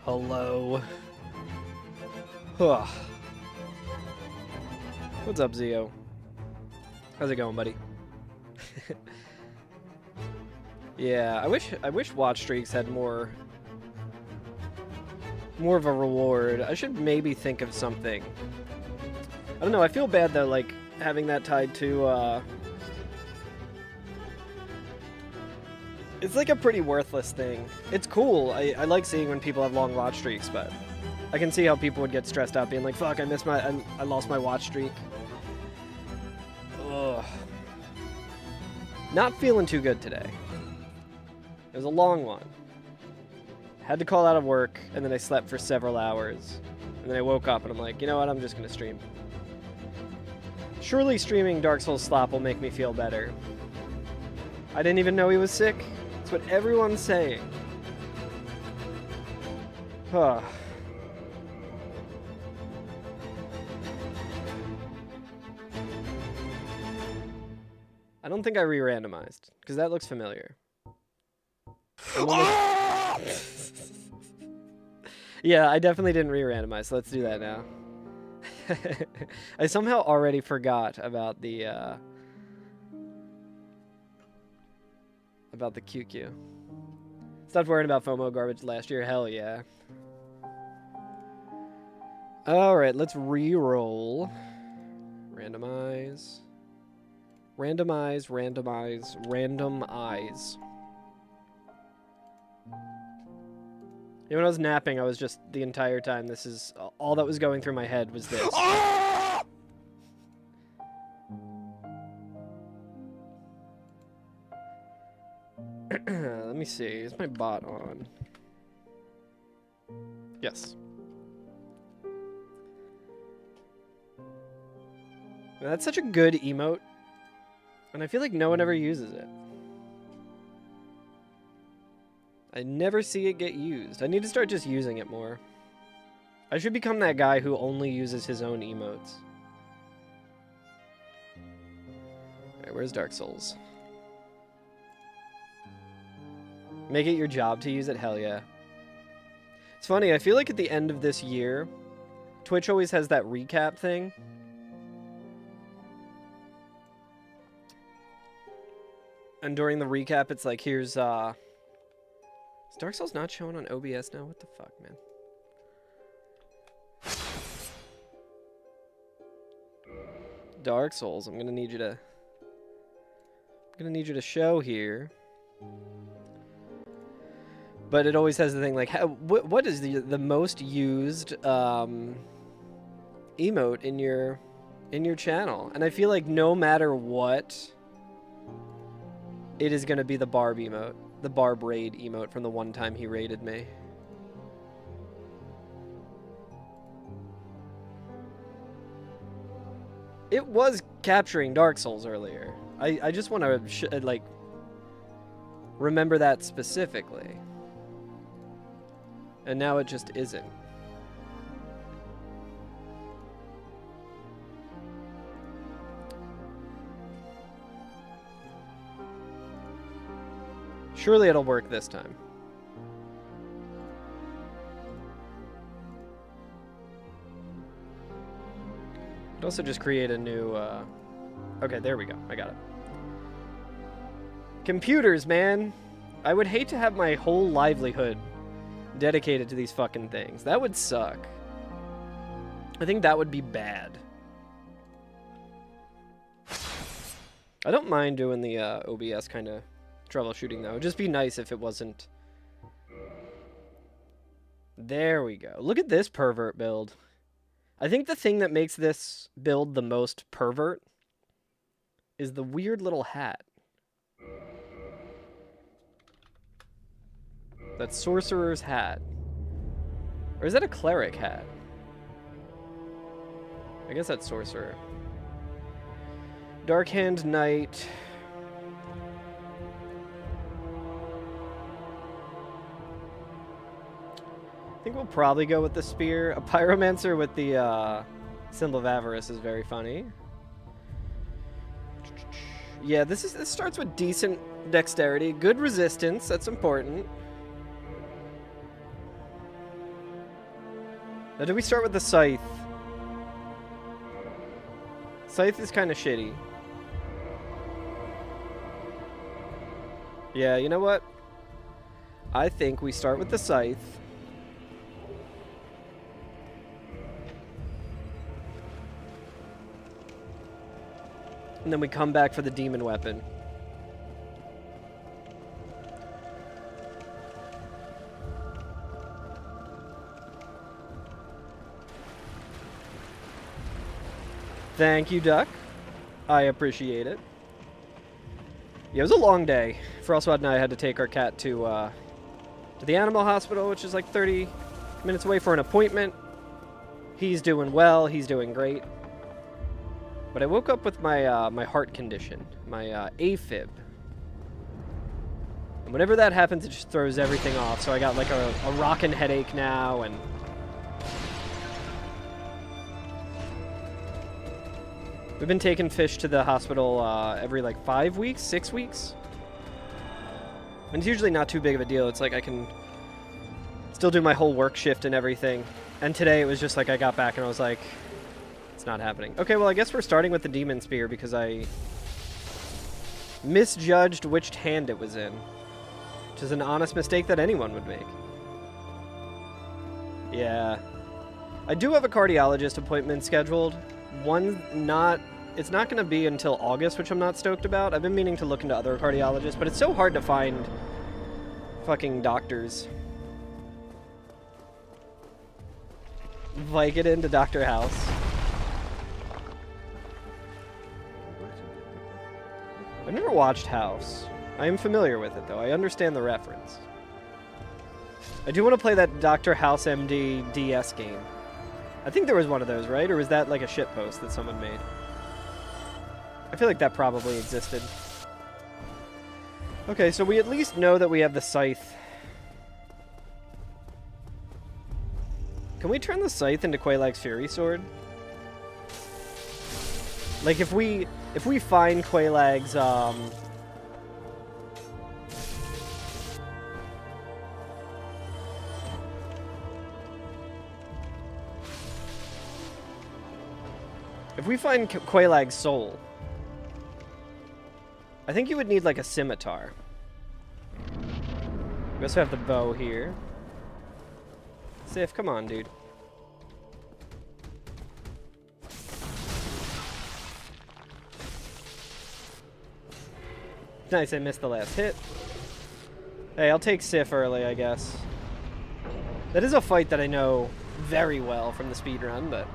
Hello. Ugh. What's up, Zio? How's it going, buddy? Yeah, I wish watch streaks had more of a reward. I should maybe think of something. I don't know, I feel bad though, like having that tied to it's like a pretty worthless thing. It's cool. I like seeing when people have long watch streaks, but I can see how people would get stressed out being like, fuck, I lost my watch streak. Ugh. Not feeling too good today. It was a long one. Had to call out of work, and then I slept for several hours. And then I woke up and I'm like, you know what, I'm just gonna stream. Surely streaming Dark Souls Slop will make me feel better. I didn't even know he was sick. That's what everyone's saying. Huh. I don't think I re-randomized, because that looks familiar. Yeah, I definitely didn't re-randomize, so let's do that now. I somehow already forgot about the QQ. Stopped worrying about FOMO garbage last year, hell yeah. Alright, let's re-roll. Randomize. Randomize, randomize, randomize. You know, when I was napping, I was just, the entire time, this is, all that was going through my head was this. Let me see, is my bot on? Yes. That's such a good emote, and I feel like no one ever uses it. I never see it get used. I need to start just using it more. I should become that guy who only uses his own emotes. Alright, where's Dark Souls? Make it your job to use it? Hell yeah. It's funny, I feel like at the end of this year, Twitch always has that recap thing. And during the recap, it's like, here's, is Dark Souls not showing on OBS now? What the fuck, man? Dark Souls, I'm gonna need you to show here. But it always has the thing like, what is the most used emote in your channel? And I feel like no matter what, it is gonna be the Barb emote. The Barb raid emote from the one time he raided me. It was capturing Dark Souls earlier. I just want to like remember that specifically. And now it just isn't. Surely it'll work this time. I'd also just create a new, Okay, there we go. I got it. Computers, man! I would hate to have my whole livelihood dedicated to these fucking things. That would suck. I think that would be bad. I don't mind doing the OBS kind of troubleshooting, though. It'd just be nice if it wasn't... There we go. Look at this pervert build. I think the thing that makes this build the most pervert is the weird little hat. That's Sorcerer's Hat. Or is that a Cleric Hat? I guess that's Sorcerer. Darkhand Knight. I think we'll probably go with the Spear. A Pyromancer with the Symbol of Avarice is very funny. Yeah, this starts with decent dexterity, good resistance, that's important. Now, do we start with the Scythe? Scythe is kind of shitty. Yeah, you know what? I think we start with the Scythe. And then we come back for the demon weapon. Thank you, Duck. I appreciate it. Yeah, it was a long day. Frostwad and I had to take our cat to the animal hospital, which is like 30 minutes away for an appointment. He's doing well. He's doing great. But I woke up with my my heart condition, my AFib. And whenever that happens, it just throws everything off. So I got like a rockin' headache now, and we've been taking Fish to the hospital every like 5 weeks, 6 weeks. And it's usually not too big of a deal. It's like I can still do my whole work shift and everything. And today it was just like I got back and I was like, it's not happening. Okay, well, I guess we're starting with the Demon Spear because I misjudged which hand it was in, which is an honest mistake that anyone would make. Yeah. I do have a cardiologist appointment scheduled. It's not going to be until August, which I'm not stoked about. I've been meaning to look into other cardiologists, but it's so hard to find fucking doctors. Vicodin to Dr. House. I've never watched House. I am familiar with it, though. I understand the reference. I do want to play that Dr. House MD DS game. I think there was one of those, right? Or was that like a shitpost that someone made? I feel like that probably existed. Okay, so we at least know that we have the Scythe. Can we turn the Scythe into Quaylag's Fury Sword? Like, if we find Quaylag's, if we find Quaylag's soul, I think you would need, like, a scimitar. We also have the bow here. Sif, come on, dude. Nice, I missed the last hit. Hey, I'll take Sif early, I guess. That is a fight that I know very well from the speedrun, but...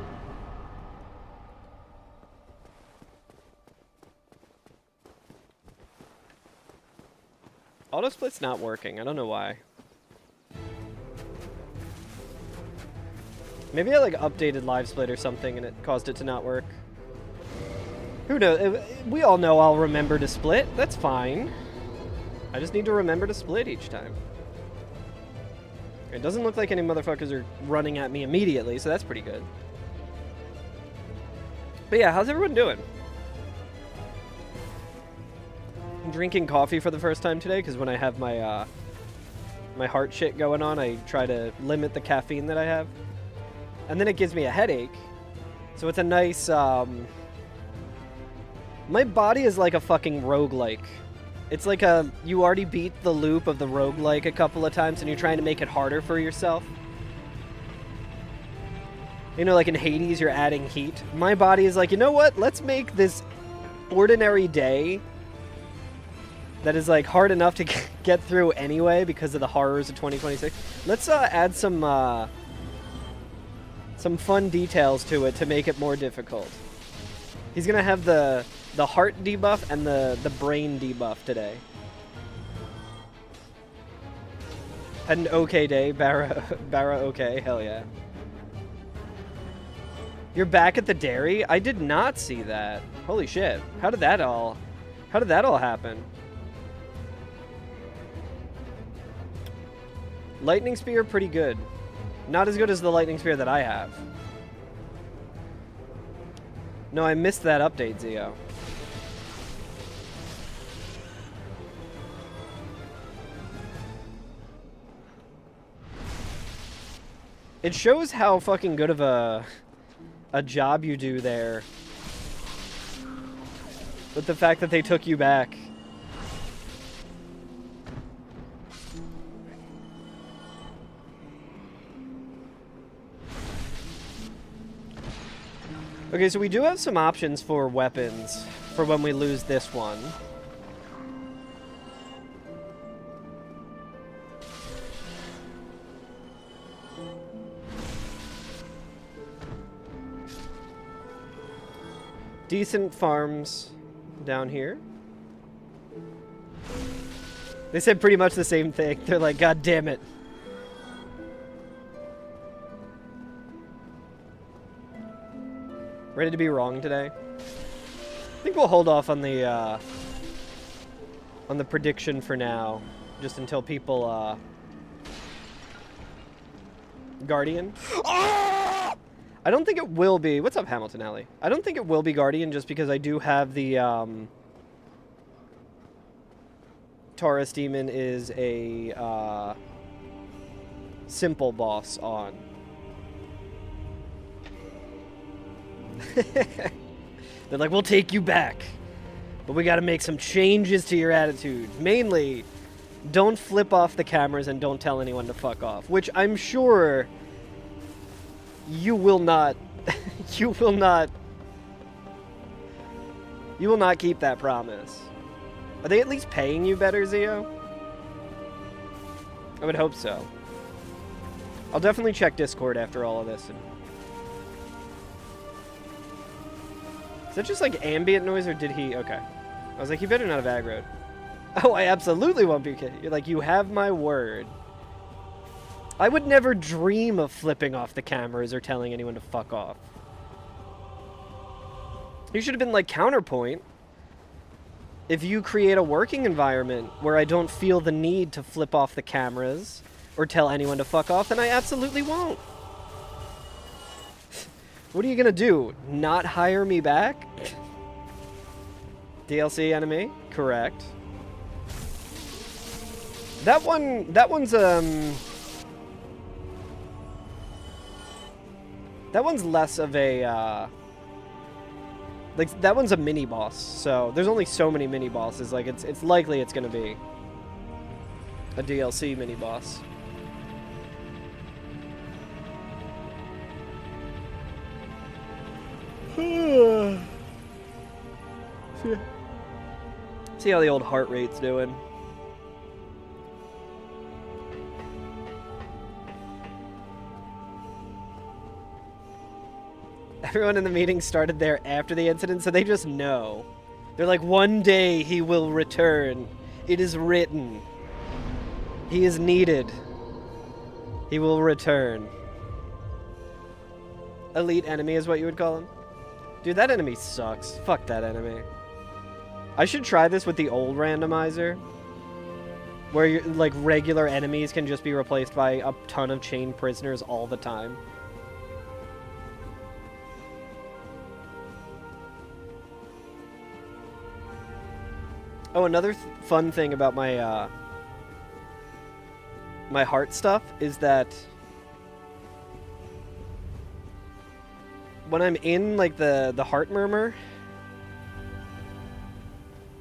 Autosplit's not working. I don't know why. Maybe I like updated LiveSplit or something and it caused it to not work. Who knows? We all know I'll remember to split. That's fine. I just need to remember to split each time. It doesn't look like any motherfuckers are running at me immediately, so that's pretty good. But yeah, how's everyone doing? I'm drinking coffee for the first time today because when I have my my heart shit going on, I try to limit the caffeine that I have. And then it gives me a headache. So it's a nice... My body is like a fucking roguelike. It's like you already beat the loop of the roguelike a couple of times and you're trying to make it harder for yourself. You know, like in Hades, you're adding heat. My body is like, you know what? Let's make this ordinary day that is like hard enough to get through anyway because of the horrors of 2026. Let's add some fun details to it to make it more difficult. He's gonna have the heart debuff and the brain debuff today. Had an okay day, Barra okay, hell yeah. You're back at the dairy? I did not see that. Holy shit. How did that all happen? Lightning Spear, pretty good. Not as good as the Lightning Spear that I have. No, I missed that update, Zio. It shows how fucking good of a job you do there. With the fact that they took you back. Okay, so we do have some options for weapons for when we lose this one. Decent farms down here. They said pretty much the same thing. They're like, God damn it. Ready to be wrong today? I think we'll hold off on the prediction for now, just until people Guardian. I don't think it will be. What's up, Hamilton Alley? I don't think it will be Guardian just because I do have the Taurus Demon is a simple boss on. They're like, we'll take you back, but we got to make some changes to your attitude. Mainly, don't flip off the cameras and don't tell anyone to fuck off, which I'm sure you will not. You will not keep that promise. Are they at least paying you better, Zio? I would hope so. I'll definitely check Discord after all of this. Is that just like ambient noise, or did he? Okay. I was like, you better not have aggroed. Oh, I absolutely won't be kidding. You're like, you have my word. I would never dream of flipping off the cameras or telling anyone to fuck off. You should have been like Counterpoint. If you create a working environment where I don't feel the need to flip off the cameras or tell anyone to fuck off, then I absolutely won't. What are you gonna do? Not hire me back? DLC enemy? Correct. That one's less of a like that one's a mini boss, so there's only so many mini bosses. Like it's likely it's gonna be a DLC mini boss. See how the old heart rate's doing. Everyone in the meeting started there after the incident, so they just know. They're like, one day he will return. It is written. He is needed. He will return. Elite enemy is what you would call him? Dude, that enemy sucks. Fuck that enemy. I should try this with the old randomizer, where you're, like, regular enemies can just be replaced by a ton of chained prisoners all the time. Oh, another fun thing about my my heart stuff is that when I'm in like the heart murmur,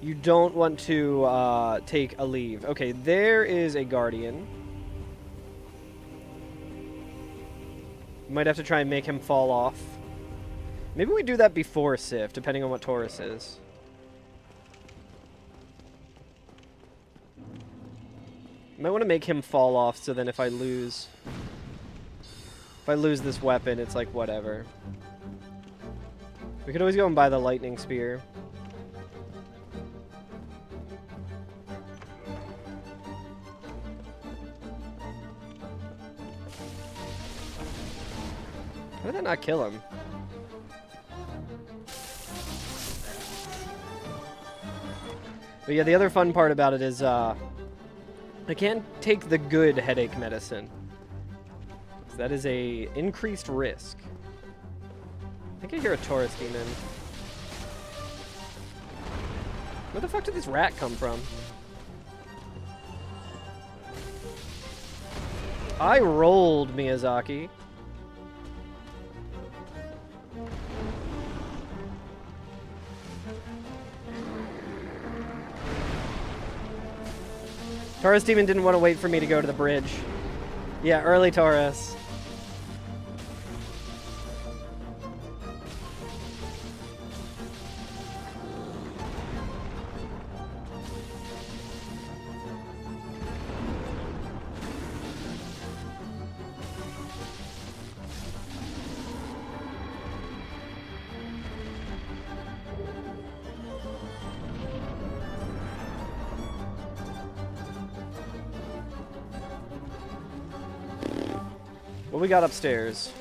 you don't want to take a leave. Okay, there is a guardian. Might have to try and make him fall off. Maybe we do that before Sif, depending on what Taurus is. Might want to make him fall off, so then if I lose this weapon, it's like whatever. We could always go and buy the lightning spear. How did that not kill him? But yeah, the other fun part about it is I can't take the good headache medicine. So that is a increased risk. I think I hear a Taurus demon. Where the fuck did this rat come from? I rolled, Miyazaki. Taurus demon didn't want to wait for me to go to the bridge. Yeah, early Taurus. What we got upstairs?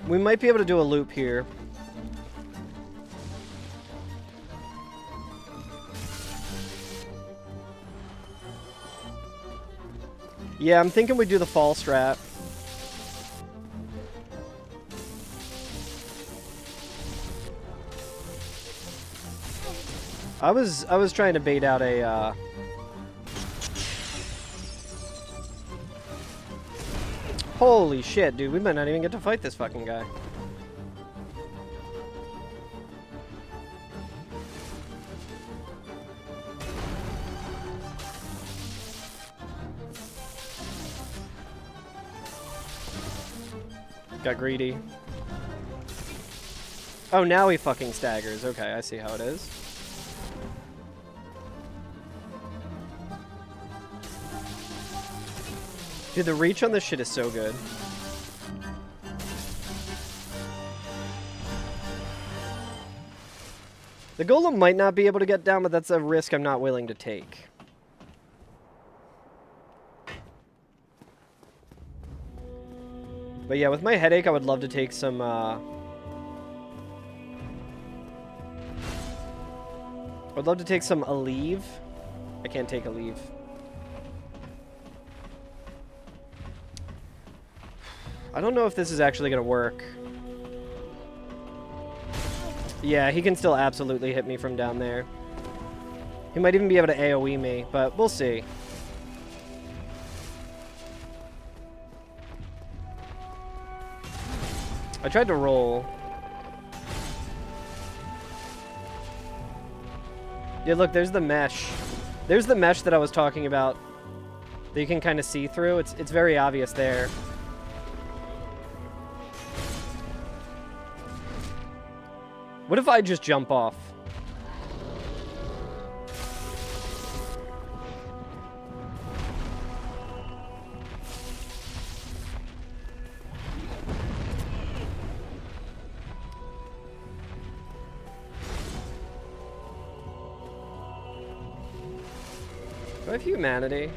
We might be able to do a loop here. Yeah, I'm thinking we do the fall strat. I was trying to bait out a Holy shit, dude, we might not even get to fight this fucking guy. Got greedy. Oh, now he fucking staggers. Okay, I see how it is. Dude, the reach on this shit is so good. The golem might not be able to get down, but that's a risk I'm not willing to take. But yeah, with my headache, I would love to take some, I'd love to take some Aleve. I can't take Aleve. I don't know if this is actually going to work. Yeah, he can still absolutely hit me from down there. He might even be able to AoE me, but we'll see. I tried to roll. Yeah, look, there's the mesh. There's the mesh that I was talking about that you can kind of see through. It's very obvious there. What if I just jump off? Do I have humanity?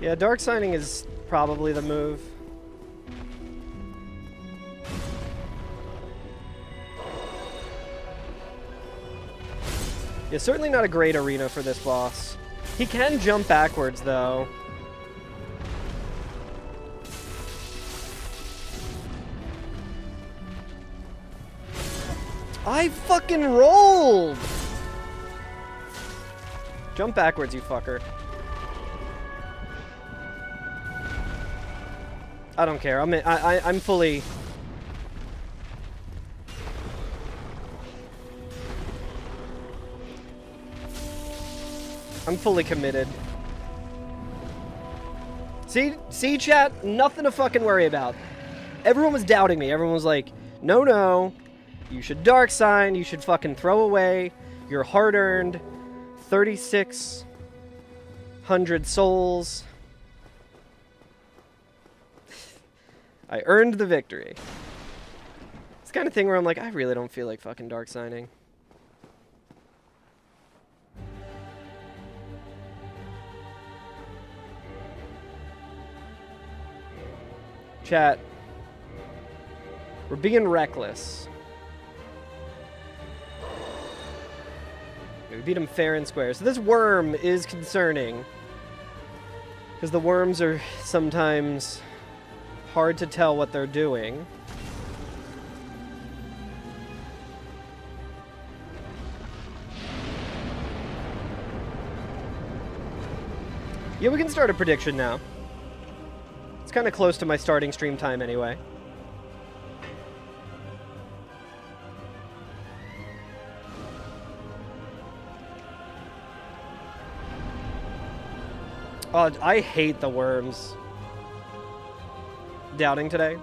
Yeah, dark signing is probably the move. Yeah, certainly not a great arena for this boss. He can jump backwards, though. I fucking rolled! Jump backwards, you fucker. I don't care. I'm fully... I'm fully committed. See, chat? Nothing to fucking worry about. Everyone was doubting me. Everyone was like, no, you should dark sign. You should fucking throw away your hard-earned 3,600 souls. I earned the victory. It's the kind of thing where I'm like, I really don't feel like fucking dark signing. Chat. We're being reckless. We beat him fair and square. So this worm is concerning. Because the worms are sometimes hard to tell what they're doing. Yeah, we can start a prediction now. It's kind of close to my starting stream time anyway. Oh, I hate the worms. Doubting today.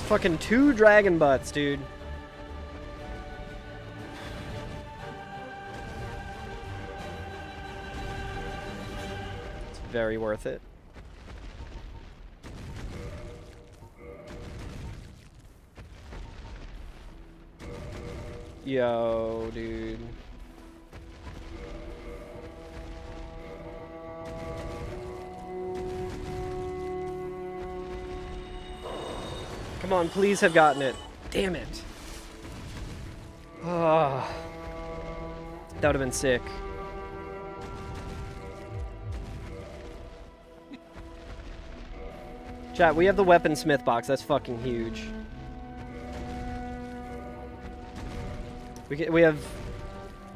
Fucking 2 dragon butts, dude. It's very worth it. Yo, dude. Come on, please have gotten it. Damn it. Oh, that would have been sick. Chat, we have the weaponsmith box. That's fucking huge. We have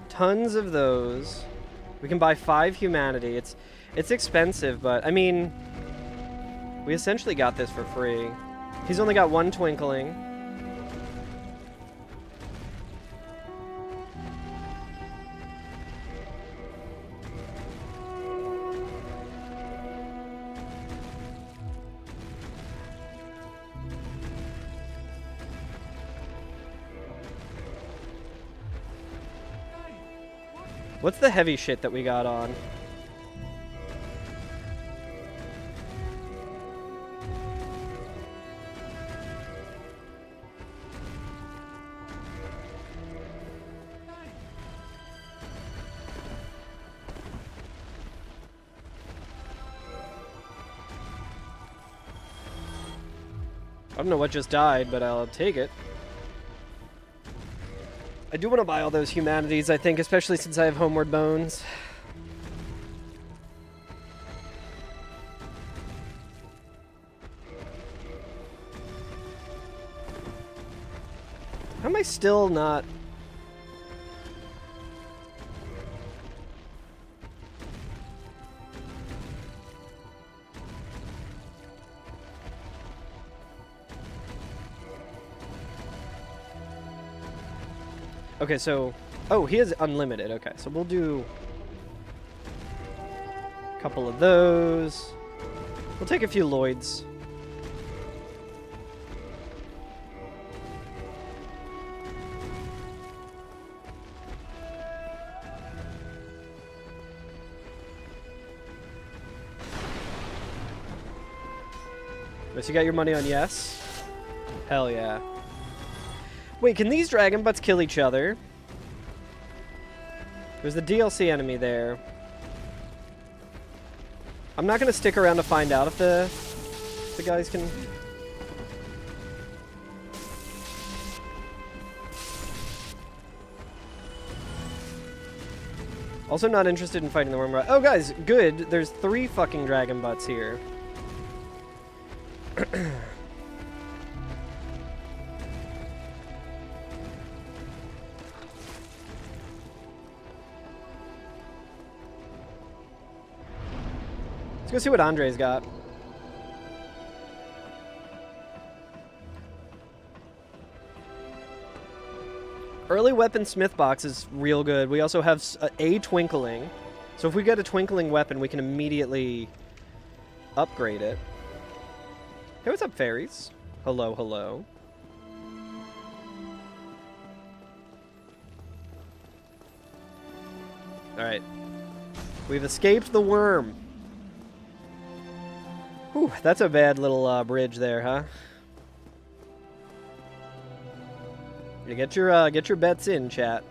tons of those. We can buy 5 humanity. It's expensive, but I mean, we essentially got this for free. He's only got 1 twinkling. What's the heavy shit that we got on? I don't know what just died, but I'll take it. I do want to buy all those humanities, I think, especially since I have Homeward Bones. How am I still not... Okay, so... Oh, he is unlimited. Okay, so we'll do... a couple of those. We'll take a few Lloyds. So you got your money on yes? Hell yeah. Wait, can these dragon butts kill each other? There's the DLC enemy there. I'm not gonna stick around to find out if the guys can... Also not interested in fighting the worm rat. Oh guys, good. There's 3 fucking dragon butts here. Let's go see what Andre's got. Early weaponsmith box is real good. We also have a twinkling. So if we get a twinkling weapon, we can immediately upgrade it. Hey, what's up, fairies? Hello, hello. Alright. We've escaped the worm. Whew, that's a bad little bridge there, huh? You get your bets in, chat.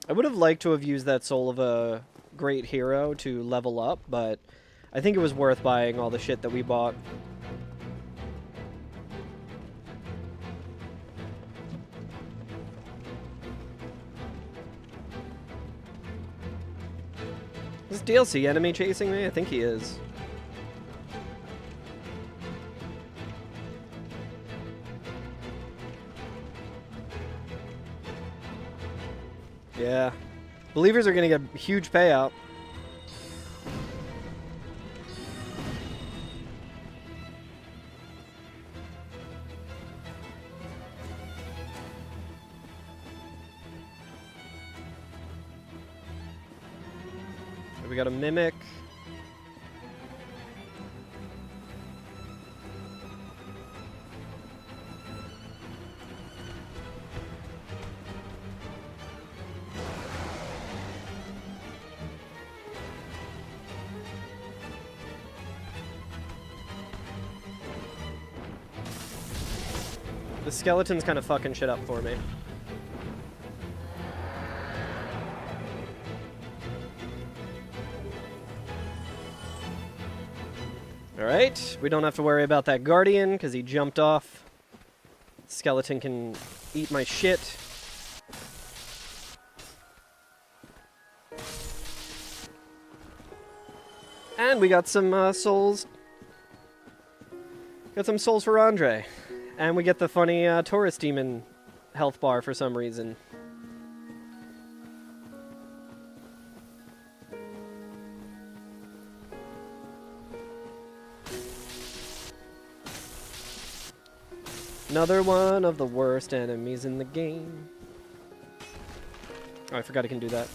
I would have liked to have used that soul of a great hero to level up, but I think it was worth buying all the shit that we bought. Is DLC enemy chasing me? I think he is. Yeah. Believers are gonna get a huge payout. We got a mimic. The skeleton's kind of fucking shit up for me. Alright, we don't have to worry about that guardian because he jumped off. Skeleton can eat my shit. And we got some souls. Got some souls for Andre. And we get the funny Taurus Demon health bar for some reason. Another one of the worst enemies in the game. Oh, I forgot I can do that.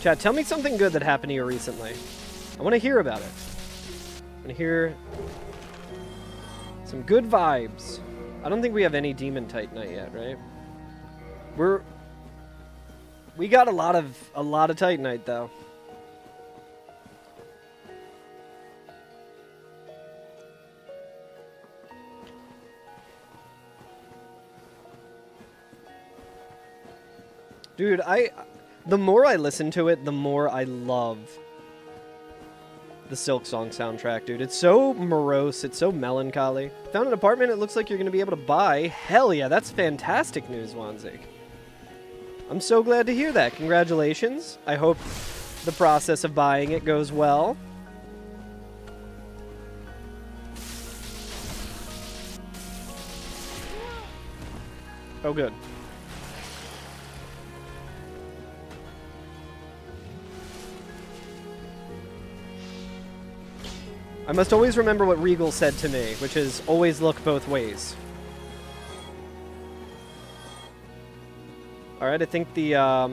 Chat, tell me something good that happened to you recently. I want to hear about it. I want to hear some good vibes. I don't think we have any Demon Titanite yet, right? We got a lot of Titanite though. Dude, the more I listen to it, the more I love the Silk Song soundtrack, dude. It's so morose, it's so melancholy. Found an apartment it looks like you're going to be able to buy. Hell yeah, that's fantastic news, Wanzik. I'm so glad to hear that. Congratulations. I hope the process of buying it goes well. Oh, good. I must always remember what Regal said to me, which is always look both ways. Alright, I think the, I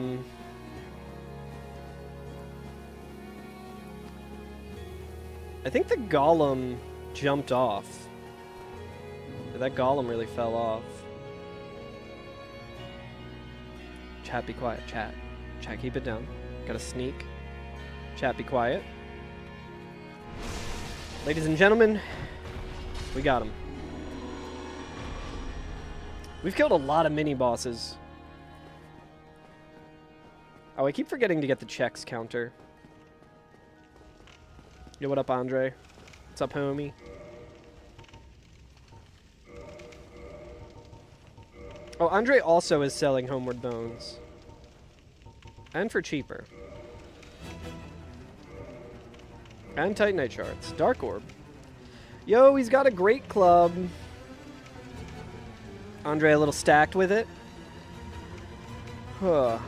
think the golem jumped off. That golem really fell off. Chat, be quiet. Chat. Chat, keep it down. Gotta sneak. Chat, be quiet. Ladies and gentlemen, we got him. We've killed a lot of mini-bosses. Oh, I keep forgetting to get the checks counter. Yo, what up, Andre? What's up, homie? Oh, Andre also is selling Homeward Bones. And for cheaper. And Titanite Shards. Dark Orb. Yo, he's got a great club. Andre a little stacked with it. Huh.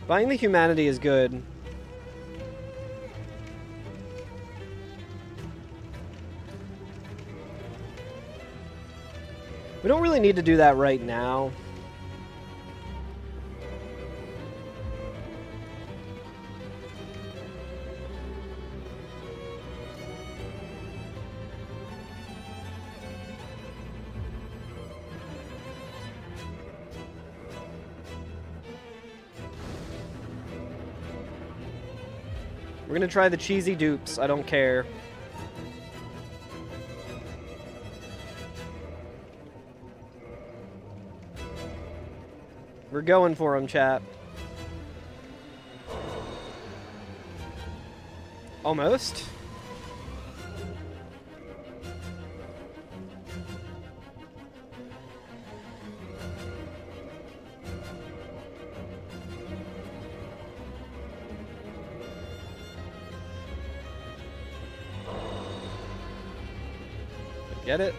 Buying the humanity is good. We don't really need to do that right now. We're gonna try the cheesy dupes. I don't care. We're going for him, chat. Almost. Get it?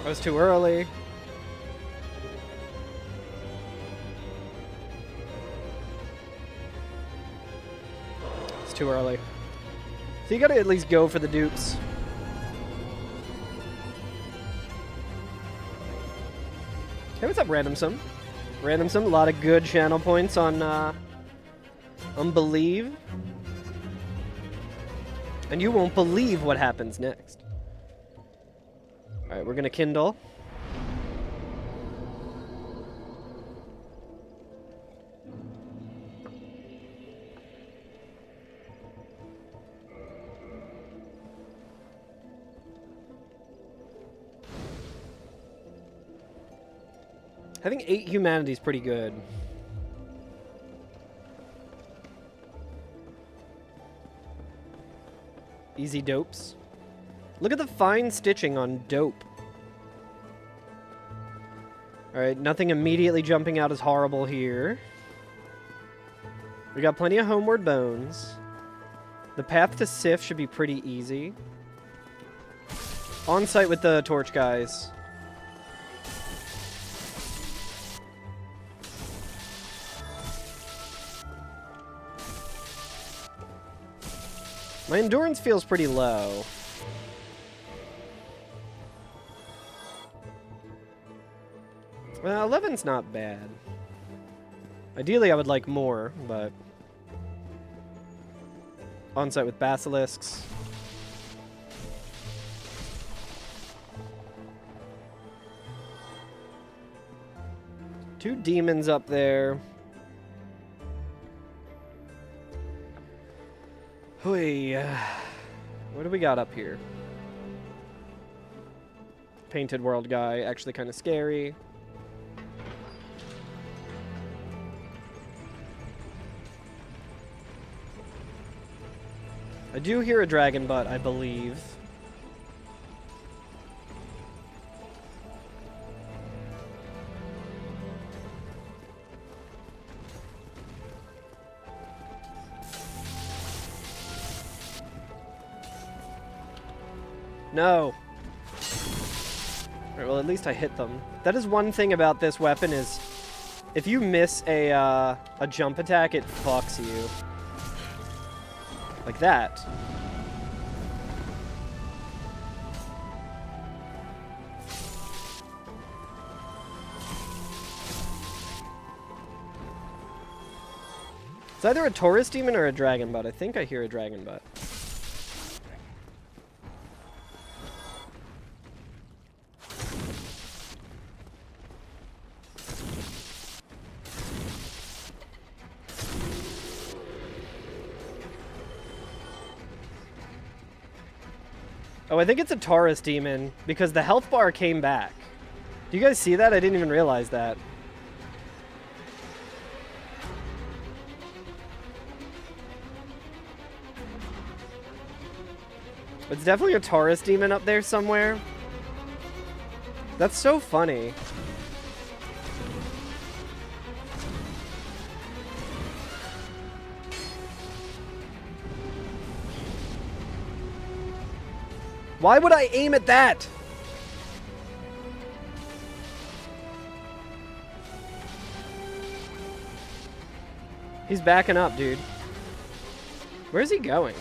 I was too early. It's too early. So you gotta at least go for the dupes. Hey, what's up, Randomsome? Randomsome, a lot of good channel points on Believe. And you won't believe what happens next. Alright, we're gonna Kindle. I think 8 humanity is pretty good. Easy dopes. Look at the fine stitching on dope. Alright, nothing immediately jumping out as horrible here. We got plenty of homeward bones. The path to Sif should be pretty easy. On site with the torch guys. My endurance feels pretty low. Well, 11's not bad. Ideally, I would like more, but... On-site with basilisks. Two demons up there. Hoi. What do we got up here? Painted world guy, actually kind of scary. I do hear a dragon butt, I believe. No. Alright, well, at least I hit them. That is one thing about this weapon is if you miss a jump attack, it fucks you. Like that. It's either a Taurus demon or a dragon butt. I think I hear a dragon butt. Oh, I think it's a Taurus demon because the health bar came back. Do you guys see that? I didn't even realize that. It's definitely a Taurus demon up there somewhere. That's so funny. Why would I aim at that? He's backing up, dude. Where's he going?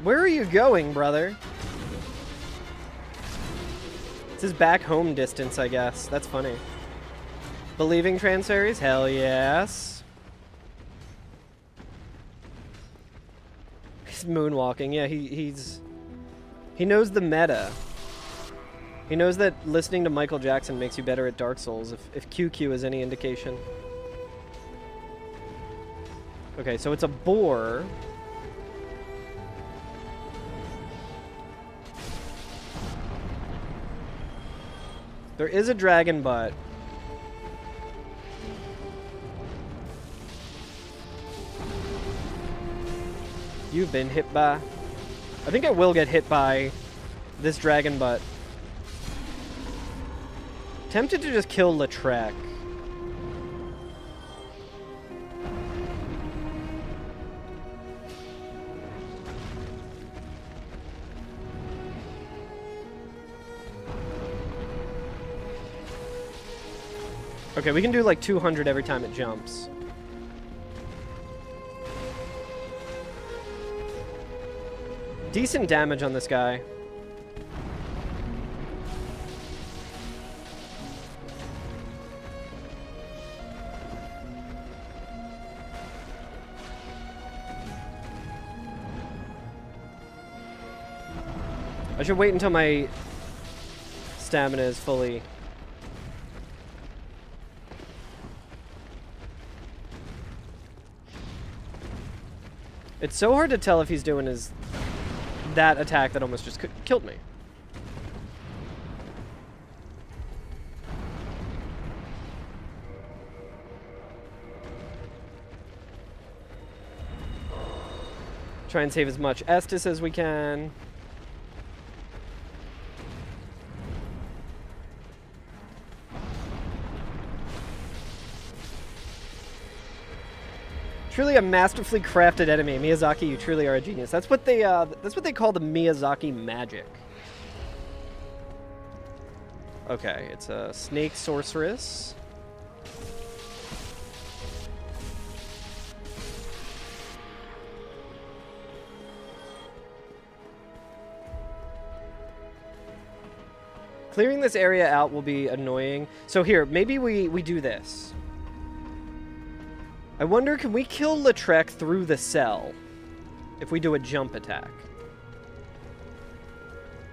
Where are you going, brother? It's his back home distance, I guess. That's funny. Believing trans fairies? Hell yes. He's moonwalking. Yeah, he knows the meta. He knows that listening to Michael Jackson makes you better at Dark Souls, if QQ is any indication. Okay, so it's a boar. There is a dragon butt. You've been hit by... I think I will get hit by this dragon butt. Tempted to just kill Lautrec. Okay, we can do like 200 every time it jumps. Decent damage on this guy. I should wait until my stamina is fully... It's so hard to tell if he's doing that attack that almost just killed me. Try and save as much Estus as we can. Truly a masterfully crafted enemy. Miyazaki, you truly are a genius. That's what they call the Miyazaki magic. Okay, it's a snake sorceress. Clearing this area out will be annoying. So here, maybe we do this. I wonder, can we kill Lautrec through the cell if we do a jump attack?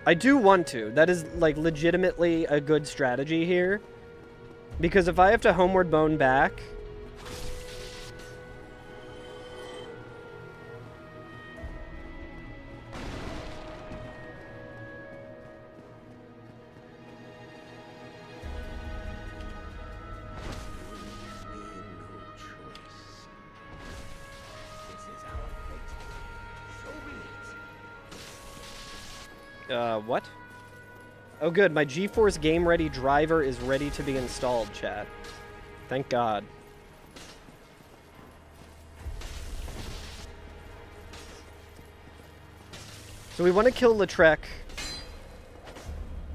I do want to. That is, like, legitimately a good strategy here. Because if I have to homeward bone back... what? Oh good, my GeForce Game Ready driver is ready to be installed, chat. Thank God. So we want to kill Lautrec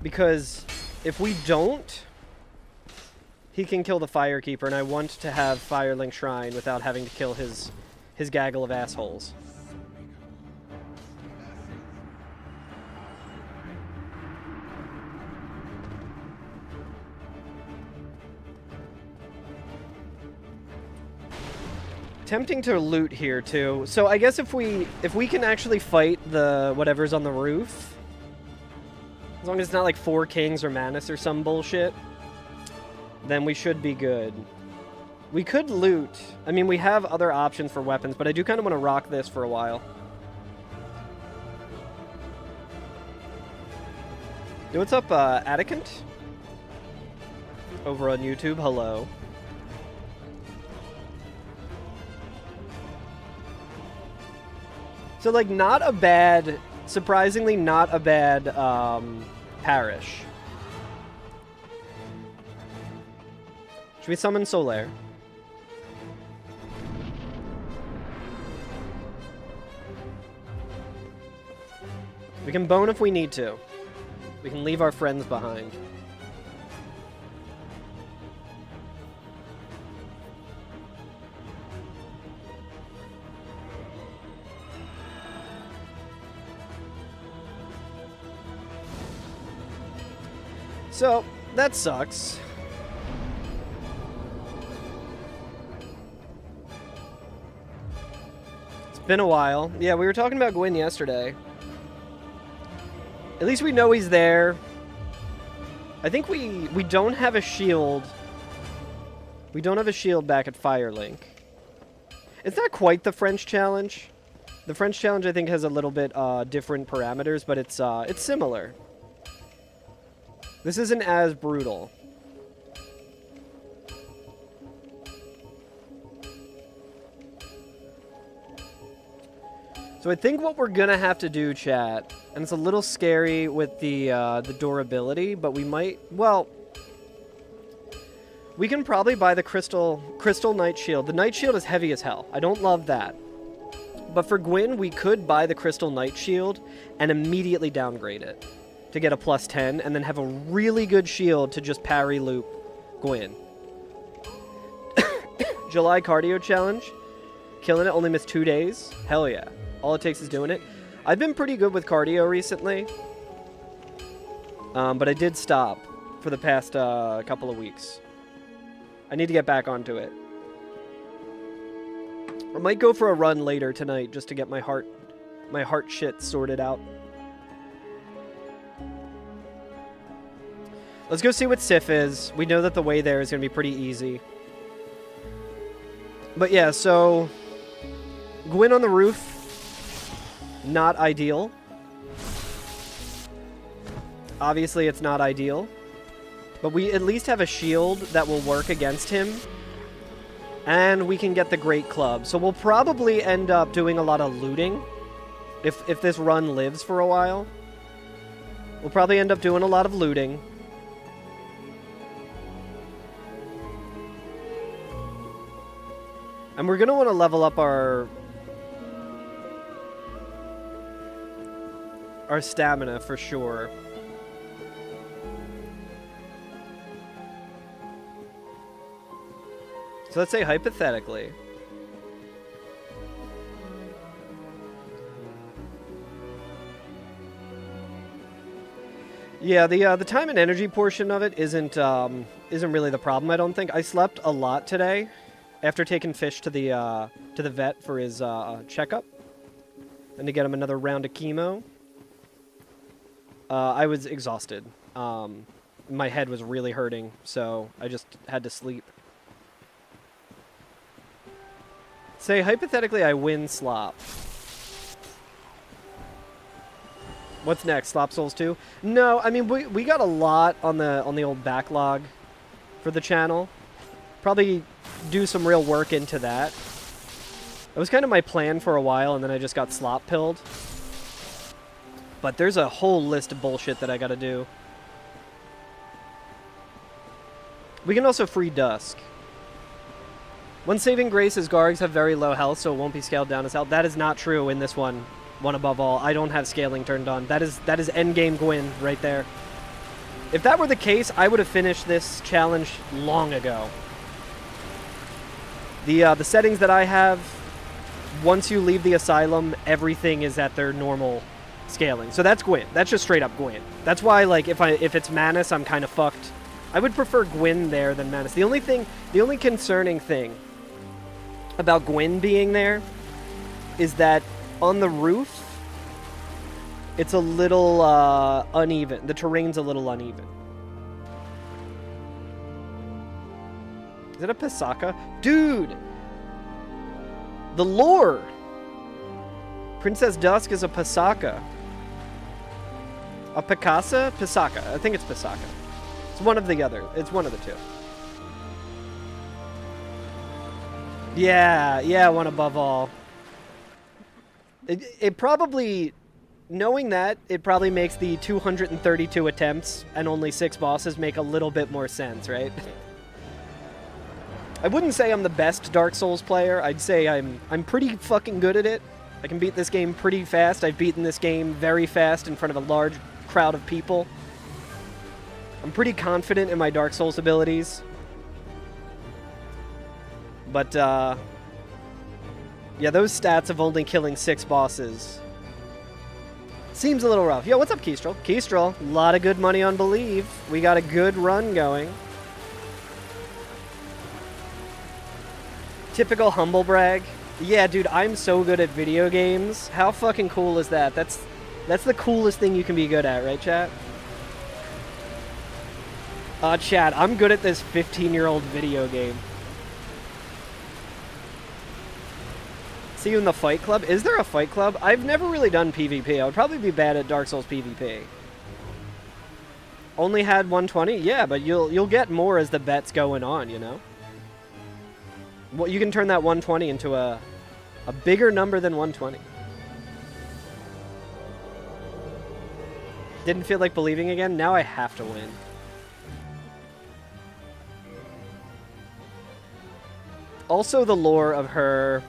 because if we don't, he can kill the Firekeeper, and I want to have Firelink Shrine without having to kill his gaggle of assholes. Tempting to loot here too. So I guess if we can actually fight the whatever's on the roof, as long as it's not like 4 kings or Manus or some bullshit, then we should be good. We could loot. I mean, we have other options for weapons, but I do kind of want to rock this for a while. Yo, what's up, Atticant? Over on YouTube, hello. So, like, not a bad, surprisingly not a bad parish. Should we summon Solaire? We can bone if we need to. We can leave our friends behind. So, that sucks. It's been a while. Yeah, we were talking about Gwyn yesterday. At least we know he's there. I think we don't have a shield. We don't have a shield back at Firelink. It's not quite the French challenge. The French challenge, I think, has a little bit different parameters, but it's similar. This isn't as brutal. So I think what we're gonna have to do, chat, and it's a little scary with the durability, but we might, well, we can probably buy the Crystal Knight Shield. The Knight Shield is heavy as hell. I don't love that. But for Gwyn, we could buy the Crystal Knight Shield and immediately downgrade it to get a plus 10, and then have a really good shield to just parry loop Gwyn. July cardio challenge. Killing it, only missed 2 days. Hell yeah. All it takes is doing it. I've been pretty good with cardio recently. But I did stop for the past couple of weeks. I need to get back onto it. I might go for a run later tonight just to get my heart shit sorted out. Let's go see what Sif is. We know that the way there is going to be pretty easy. But yeah, so Gwyn on the roof, not ideal. Obviously, it's not ideal. But we at least have a shield that will work against him. And we can get the Great Club. So we'll probably end up doing a lot of looting. If this run lives for a while. We'll probably end up doing a lot of looting. And we're going to want to level up our stamina for sure. So let's say hypothetically. Yeah, the time and energy portion of it isn't really the problem, I don't think. I slept a lot today. After taking Fish to the vet for his checkup, and to get him another round of chemo, I was exhausted. My head was really hurting, so I just had to sleep. Say, hypothetically, I win Slop. What's next? Slop Souls 2? No, I mean, we got a lot on the old backlog for the channel. Probably do some real work into that. It was kind of my plan for a while, and then I just got slop pilled. But there's a whole list of bullshit that I gotta do. We can also free Dusk. One saving grace is Gargs have very low health, so it won't be scaled down as health. That is not true in this one above all. I don't have scaling turned on. That is endgame Gwyn right there. If that were the case, I would have finished this challenge long ago. The settings that I have, once you leave the asylum, everything is at their normal scaling. So that's Gwyn. That's just straight up Gwyn. That's why, like, if it's Manus, I'm kind of fucked. I would prefer Gwyn there than Manus. The only concerning thing about Gwyn being there is that on the roof, it's a little uneven. The terrain's a little uneven. Is it a Pasaka? Dude! The lore! Princess Dusk is a Pasaka. A Picasa? Pasaka. I think it's Pasaka. It's one of the other. It's one of the two. Yeah, one above all. It probably... Knowing that, it probably makes the 232 attempts and only 6 bosses make a little bit more sense, right? I wouldn't say I'm the best Dark Souls player. I'd say I'm pretty fucking good at it. I can beat this game pretty fast. I've beaten this game very fast in front of a large crowd of people. I'm pretty confident in my Dark Souls abilities. But, yeah, those stats of only killing 6 bosses seems a little rough. Yo, what's up, Kestrel? Kestrel, a lot of good money on Believe. We got a good run going. Typical humble brag. Yeah, dude, I'm so good at video games. How fucking cool is that? That's the coolest thing you can be good at, right, chat? Chat, I'm good at this 15-year-old video game. See you in the Fight Club? Is there a Fight Club? I've never really done PvP. I would probably be bad at Dark Souls PvP. Only had 120? Yeah, but you'll get more as the bet's going on, you know? Well, you can turn that 120 into a bigger number than 120. Didn't feel like believing again? Now I have to win. Also the lore of her...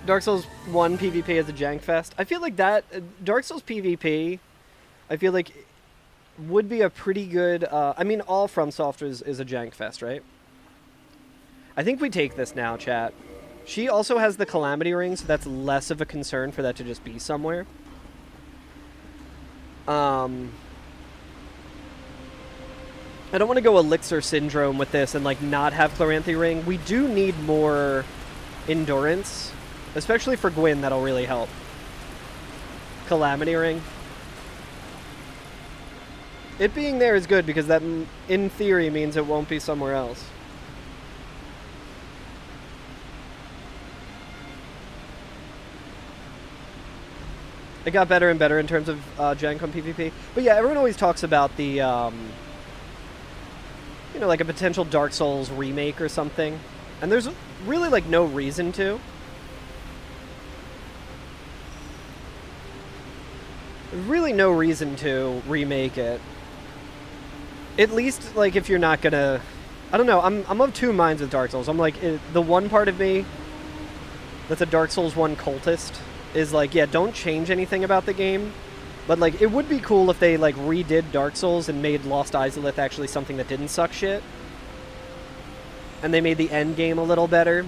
Dark Souls 1 PvP as a jank fest. I feel like that... Dark Souls PvP, I feel like, would be a pretty good... I mean, all From Software is a jank fest, right? I think we take this now, chat. She also has the Calamity Ring, so that's less of a concern for that to just be somewhere. I don't want to go Elixir Syndrome with this and, like, not have Chloranthy Ring. We do need more endurance. Especially for Gwyn, that'll really help. Calamity Ring. It being there is good because that, in theory, means it won't be somewhere else. It got better and better in terms of jank on PvP. But yeah, everyone always talks about the, you know, like a potential Dark Souls remake or something. And there's really, like, no reason to. Really no reason to remake it. At least, like, if you're not gonna... I don't know, I'm of two minds with Dark Souls. I'm like, the one part of me that's a Dark Souls 1 cultist is like, yeah, don't change anything about the game. But, like, it would be cool if they, like, redid Dark Souls and made Lost Izalith actually something that didn't suck shit. And they made the end game a little better.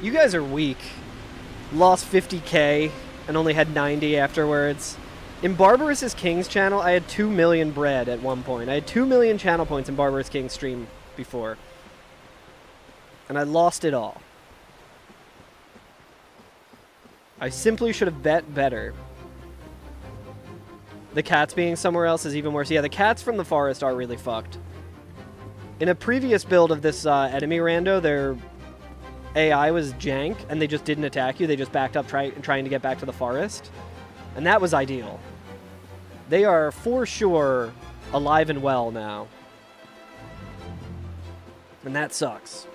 You guys are weak. Lost 50k and only had 90 afterwards. In Barbarous King's channel, I had 2 million bread at one point. I had 2 million channel points in Barbarous King's stream before. And I lost it all. I simply should have bet better. The cats being somewhere else is even worse. Yeah, the cats from the forest are really fucked. In a previous build of this enemy rando, their AI was jank, and they just didn't attack you. They just backed up trying to get back to the forest. And that was ideal. They are, for sure, alive and well now. And that sucks.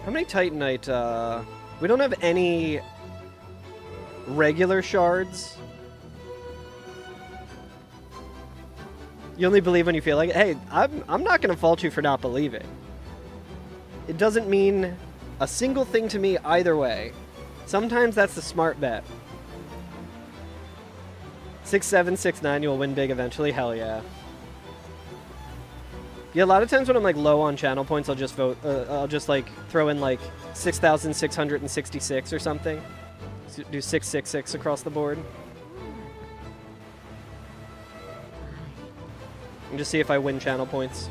How many Titanite, we don't have any regular shards. You only believe when you feel like it. Hey, I'm not going to fault you for not believing. It doesn't mean a single thing to me either way. Sometimes that's the smart bet. 6-7, 6-9, you'll win big eventually. Hell yeah. Yeah, a lot of times when I'm like low on channel points, I'll just vote. I'll just like throw in like 6,666 or something. Do 666 across the board. And just see if I win channel points.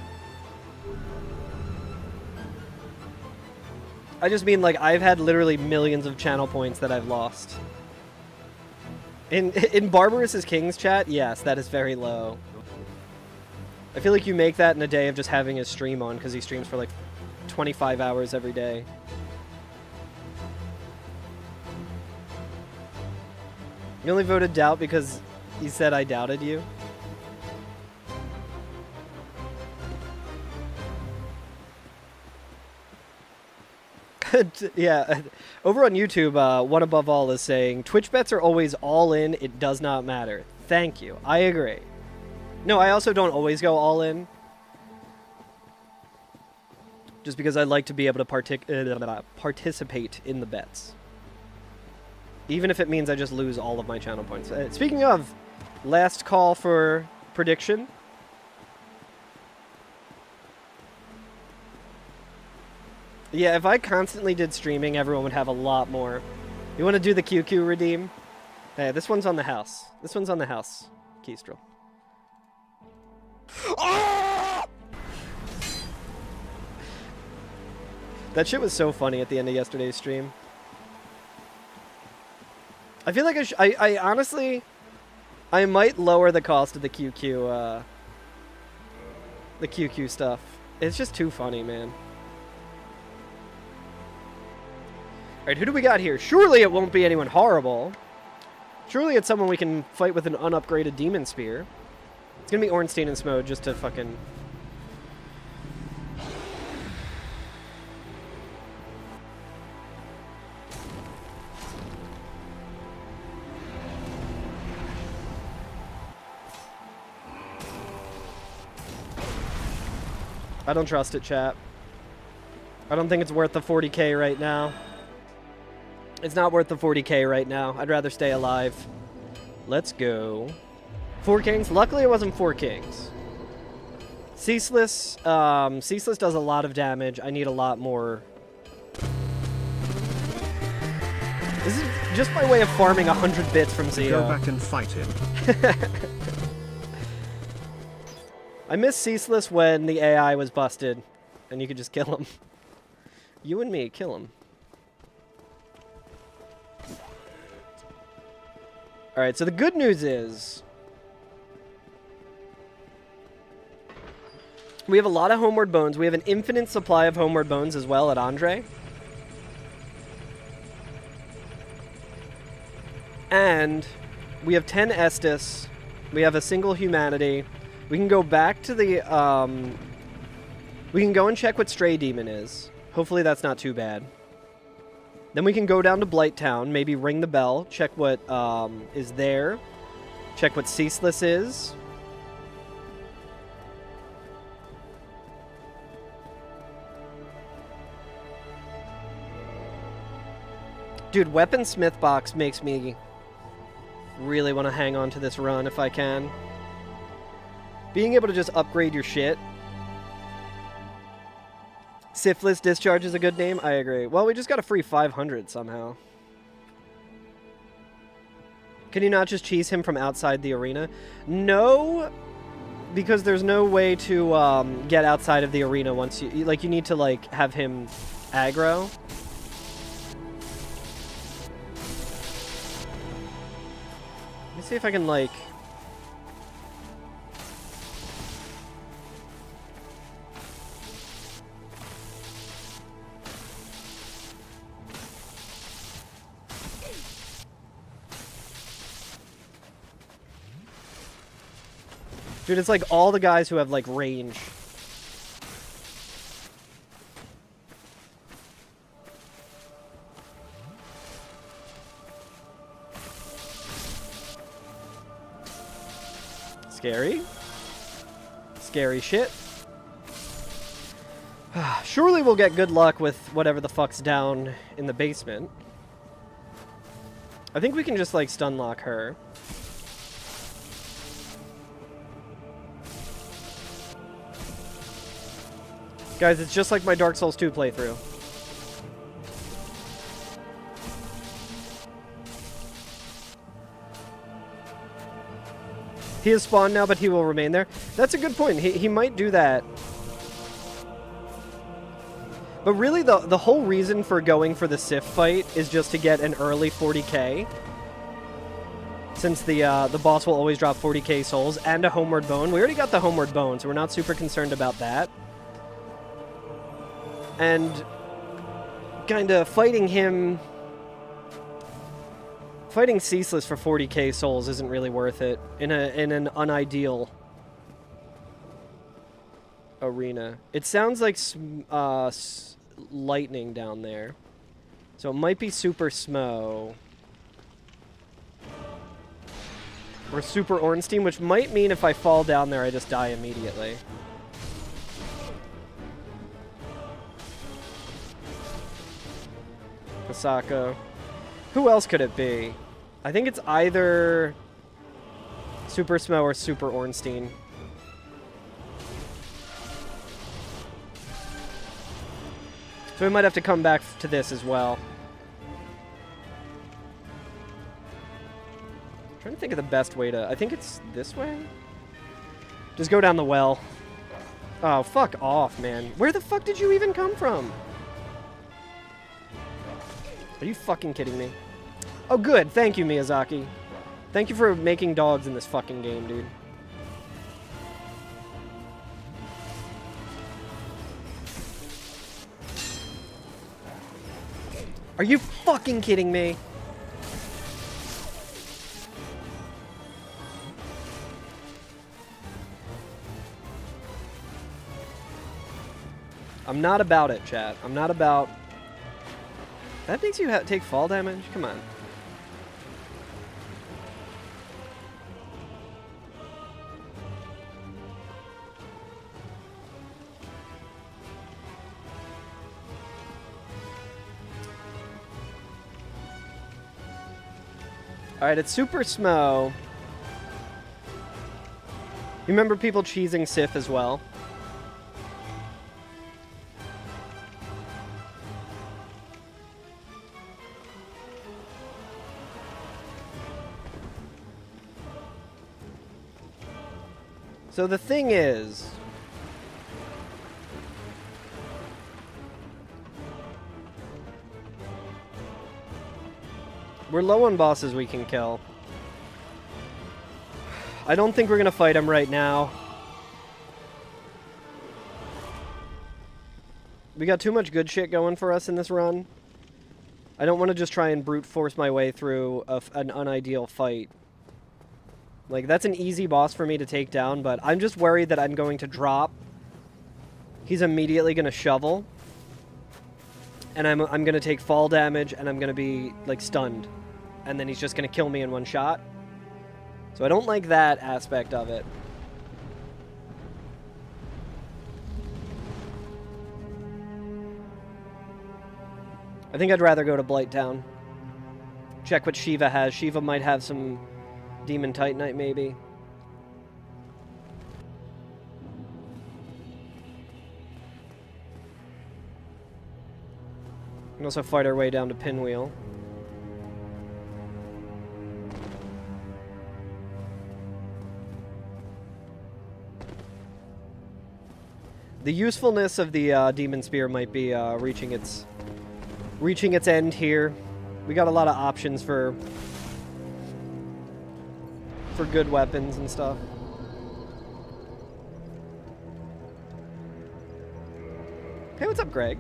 I just mean, like, I've had literally millions of channel points that I've lost. In Barbarous King's chat, yes, that is very low. I feel like you make that in a day of just having his stream on, because he streams for, like, 25 hours every day. You only voted doubt because he said I doubted you? Yeah, over on YouTube, One Above All is saying, Twitch bets are always all in, it does not matter. Thank you. I agree. No, I also don't always go all in. Just because I like to be able to participate in the bets. Even if it means I just lose all of my channel points. Speaking of, last call for prediction. Yeah, if I constantly did streaming, everyone would have a lot more. You want to do the QQ redeem? Hey, this one's on the house. This one's on the house, Kestrel. Oh! That shit was so funny at the end of yesterday's stream. I feel like I honestly, I might lower the cost of the QQ stuff. It's just too funny, man. Alright, who do we got here? Surely it won't be anyone horrible. Surely it's someone we can fight with an unupgraded Demon Spear. It's gonna be Ornstein and Smode just to fucking... I don't trust it, chat. I don't think it's worth the 40k right now. It's not worth the 40k right now. I'd rather stay alive. Let's go. 4 kings? Luckily it wasn't 4 kings. Ceaseless. Ceaseless does a lot of damage. I need a lot more. This is just my way of farming 100 bits from Zio. Go back and fight him. I miss Ceaseless when the AI was busted and you could just kill him. You and me, kill him. Alright, so the good news is we have a lot of Homeward Bones. We have an infinite supply of Homeward Bones as well at Andre. And we have 10 Estus. We have a single Humanity. We can go back to the, we can go and check what Stray Demon is. Hopefully that's not too bad. Then we can go down to Blighttown, maybe ring the bell, check what is there, check what Ceaseless is. Dude, Weaponsmith box makes me really want to hang on to this run if I can. Being able to just upgrade your shit. Syphilis Discharge is a good name. I agree. Well, we just got a free 500 somehow. Can you not just cheese him from outside the arena? No, because there's no way to get outside of the arena once you... Like, you need to, like, have him aggro. Let me see if I can, like... Dude, it's like all the guys who have, like, range. Scary. Scary shit. Surely we'll get good luck with whatever the fuck's down in the basement. I think we can just, like, stun lock her. Guys, it's just like my Dark Souls 2 playthrough. He is spawned now, but he will remain there. That's a good point. He might do that. But really, the whole reason for going for the Sif fight is just to get an early 40k. Since the boss will always drop 40k souls and a Homeward Bone. We already got the Homeward Bone, so we're not super concerned about that. And kind of fighting him... Fighting Ceaseless for 40k souls isn't really worth it in an unideal arena. It sounds like lightning down there. So it might be Super Smo. Or Super Ornstein, which might mean if I fall down there, I just die immediately. Kasako. Who else could it be? I think it's either Super Smo or Super Ornstein. So we might have to come back to this as well. I'm trying to think of the best way to... I think it's this way? Just go down the well. Oh, fuck off, man. Where the fuck did you even come from? Are you fucking kidding me? Oh, good. Thank you, Miyazaki. Thank you for making dogs in this fucking game, dude. Are you fucking kidding me? I'm not about it, chat. I'm not about... That makes you take fall damage? Come on. Alright, it's Super Smo. You remember people cheesing Sif as well? So the thing is... We're low on bosses we can kill. I don't think we're going to fight him right now. We got too much good shit going for us in this run. I don't want to just try and brute force my way through an unideal fight. Like, that's an easy boss for me to take down, but I'm just worried that I'm going to drop. He's immediately going to shovel. And I'm going to take fall damage, and I'm going to be, like, stunned. And then he's just going to kill me in one shot. So I don't like that aspect of it. I think I'd rather go to Blighttown. Check what Shiva has. Shiva might have some Demon Titanite, maybe. We can also fight our way down to Pinwheel. The usefulness of the Demon Spear might be reaching its end here. We got a lot of options for good weapons and stuff. Hey, what's up, Greg?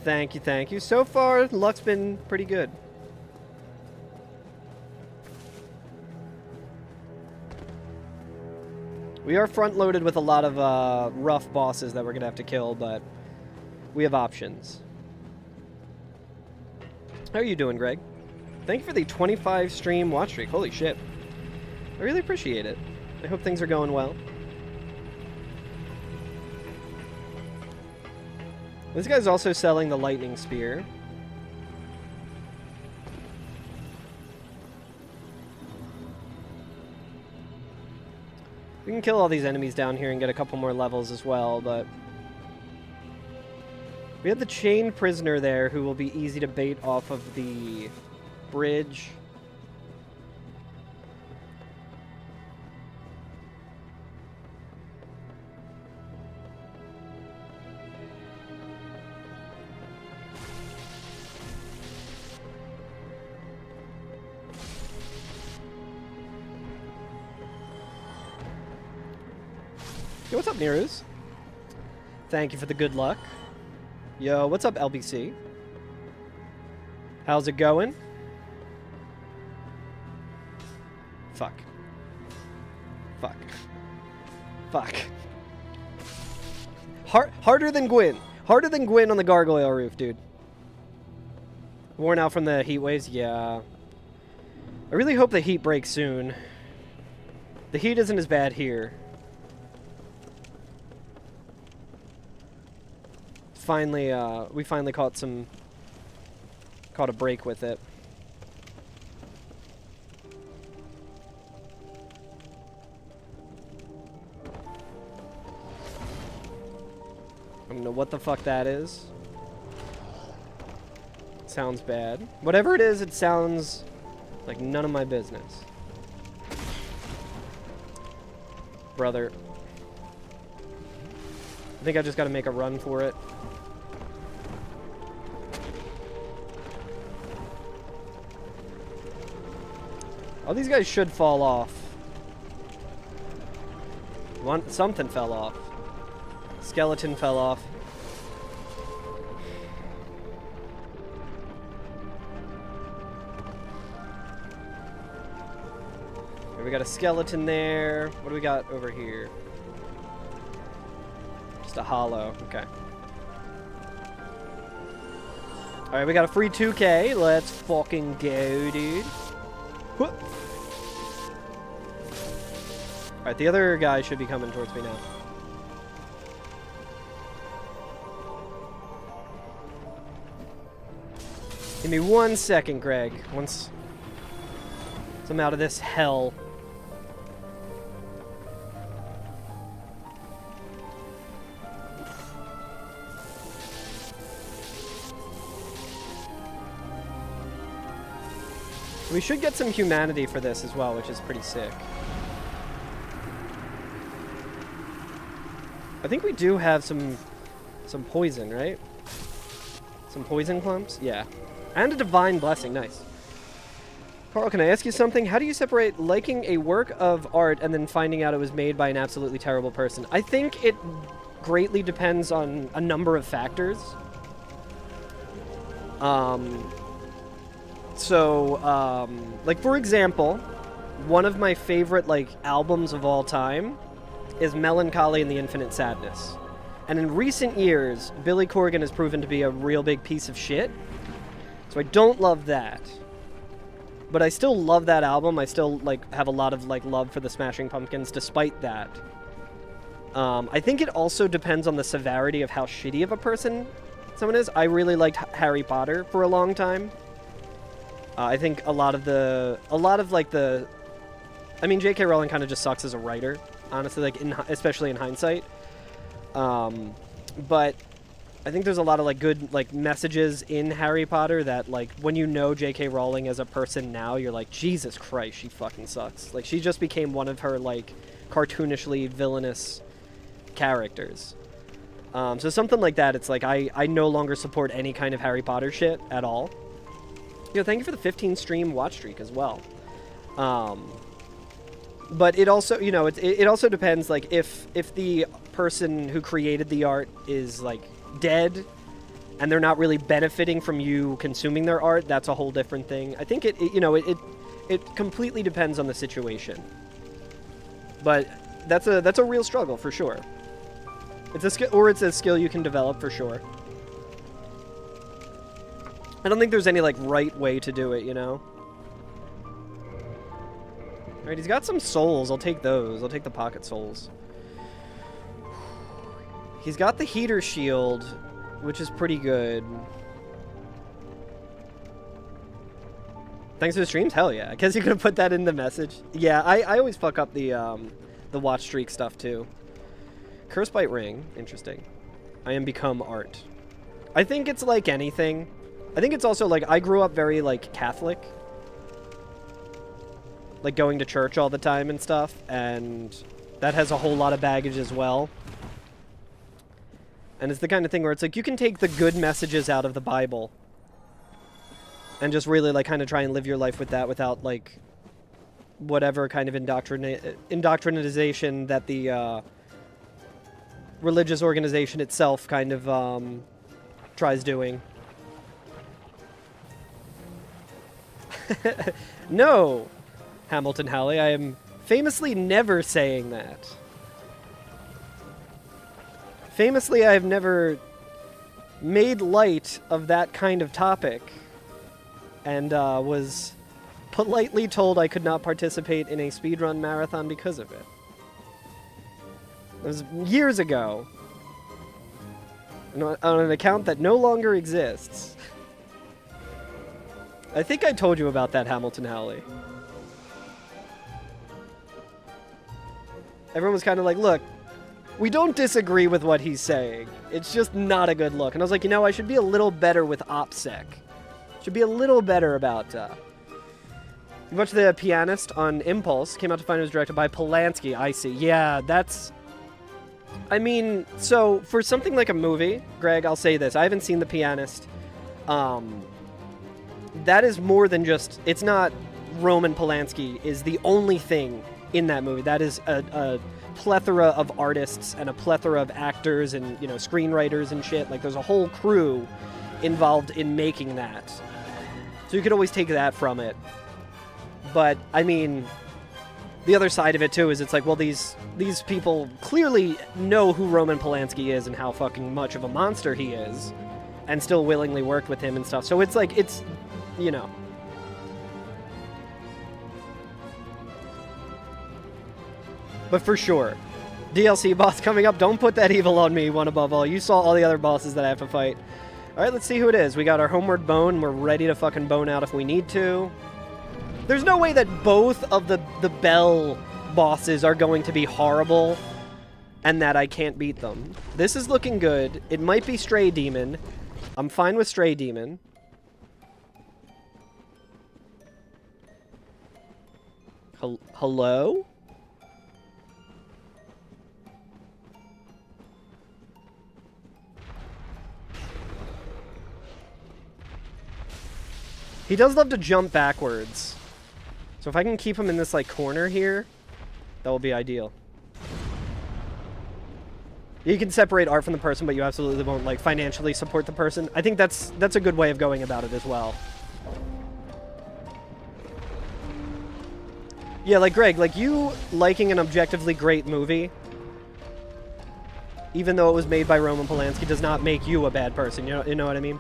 Thank you, thank you. So far, luck's been pretty good. We are front-loaded with a lot of rough bosses that we're going to have to kill, but we have options. How are you doing, Greg? Thank you for the 25 stream watch streak. Holy shit. I really appreciate it. I hope things are going well. This guy's also selling the lightning spear. We can kill all these enemies down here and get a couple more levels as well, but... We have the chained prisoner there who will be easy to bait off of the bridge. Yo, what's up, Nerus? Thank you for the good luck. Yo, what's up, LBC? How's it going? Fuck. Fuck. Fuck. Harder than Gwyn. Harder than Gwyn on the gargoyle roof, dude. Worn out from the heat waves? Yeah. I really hope the heat breaks soon. The heat isn't as bad here. Finally, we finally caught a break with it. I don't know what the fuck that is. Sounds bad. Whatever it is, it sounds like none of my business. Brother. I think I just gotta make a run for it. Oh, these guys should fall off. Something fell off. Skeleton fell off. Okay, we got a skeleton there. What do we got over here? Just a hollow. Okay. Alright, we got a free 2K. Let's fucking go, dude. Whoop. Alright, the other guy should be coming towards me now. Give me 1 second, Greg. Once I'm out of this hell. We should get some humanity for this as well, which is pretty sick. I think we do have some poison, right? Some poison clumps? Yeah. And a divine blessing. Nice. Carl, can I ask you something? How do you separate liking a work of art and then finding out it was made by an absolutely terrible person? I think it greatly depends on a number of factors. Like, for example, one of my favorite, like, albums of all time is Melancholy and the Infinite Sadness. And in recent years, Billy Corgan has proven to be a real big piece of shit. So I don't love that. But I still love that album. I still, like, have a lot of, like, love for the Smashing Pumpkins despite that. I think it also depends on the severity of how shitty of a person someone is. I really liked Harry Potter for a long time. I think I mean, J.K. Rowling kind of just sucks as a writer, honestly, like, especially in hindsight. But I think there's a lot of, like, good, like, messages in Harry Potter that, like, when you know J.K. Rowling as a person now, you're like, Jesus Christ, she fucking sucks. Like, she just became one of her, like, cartoonishly villainous characters. So something like that, it's like, I no longer support any kind of Harry Potter shit at all. Yo, thank you for the 15 stream watch streak as well. But it also, you know, it also depends, like, if the person who created the art is, like, dead and they're not really benefiting from you consuming their art, that's a whole different thing. I think it completely depends on the situation. But that's a real struggle for sure. It's a skill, or it's a skill you can develop for sure. I don't think there's any, like, right way to do it, you know? Alright, he's got some souls. I'll take those. I'll take the pocket souls. He's got the heater shield, which is pretty good. Thanks for the streams? Hell yeah. I guess you could have put that in the message. Yeah, I always fuck up the watch streak stuff, too. Curse Bite Ring. Interesting. I am become art. I think it's like anything. I think it's also, like, I grew up very, like, Catholic. Like, going to church all the time and stuff, and that has a whole lot of baggage as well. And it's the kind of thing where it's like, you can take the good messages out of the Bible and just really, like, kind of try and live your life with that without, like, whatever kind of indoctrination that the religious organization itself kind of tries doing. No, Hamilton Halley, I am famously never saying that. Famously, I have never made light of that kind of topic and was politely told I could not participate in a speedrun marathon because of it. It was years ago. On an account that no longer exists. I think I told you about that, Hamilton Howley. Everyone was kind of like, look, we don't disagree with what he's saying. It's just not a good look. And I was like, you know, I should be a little better with OPSEC. Should be a little better about... You watched The Pianist on Impulse. Came out to find it was directed by Polanski. I see. Yeah, that's... I mean, so for something like a movie, Greg, I'll say this. I haven't seen The Pianist. That is more than just... It's not Roman Polanski is the only thing in that movie. That is a plethora of artists and a plethora of actors and, you know, screenwriters and shit. Like, there's a whole crew involved in making that. So you could always take that from it. But, I mean, the other side of it, too, is it's like, well, these people clearly know who Roman Polanski is and how fucking much of a monster he is, and still willingly worked with him and stuff. So it's like, it's, you know. But for sure, DLC boss coming up. Don't put that evil on me, one above all. You saw all the other bosses that I have to fight. Alright, let's see who it is. We got our homeward bone. We're ready to fucking bone out if we need to. There's no way that both of the Bell bosses are going to be horrible and that I can't beat them. This is looking good. It might be Stray Demon. I'm fine with Stray Demon. Hello? He does love to jump backwards. So if I can keep him in this, like, corner here, that will be ideal. You can separate art from the person, but you absolutely won't, like, financially support the person. I think that's a good way of going about it as well. Yeah, like, Greg, like, you liking an objectively great movie, even though it was made by Roman Polanski, does not make you a bad person. You know what I mean?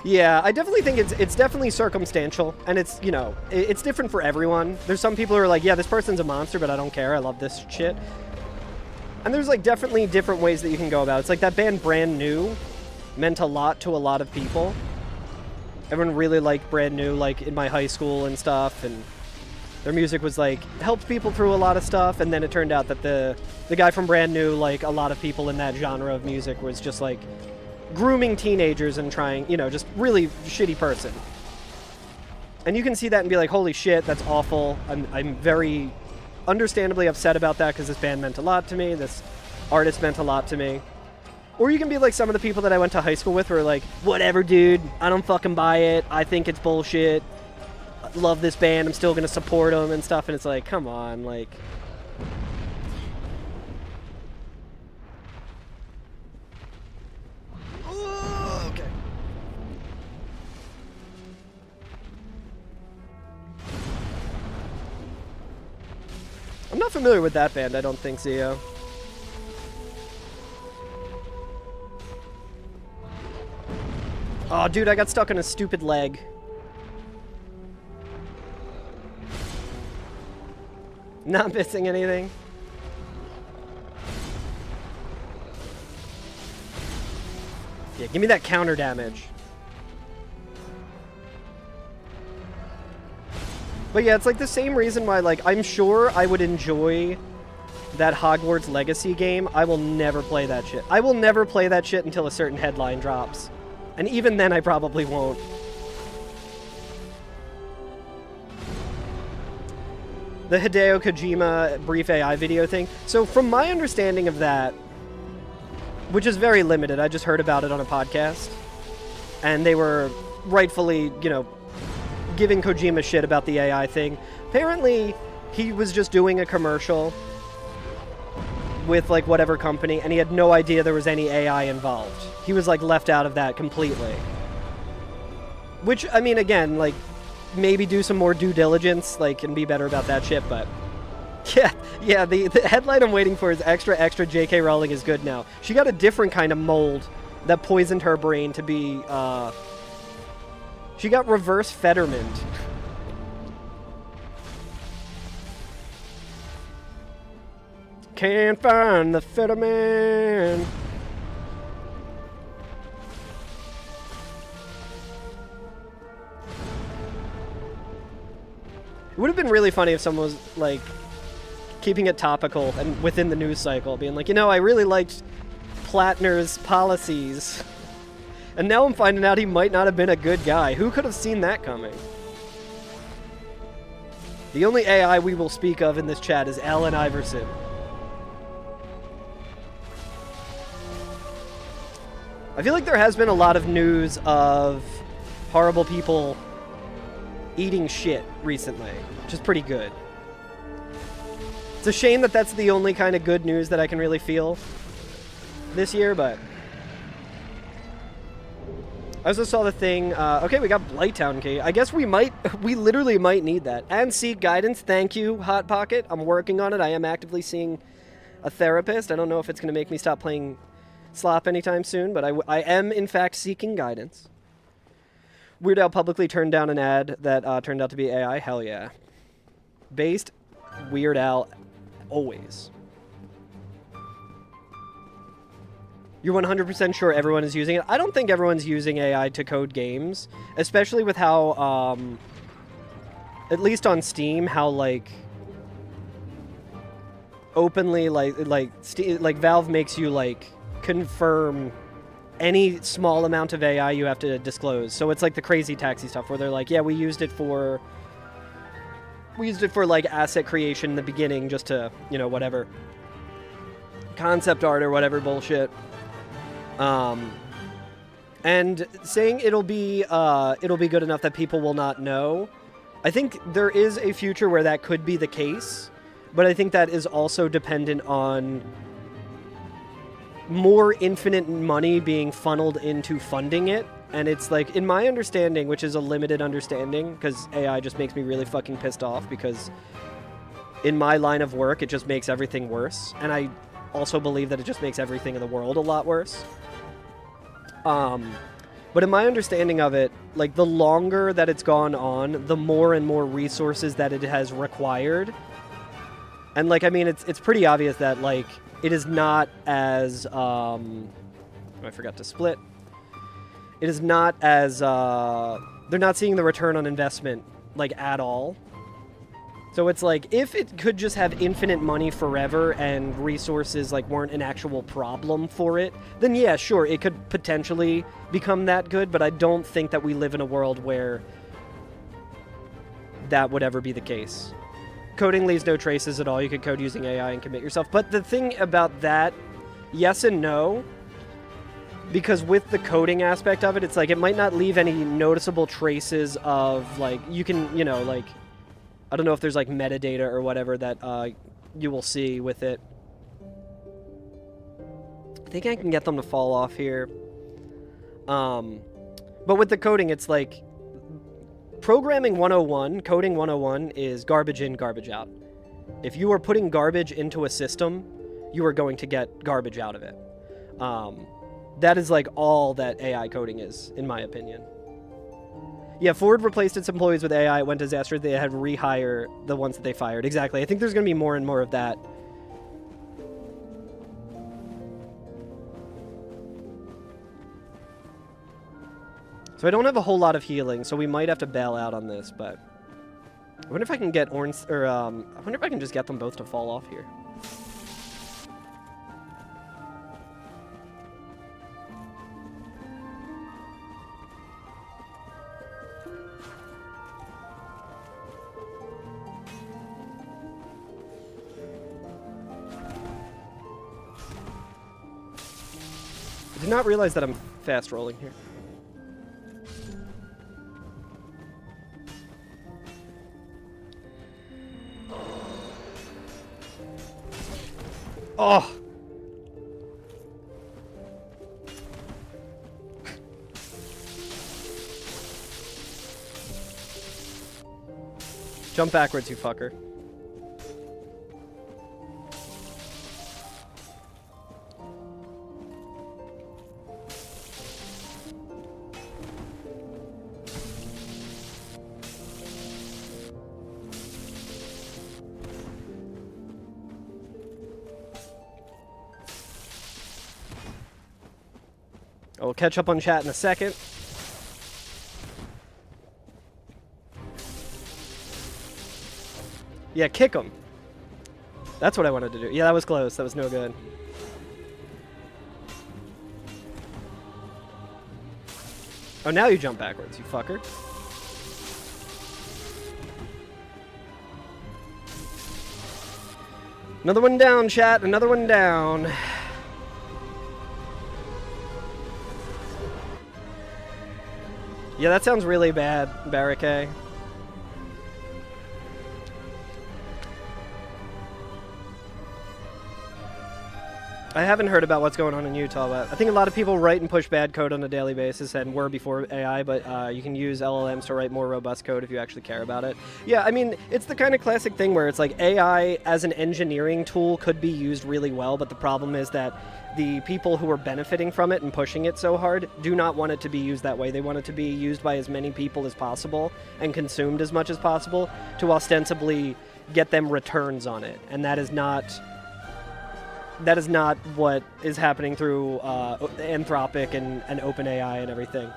Yeah, I definitely think it's definitely circumstantial, and it's, you know, it's different for everyone. There's some people who are like, yeah, this person's a monster, but I don't care, I love this shit. And there's, like, definitely different ways that you can go about it. It's like that band Brand New meant a lot to a lot of people. Everyone really liked Brand New, like, in my high school and stuff, and their music was, like, helped people through a lot of stuff, and then it turned out that the guy from Brand New, like, a lot of people in that genre of music was just, like, grooming teenagers and trying, you know, just really shitty person. And you can see that and be like, holy shit, that's awful. I'm very understandably upset about that because this band meant a lot to me. This artist meant a lot to me. Or you can be like some of the people that I went to high school with who are like, whatever, dude, I don't fucking buy it. I think it's bullshit. I love this band. I'm still going to support them and stuff. And it's like, come on, like... I'm not familiar with that band, I don't think, Zio. Oh, dude, I got stuck on a stupid leg. Not missing anything. Yeah, give me that counter damage. But yeah, it's like the same reason why, like, I'm sure I would enjoy that Hogwarts Legacy game. I will never play that shit. I will never play that shit until a certain headline drops. And even then, I probably won't. The Hideo Kojima brief AI video thing. So from my understanding of that, which is very limited, I just heard about it on a podcast, and they were rightfully, you know, giving Kojima shit about the AI thing. Apparently, he was just doing a commercial with like whatever company, and he had no idea there was any AI involved. He was like left out of that completely. Which, I mean, again, like, maybe do some more due diligence, like, and be better about that shit, but... Yeah, the headline I'm waiting for is extra J.K. Rowling is good now. She got a different kind of mold that poisoned her brain to be, She got reverse Fettermaned. Can't find the Fetterman. It would have been really funny if someone was, like, keeping it topical and within the news cycle, being like, you know, I really liked Plattner's policies. And now I'm finding out he might not have been a good guy. Who could have seen that coming? The only AI we will speak of in this chat is Allen Iverson. I feel like there has been a lot of news of horrible people eating shit recently, which is pretty good. It's a shame that that's the only kind of good news that I can really feel this year, but... I also saw the thing, okay, we got Blighttown key. I guess we literally might need that. And seek guidance, thank you, Hot Pocket. I'm working on it. I am actively seeing a therapist. I don't know if it's going to make me stop playing slop anytime soon, but I am, in fact, seeking guidance. Weird Al publicly turned down an ad that turned out to be AI. Hell yeah. Based Weird Al always. You're 100% sure everyone is using it? I don't think everyone's using AI to code games, especially with how, at least on Steam, how, like, openly, like Valve makes you, like, confirm any small amount of AI you have to disclose. So it's like the Crazy Taxi stuff where they're like, yeah, we used it for like asset creation in the beginning just to, you know, whatever. Concept art or whatever bullshit. And saying it'll be good enough that people will not know. I think there is a future where that could be the case, but I think that is also dependent on more infinite money being funneled into funding it. And it's like, in my understanding, which is a limited understanding, because AI just makes me really fucking pissed off, because in my line of work, it just makes everything worse. And I also believe that it just makes everything in the world a lot worse. But in my understanding of it, like, the longer that it's gone on, the more and more resources that it has required. And, like, I mean, it's pretty obvious that, like, it is not as, I forgot to split. It is not as, they're not seeing the return on investment, like, at all. So it's like, if it could just have infinite money forever and resources, like, weren't an actual problem for it, then yeah, sure, it could potentially become that good, but I don't think that we live in a world where that would ever be the case. Coding leaves no traces at all. You could code using AI and commit yourself. But the thing about that, yes and no, because with the coding aspect of it, it's like, it might not leave any noticeable traces of, like, you can, you know, like, I don't know if there's, like, metadata or whatever that you will see with it. I think I can get them to fall off here. But with the coding, it's like, Programming 101, Coding 101 is garbage in, garbage out. If you are putting garbage into a system, you are going to get garbage out of it. That is, like, all that AI coding is, in my opinion. Yeah, Ford replaced its employees with AI. It went disaster. They had to rehire the ones that they fired. Exactly. I think there's going to be more and more of that. So I don't have a whole lot of healing, so we might have to bail out on this, but I wonder if I can get orange, or I wonder if I can just get them both to fall off here. I did not realize that I'm fast rolling here. Oh! Jump backwards, you fucker. I'll catch up on chat in a second. Yeah, kick him. That's what I wanted to do. Yeah, that was close. That was no good. Oh, now you jump backwards, you fucker. Another one down, chat. Another one down. Yeah, that sounds really bad, Barricade. I haven't heard about what's going on in Utah, but I think a lot of people write and push bad code on a daily basis and were before AI, but you can use LLMs to write more robust code if you actually care about it. Yeah, I mean, it's the kind of classic thing where it's like AI as an engineering tool could be used really well, but the problem is that the people who are benefiting from it and pushing it so hard do not want it to be used that way. They want it to be used by as many people as possible and consumed as much as possible to ostensibly get them returns on it, and that is not what is happening through Anthropic and OpenAI and everything.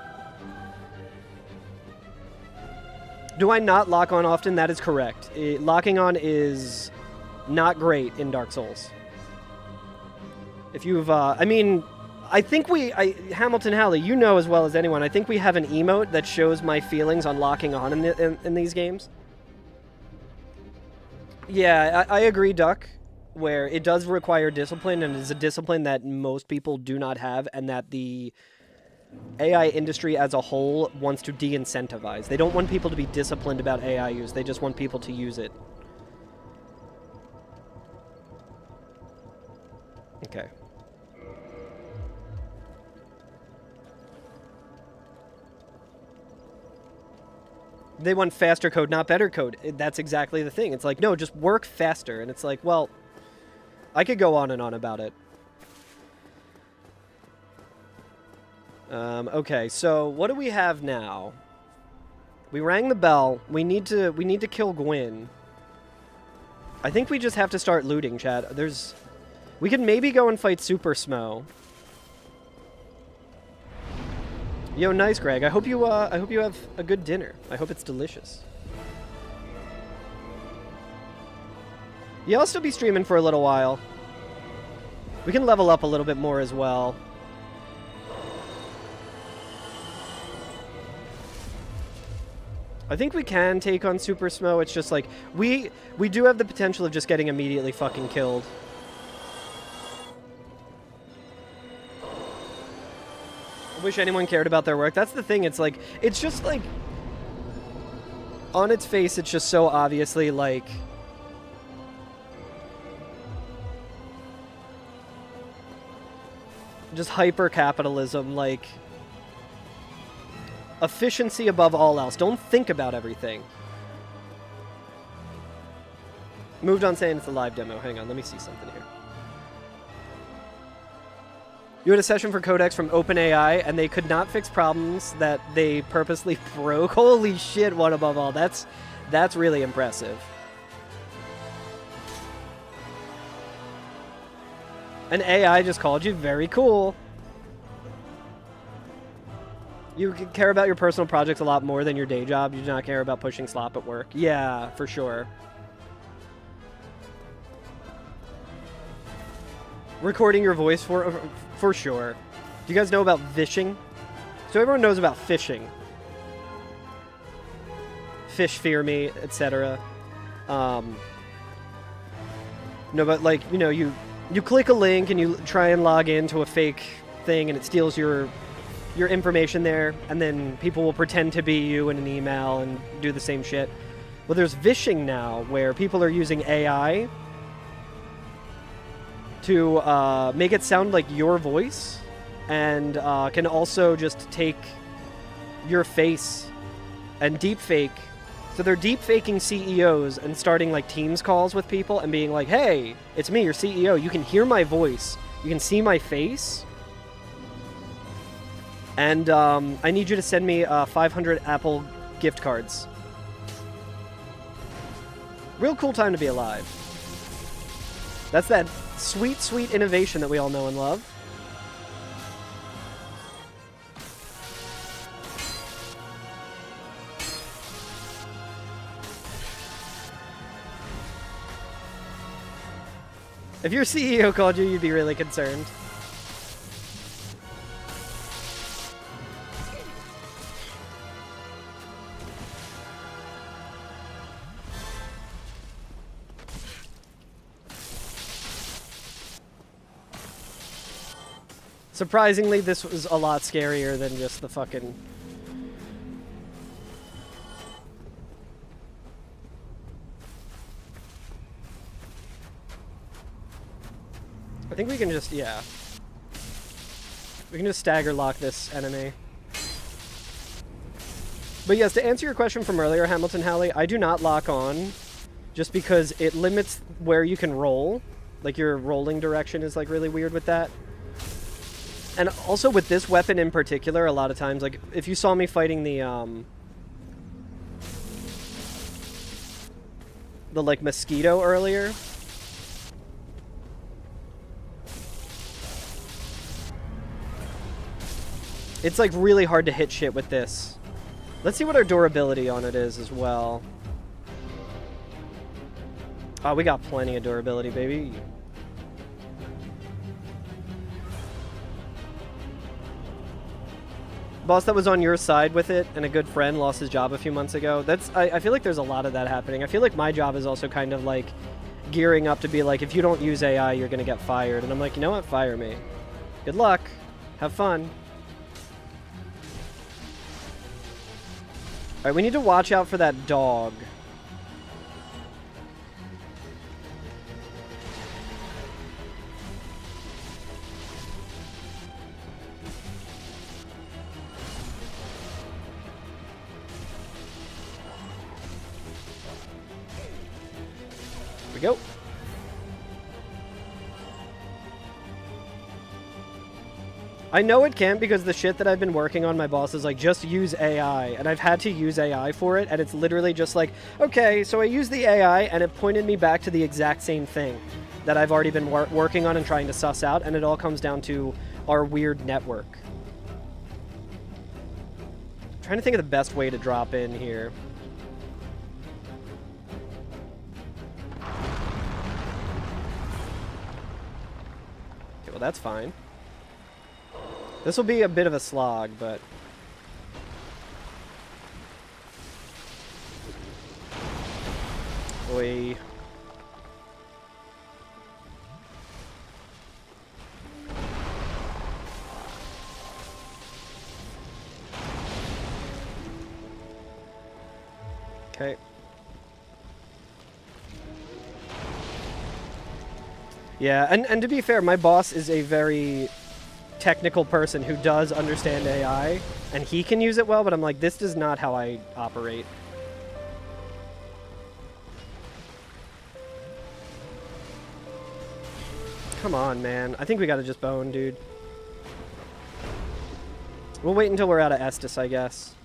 Do I not lock on often? That is correct. Locking on is not great in Dark Souls. If you've, I mean, I think Hamilton Halley, you know as well as anyone, I think we have an emote that shows my feelings on locking on in these games. Yeah, I agree, Duck. Where it does require discipline, and it's a discipline that most people do not have, and that the AI industry as a whole wants to de-incentivize. They don't want people to be disciplined about AI use, they just want people to use it. Okay. They want faster code, not better code. That's exactly the thing. It's like, no, just work faster. And it's like, well, I could go on and on about it. Okay, so what do we have now? We rang the bell. We need to kill Gwyn. I think we just have to start looting, chat. We could maybe go and fight Super Smo. Yo, nice, Greg. I hope you have a good dinner. I hope it's delicious. Yeah, I'll still be streaming for a little while. We can level up a little bit more as well. I think we can take on Super Smo. It's just like, we do have the potential of just getting immediately fucking killed. I wish anyone cared about their work. That's the thing. It's like, it's just like, on its face, it's just so obviously like, just hyper-capitalism, like, efficiency above all else. Don't think about everything. Moved on saying it's a live demo. Hang on, let me see something here. You had a session for Codex from OpenAI, and they could not fix problems that they purposely broke. Holy shit, one above all. That's really impressive. An AI just called you very cool. You care about your personal projects a lot more than your day job. You do not care about pushing slop at work. Yeah, for sure. Recording your voice for sure. Do you guys know about vishing? So everyone knows about phishing. Fish fear me, etc. No, but like, you know, you click a link and you try and log into a fake thing and it steals your information there, and then people will pretend to be you in an email and do the same shit. Well, there's vishing now where people are using AI to make it sound like your voice, and can also just take your face and deepfake. So they're deepfaking CEOs and starting like Teams calls with people and being like, hey, it's me, your CEO. You can hear my voice. You can see my face. And I need you to send me 500 Apple gift cards. Real cool time to be alive. That's that sweet, sweet innovation that we all know and love. If your CEO called you, you'd be really concerned. Surprisingly, this was a lot scarier than just the fucking... I think we can just, yeah. We can just stagger lock this enemy. But yes, to answer your question from earlier, Hamilton Halley, I do not lock on just because it limits where you can roll. Like, your rolling direction is, like, really weird with that. And also with this weapon in particular, a lot of times, like, if you saw me fighting the like, mosquito earlier... It's, like, really hard to hit shit with this. Let's see what our durability on it is as well. Oh, we got plenty of durability, baby. Boss that was on your side with it and a good friend lost his job a few months ago. That's I feel like there's a lot of that happening. I feel like my job is also kind of, like, gearing up to be like, if you don't use AI, you're going to get fired. And I'm like, you know what? Fire me. Good luck. Have fun. Alright, we need to watch out for that dog. Here we go. I know it can't because the shit that I've been working on, my boss is like, just use AI. And I've had to use AI for it, and it's literally just like, okay, so I used the AI, and it pointed me back to the exact same thing that I've already been working on and trying to suss out, and it all comes down to our weird network. I'm trying to think of the best way to drop in here. Okay, well, that's fine. This will be a bit of a slog, but... Oi. Okay. Yeah, and to be fair, my boss is a very technical person who does understand AI, and he can use it well, but I'm like, this is not how I operate. Come on, man. I think we gotta just bone, dude. We'll wait until we're out of Estus, I guess.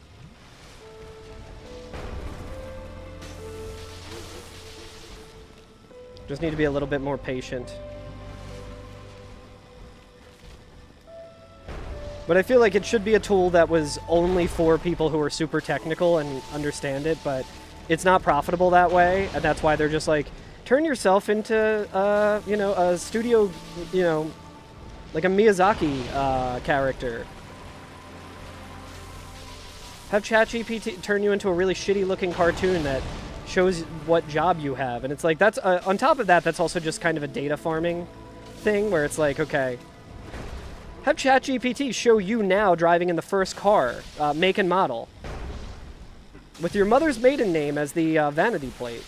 Just need to be a little bit more patient. But I feel like it should be a tool that was only for people who are super technical and understand it, but it's not profitable that way, and that's why they're just like, turn yourself into, you know, a studio, you know, like a Miyazaki character. Have ChatGPT turn you into a really shitty-looking cartoon that shows what job you have. And it's like, that's, on top of that, that's also just kind of a data farming thing, where it's like, okay, have ChatGPT show you now driving in the first car, make and model, with your mother's maiden name as the vanity plate.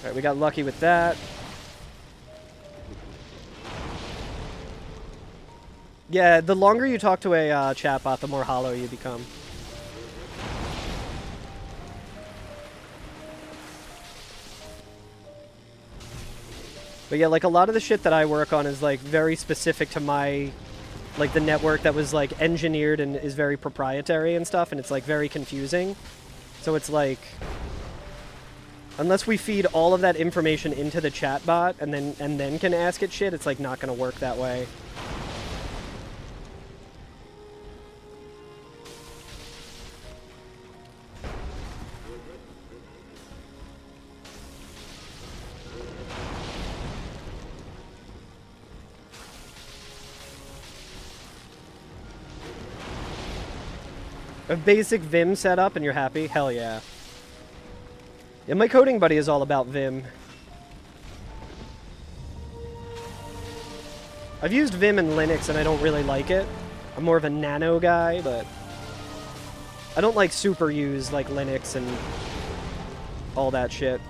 Alright, we got lucky with that. Yeah, the longer you talk to a chatbot, the more hollow you become. But yeah, like, a lot of the shit that I work on is, like, very specific to my, like, the network that was, like, engineered and is very proprietary and stuff, and it's, like, very confusing. So it's, like, unless we feed all of that information into the chatbot and then can ask it shit, it's, like, not gonna work that way. A basic Vim setup and you're happy? Hell yeah. Yeah, my coding buddy is all about Vim. I've used Vim in Linux and I don't really like it. I'm more of a nano guy, but I don't like super use like Linux and all that shit.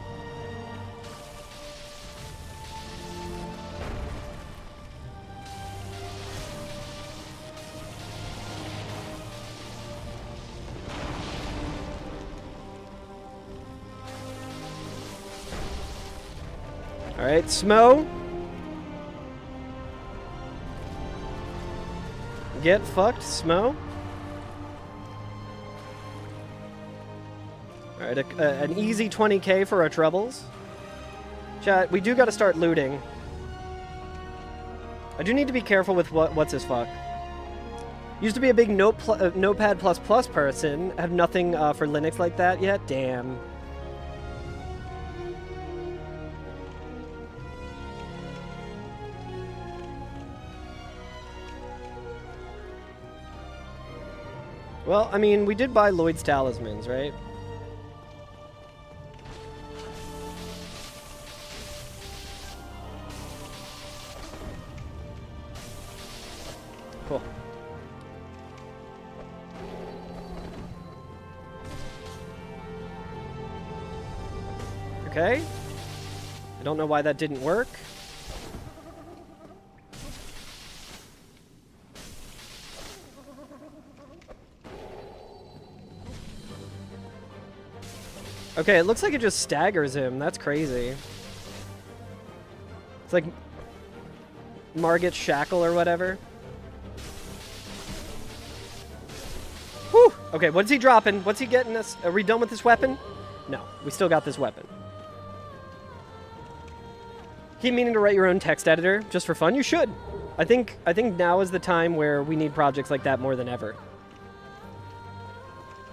Alright, Smo. Get fucked, Smo. Alright, an easy 20k for our troubles. Chat, we do gotta start looting. I do need to be careful with what's his fuck. Used to be a big Notepad++ person. Have nothing for Linux like that yet. Damn. Well, I mean, we did buy Lloyd's Talismans, right? Cool. Okay. I don't know why that didn't work. Okay, it looks like it just staggers him. That's crazy. It's like Margit Shackle or whatever. Whew! Okay, what's he dropping? What's he getting us? Are we done with this weapon? No, we still got this weapon. Keep meaning to write your own text editor just for fun? You should. I think now is the time where we need projects like that more than ever.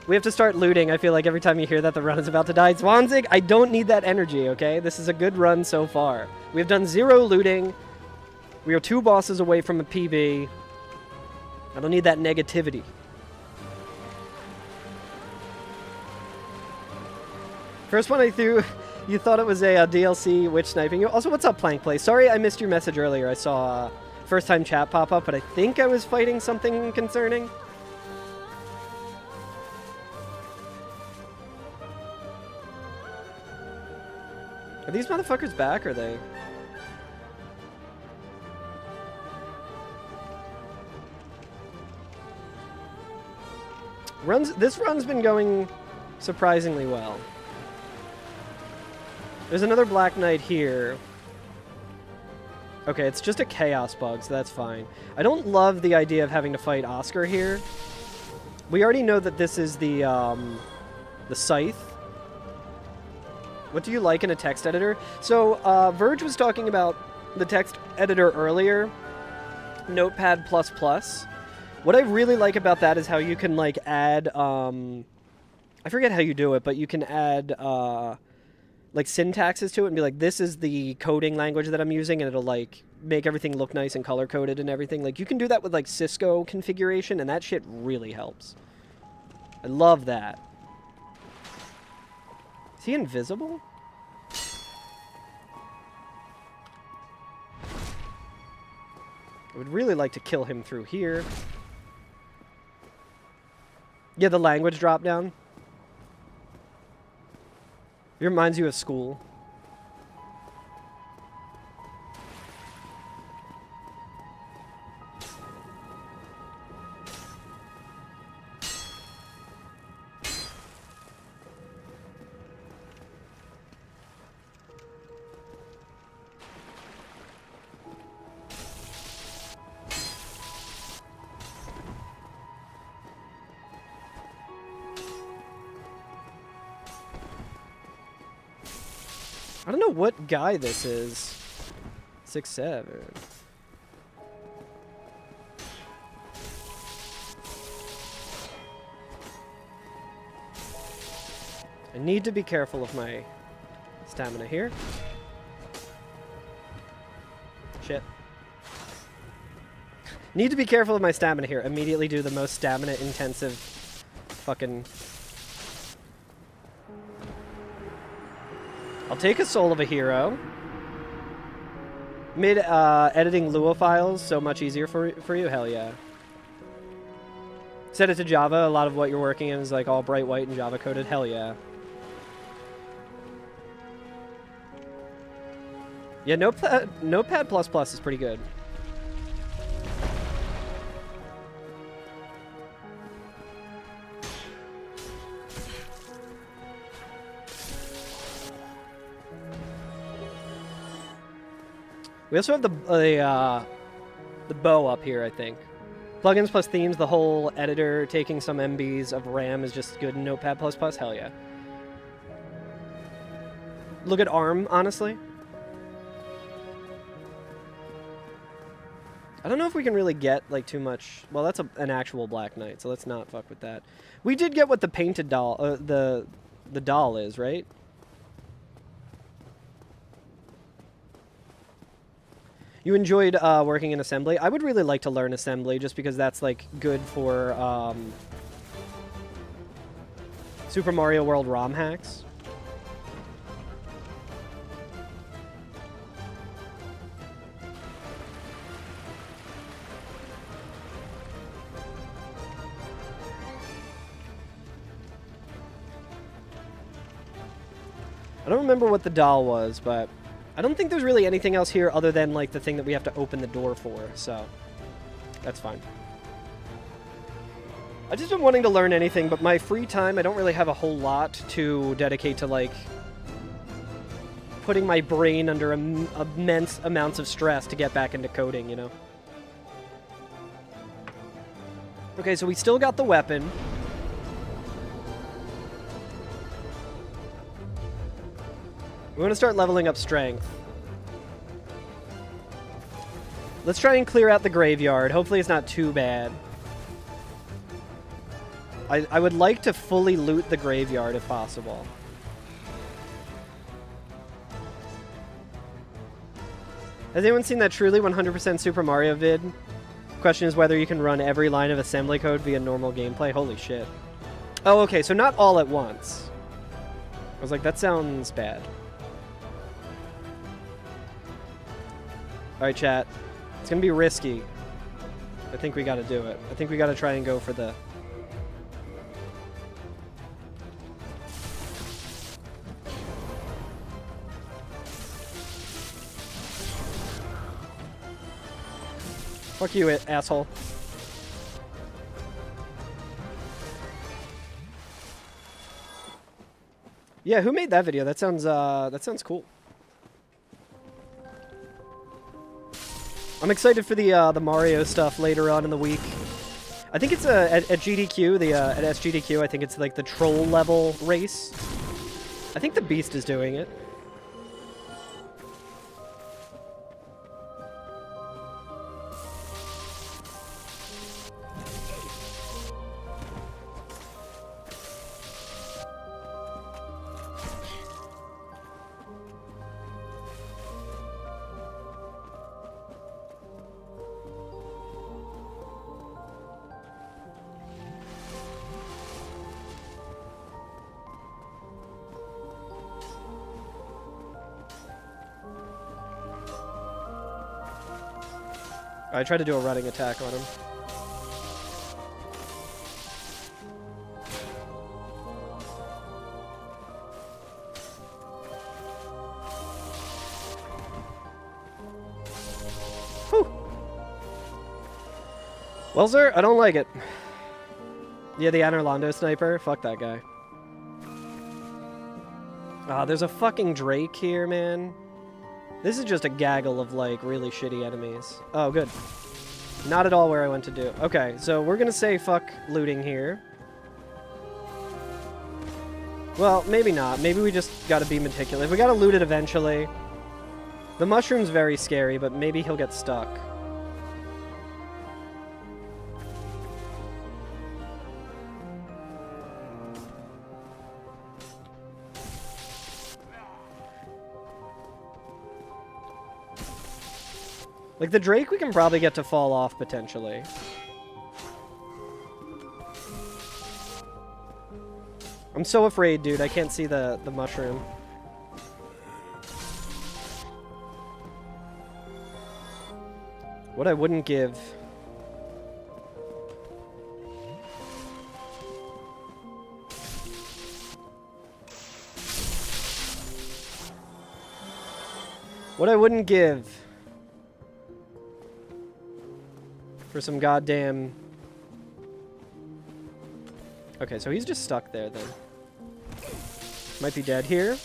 We have to start looting. I feel like every time you hear that, the run is about to die. Swanzig, I don't need that energy, okay? This is a good run so far. We have done 0 looting. We are 2 bosses away from a PB. I don't need that negativity. First one I threw, you thought it was a DLC witch sniping you. Also, what's up, Plank Play? Sorry I missed your message earlier. I saw first time chat pop up, but I think I was fighting something concerning. Are these motherfuckers back, or are they? This run's been going surprisingly well. There's another Black Knight here. Okay, it's just a chaos bug, so that's fine. I don't love the idea of having to fight Oscar here. We already know that this is the scythe. What do you like in a text editor? So, Verge was talking about the text editor earlier, Notepad++. What I really like about that is how you can, like, add, I forget how you do it, but you can add, like, syntaxes to it and be like, this is the coding language that I'm using, and it'll, like, make everything look nice and color-coded and everything. Like, you can do that with, like, Cisco configuration, and that shit really helps. I love that. Is he invisible? I would really like to kill him through here. Yeah, the language drop down. It reminds you of school. I don't know what guy this is. 6'7". I need to be careful of my stamina here. Shit. Need to be careful of my stamina here. Immediately do the most stamina intensive fucking... I'll take a soul of a hero. Made editing Lua files so much easier for you? Hell yeah. Set it to Java. A lot of what you're working in is like all bright white and Java coded. Hell yeah. Yeah, Notepad++ is pretty good. We also have the bow up here, I think. Plugins plus themes, the whole editor taking some MBs of RAM is just good in Notepad++. Hell yeah. Look at ARM, honestly. I don't know if we can really get, like, too much... Well, that's an actual Black Knight, so let's not fuck with that. We did get what the painted doll... the doll is, right? You enjoyed working in assembly? I would really like to learn assembly, just because that's, like, good for Super Mario World ROM hacks. I don't remember what the doll was, but I don't think there's really anything else here other than, like, the thing that we have to open the door for, so that's fine. I've just been wanting to learn anything, but my free time, I don't really have a whole lot to dedicate to, like, putting my brain under immense amounts of stress to get back into coding, you know? Okay, so we still got the weapon. We want to start leveling up strength. Let's try and clear out the graveyard. Hopefully it's not too bad. I would like to fully loot the graveyard if possible. Has anyone seen that truly 100% Super Mario vid? Question is whether you can run every line of assembly code via normal gameplay. Holy shit. Oh, okay, so not all at once. I was like, that sounds bad. Alright, chat. It's gonna be risky. I think we gotta do it. I think we gotta try and go for the... Fuck you, asshole. Yeah, who made that video? That sounds cool. I'm excited for the Mario stuff later on in the week. I think it's at GDQ, at SGDQ, I think it's like the troll level race. I think the Beast is doing it. I tried to do a running attack on him. Whew. Well, sir, I don't like it. Yeah, the Anorlando sniper? Fuck that guy. Ah, there's a fucking Drake here, man. This is just a gaggle of, like, really shitty enemies. Oh, good. Not at all where I went to do. Okay, so we're gonna say fuck looting here. Well, maybe not. Maybe we just gotta be meticulous. We gotta loot it eventually. The mushroom's very scary, but maybe he'll get stuck. Like, the Drake we can probably get to fall off, potentially. I'm so afraid, dude. I can't see the mushroom. What I wouldn't give. What I wouldn't give for some goddamn... Okay, so he's just stuck there then. Might be dead here.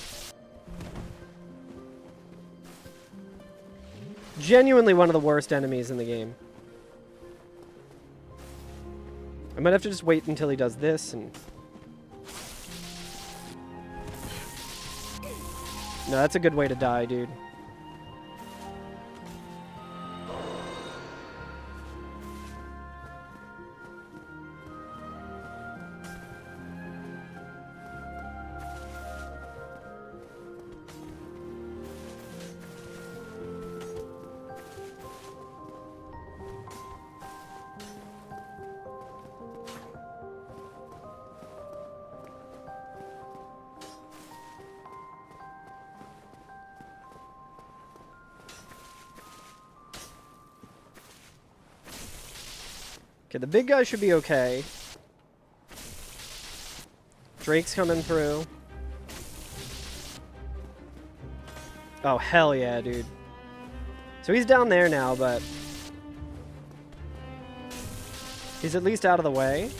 Genuinely one of the worst enemies in the game. I might have to just wait until he does this and... No, that's a good way to die, dude. Okay, the big guy should be okay. Drake's coming through. Oh, hell yeah, dude. So he's down there now, but... he's at least out of the way.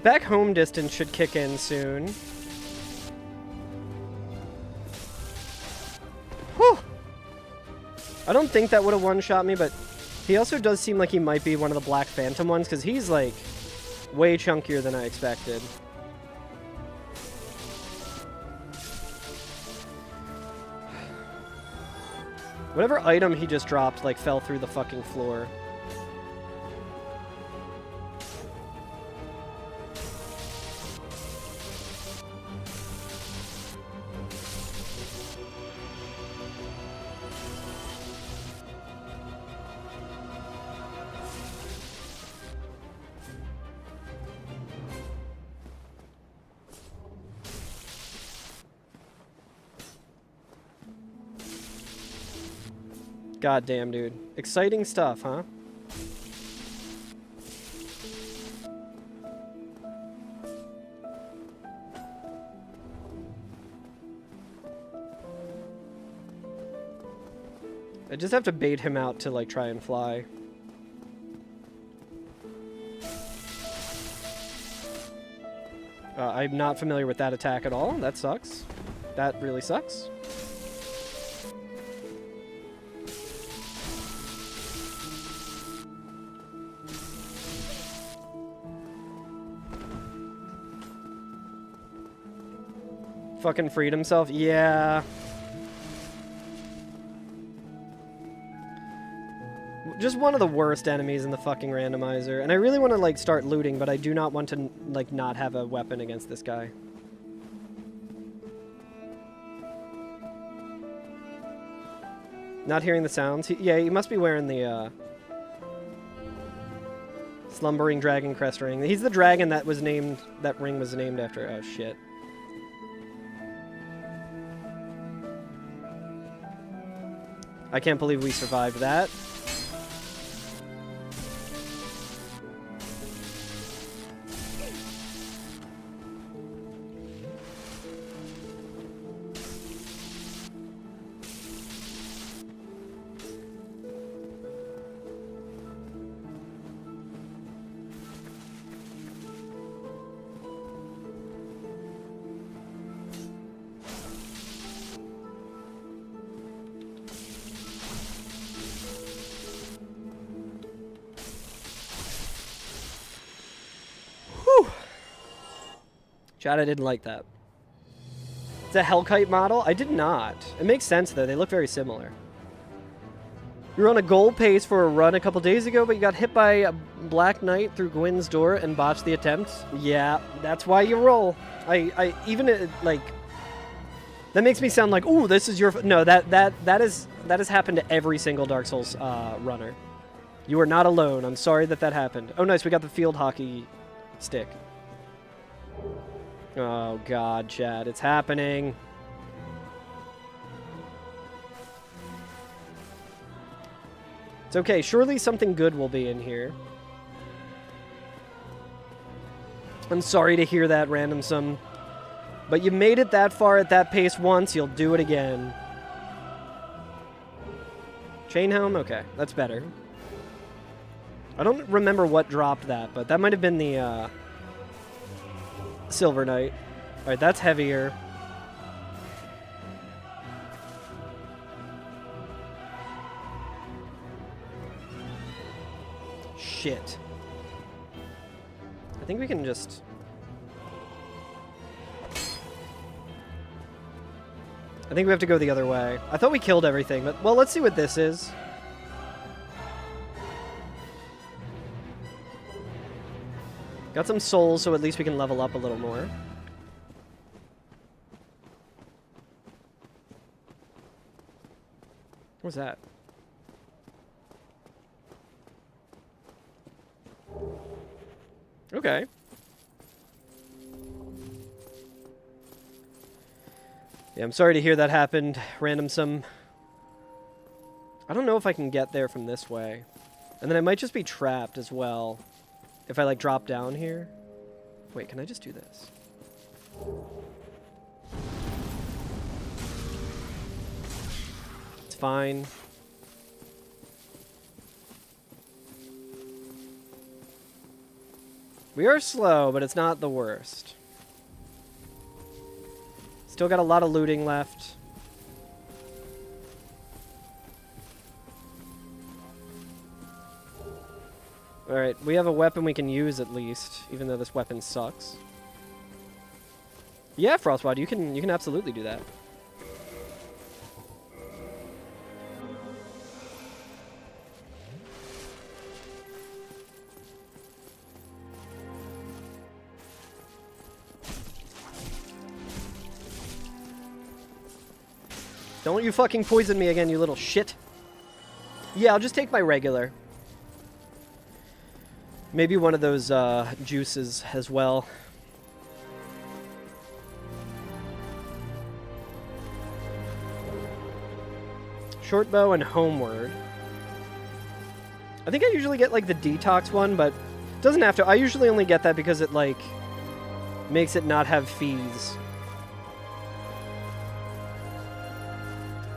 Back home distance should kick in soon. Whew! I don't think that would have one-shot me, but he also does seem like he might be one of the Black Phantom ones, because he's, like, way chunkier than I expected. Whatever item he just dropped, like, fell through the fucking floor. God damn, dude. Exciting stuff, huh? I just have to bait him out to, like, try and fly. I'm not familiar with that attack at all. That sucks. That really sucks. Fucking freed himself? Yeah. Just one of the worst enemies in the fucking randomizer. And I really want to, like, start looting, but I do not want to, like, not have a weapon against this guy. Not hearing the sounds? Yeah, he must be wearing the, Slumbering Dragon Crest ring. He's the dragon that was named... that ring was named after. Oh, shit. I can't believe we survived that. Chad, I didn't like that. It's a Hellkite model? I did not. It makes sense, though. They look very similar. You were on a goal pace for a run a couple days ago, but you got hit by a Black Knight through Gwyn's door and botched the attempt? Yeah, that's why you roll. I even, like... That makes me sound like, ooh, this is your... No, that has happened to every single Dark Souls runner. You are not alone. I'm sorry that happened. Oh, nice. We got the field hockey stick. Oh, God, Chad. It's happening. It's okay. Surely something good will be in here. I'm sorry to hear that, Randomsome. But you made it that far at that pace once. You'll do it again. Chain helm? Okay. That's better. I don't remember what dropped that, but that might have been the Silver Knight. Alright, that's heavier. Shit. I think we can just... I think we have to go the other way. I thought we killed everything, but... Well, let's see what this is. Got some souls, so at least we can level up a little more. What's that? Okay. Yeah, I'm sorry to hear that happened, Randomsome. I don't know if I can get there from this way. And then I might just be trapped as well. If I, like, drop down here. Wait, can I just do this? It's fine. We are slow, but it's not the worst. Still got a lot of looting left. Alright, we have a weapon we can use at least, even though this weapon sucks. Yeah, Frostwad, you can absolutely do that. Don't you fucking poison me again, you little shit. Yeah, I'll just take my regular. Maybe one of those juices as well. Short bow and homeward. I think I usually get like the detox one, but it doesn't have to. I usually only get that because it like makes it not have fees.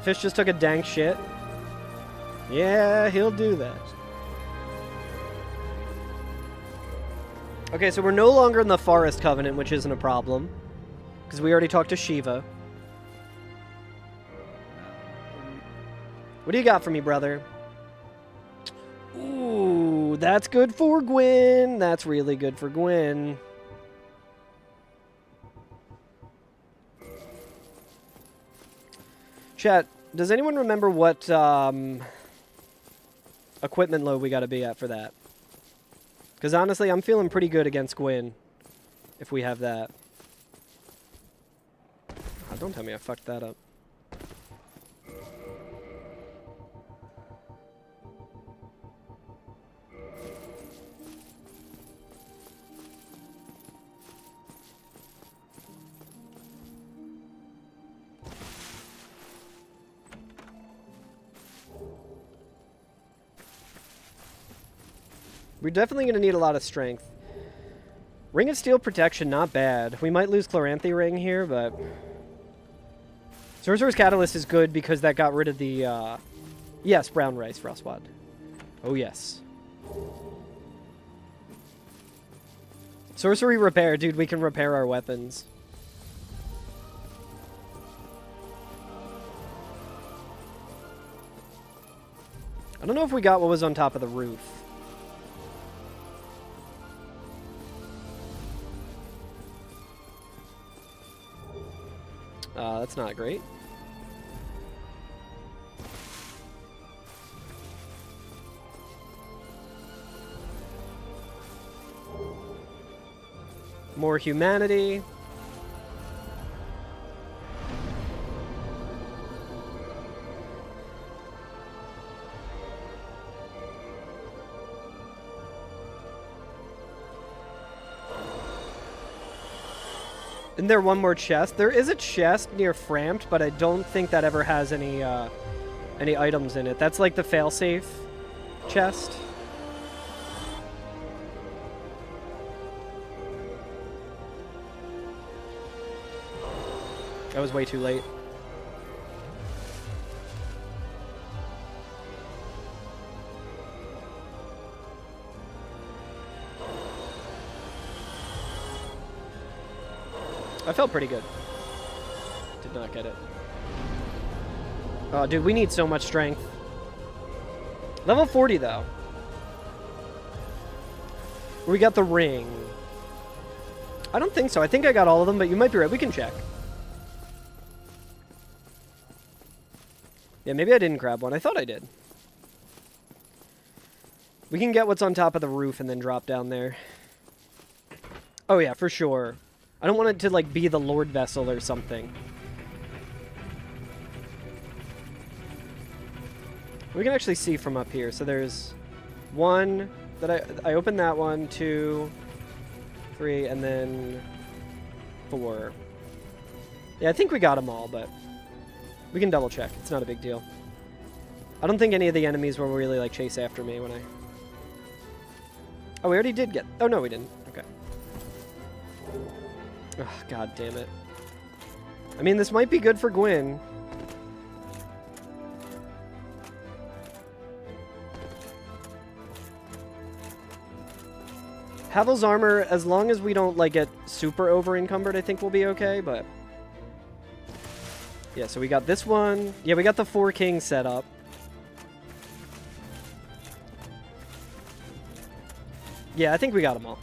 Fish just took a dank shit. Yeah, he'll do that. Okay, so we're no longer in the Forest Covenant, which isn't a problem. Because we already talked to Shiva. What do you got for me, brother? Ooh, that's good for Gwyn. That's really good for Gwyn. Chat, does anyone remember what equipment load we gotta be at for that? Because honestly, I'm feeling pretty good against Gwyn, if we have that. Oh, don't tell me I fucked that up. We're definitely going to need a lot of strength. Ring of Steel protection, not bad. We might lose Chloranthy Ring here, but... Sorcerer's Catalyst is good because that got rid of the, Yes, brown rice, Frostwad. Oh, yes. Sorcery Repair. Dude, we can repair our weapons. I don't know if we got what was on top of the roof. That's not great. More humanity. Isn't there one more chest? There is a chest near Framped, but I don't think that ever has any items in it. That's like the failsafe chest. That was way too late. I felt pretty good. Did not get it. Oh, dude, we need so much strength. Level 40, though. We got the ring. I don't think so. I think I got all of them, but you might be right. We can check. Yeah, maybe I didn't grab one. I thought I did. We can get what's on top of the roof and then drop down there. Oh, yeah, for sure. I don't want it to, like, be the Lord Vessel or something. We can actually see from up here. So there's one that I opened that one, 2, 3, and then 4. Yeah, I think we got them all, but we can double check. It's not a big deal. I don't think any of the enemies will really, like, chase after me when I... Oh, we already did get... Oh, no, we didn't. Okay. Oh, god damn it. I mean, this might be good for Gwyn. Havel's armor, as long as we don't, like, get super over-encumbered, I think we'll be okay, but... Yeah, so we got this one. Yeah, we got the 4 kings set up. Yeah, I think we got them all.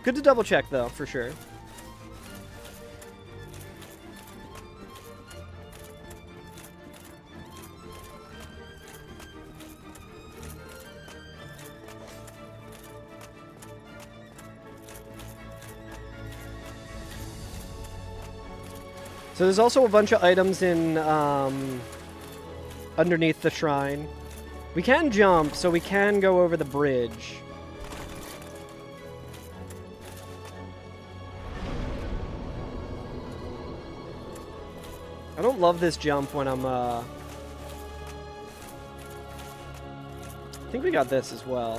Good to double check, though, for sure. So there's also a bunch of items in underneath the shrine. We can jump, so we can go over the bridge. I don't love this jump when I'm, I think we got this as well.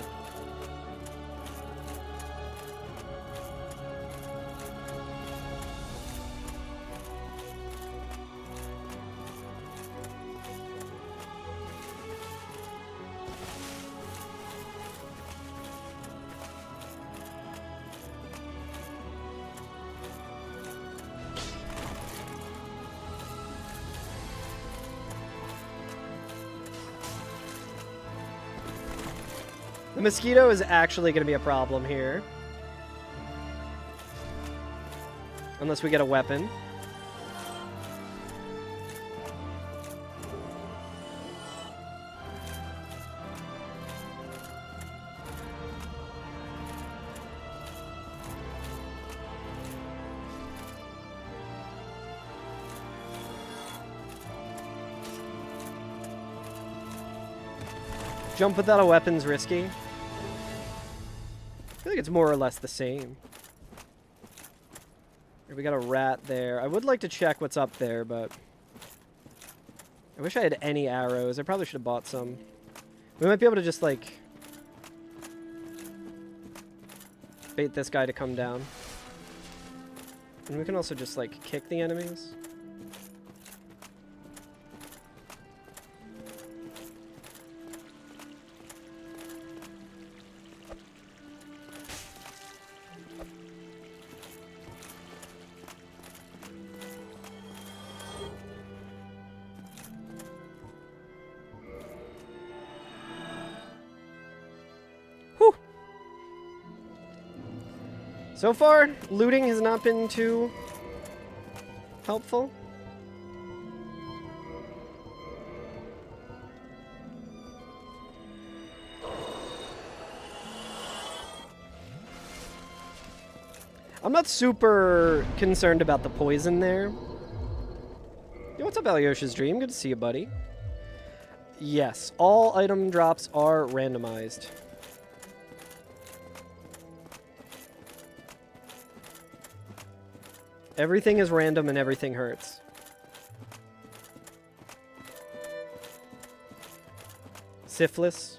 The mosquito is actually going to be a problem here. Unless we get a weapon. Jump without a weapon's risky. I feel like it's more or less the same. We got a rat there. I would like to check what's up there, but... I wish I had any arrows. I probably should have bought some. We might be able to just, like... bait this guy to come down. And we can also just, like, kick the enemies. So far, looting has not been too helpful. I'm not super concerned about the poison there. Yo, what's up, Alyosha's Dream? Good to see you, buddy. Yes, all item drops are randomized. Everything is random and everything hurts. Syphilis.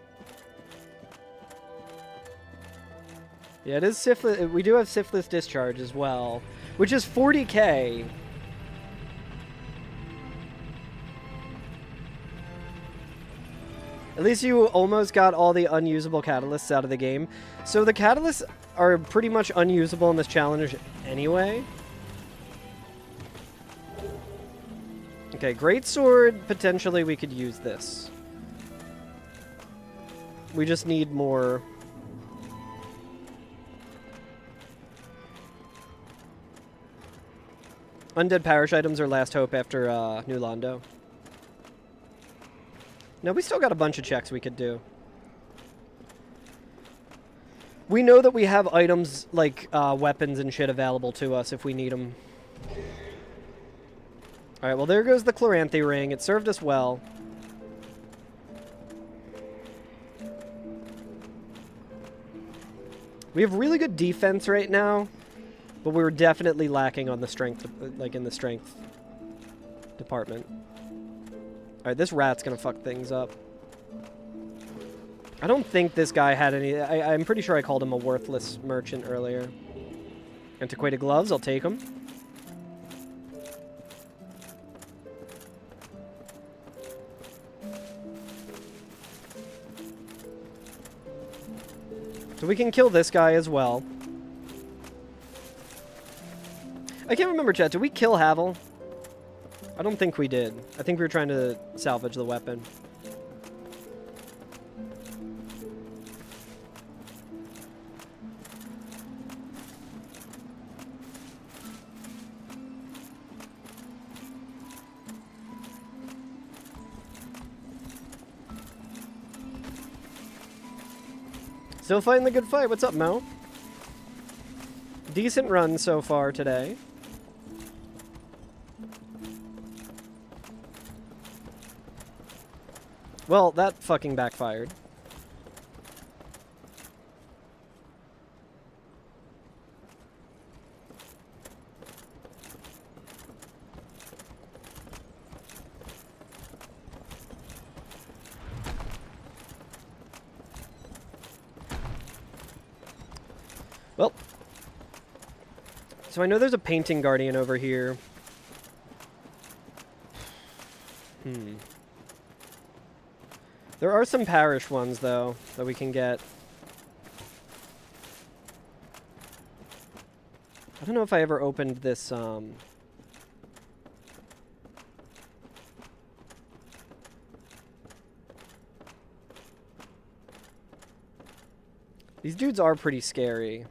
Yeah, it is syphilis. We do have syphilis discharge as well, which is 40k. At least you almost got all the unusable catalysts out of the game. So the catalysts are pretty much unusable in this challenge anyway. Okay, greatsword, potentially we could use this. We just need more. Undead parish items are last hope after New Londo. No, we still got a bunch of checks we could do. We know that we have items like weapons and shit available to us if we need them. Alright, well there goes the Chloranthy ring. It served us well. We have really good defense right now, but we're definitely lacking on the strength, like in the strength department. Alright, this rat's gonna fuck things up. I don't think this guy had any... I'm pretty sure I called him a worthless merchant earlier. Antiquated gloves, I'll take them. So we can kill this guy as well. I can't remember, chat. Did we kill Havel? I don't think we did. I think we were trying to salvage the weapon. Still fighting the good fight. What's up, Mo? Decent run so far today. Well, that fucking backfired. Well, so I know there's a painting guardian over here. There are some parish ones, though, that we can get. I don't know if I ever opened this, These dudes are pretty scary.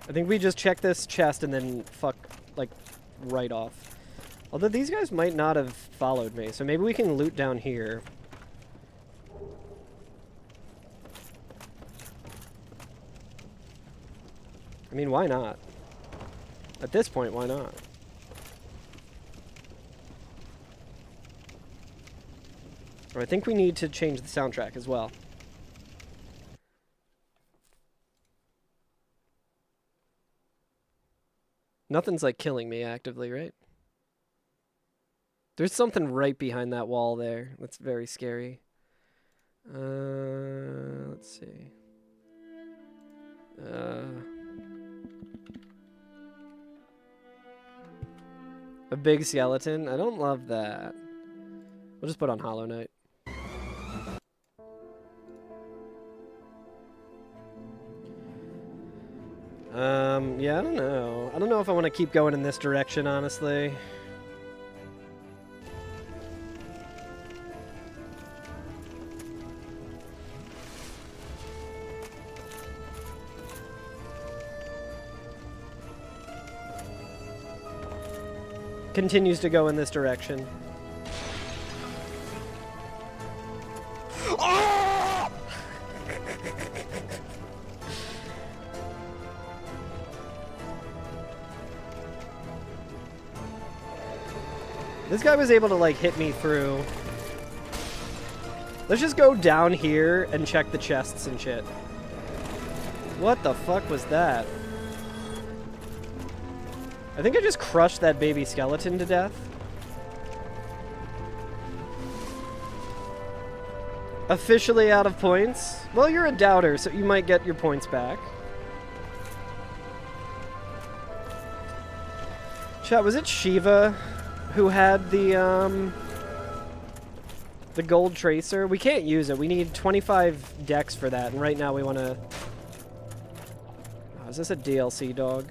I think we just check this chest and then fuck, like, right off. Although these guys might not have followed me, so maybe we can loot down here. I mean, why not? At this point, why not? Or I think we need to change the soundtrack as well. Nothing's like killing me actively, right? There's something right behind that wall there. That's very scary. Let's see. A big skeleton? I don't love that. We'll just put on Hollow Knight. Yeah, I don't know. I don't know if I want to keep going in this direction, honestly. Continues to go in this direction. Oh! This guy was able to, like, hit me through. Let's just go down here and check the chests and shit. What the fuck was that? I think I just crushed that baby skeleton to death. Officially out of points? Well, you're a doubter, so you might get your points back. Chat, was it Shiva who had the gold tracer? We can't use it. We need 25 dex for that, and right now we want to... Oh, is this a DLC dog?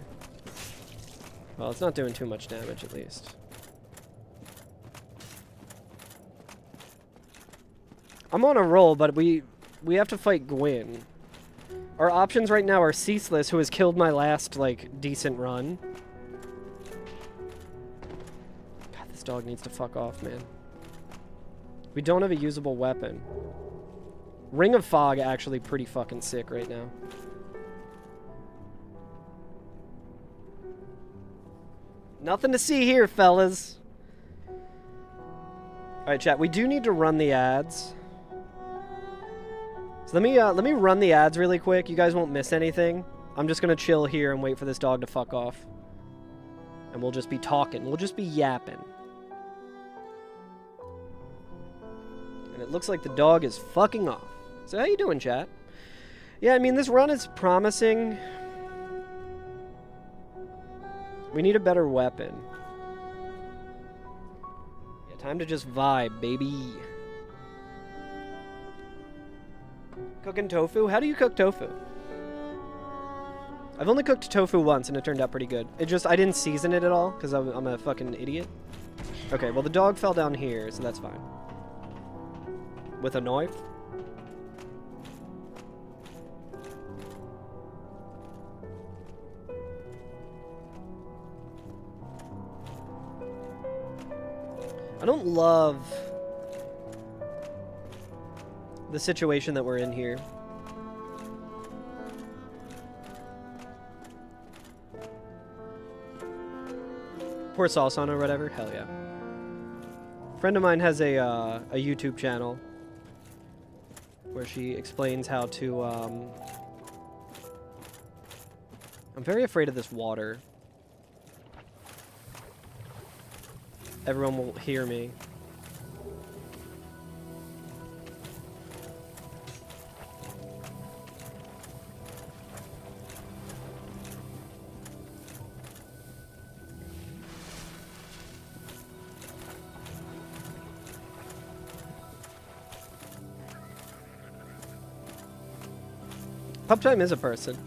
Well, it's not doing too much damage, at least. I'm on a roll, but we have to fight Gwyn. Our options right now are Ceaseless, who has killed my last, like, decent run. God, this dog needs to fuck off, man. We don't have a usable weapon. Ring of Fog actually pretty fucking sick right now. Nothing to see here, fellas. Alright, chat, we do need to run the ads. So let me run the ads really quick. You guys won't miss anything. I'm just gonna chill here and wait for this dog to fuck off. And we'll just be talking. We'll just be yapping. And it looks like the dog is fucking off. So how you doing, chat? Yeah, I mean, this run is promising. We need a better weapon. Yeah, time to just vibe, baby. Cooking tofu? How do you cook tofu? I've only cooked tofu once and it turned out pretty good. I didn't season it at all because I'm a fucking idiot. Okay, well the dog fell down here, so that's fine. With a knife? I don't love the situation that we're in here. Pour sauce on it or whatever? Hell yeah. A friend of mine has a YouTube channel where she explains how to, I'm very afraid of this water. Everyone will hear me. Puptime is a person.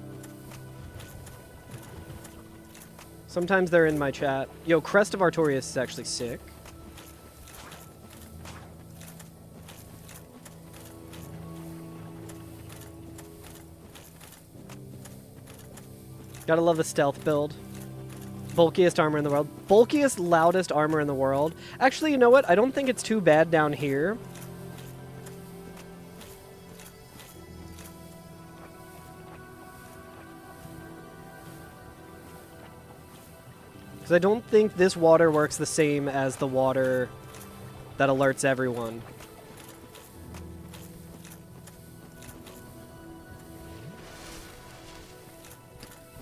Sometimes they're in my chat. Yo, Crest of Artorias is actually sick. Gotta love the stealth build. Bulkiest armor in the world. Bulkiest, loudest armor in the world. Actually, you know what? I don't think it's too bad down here. Because I don't think this water works the same as the water that alerts everyone.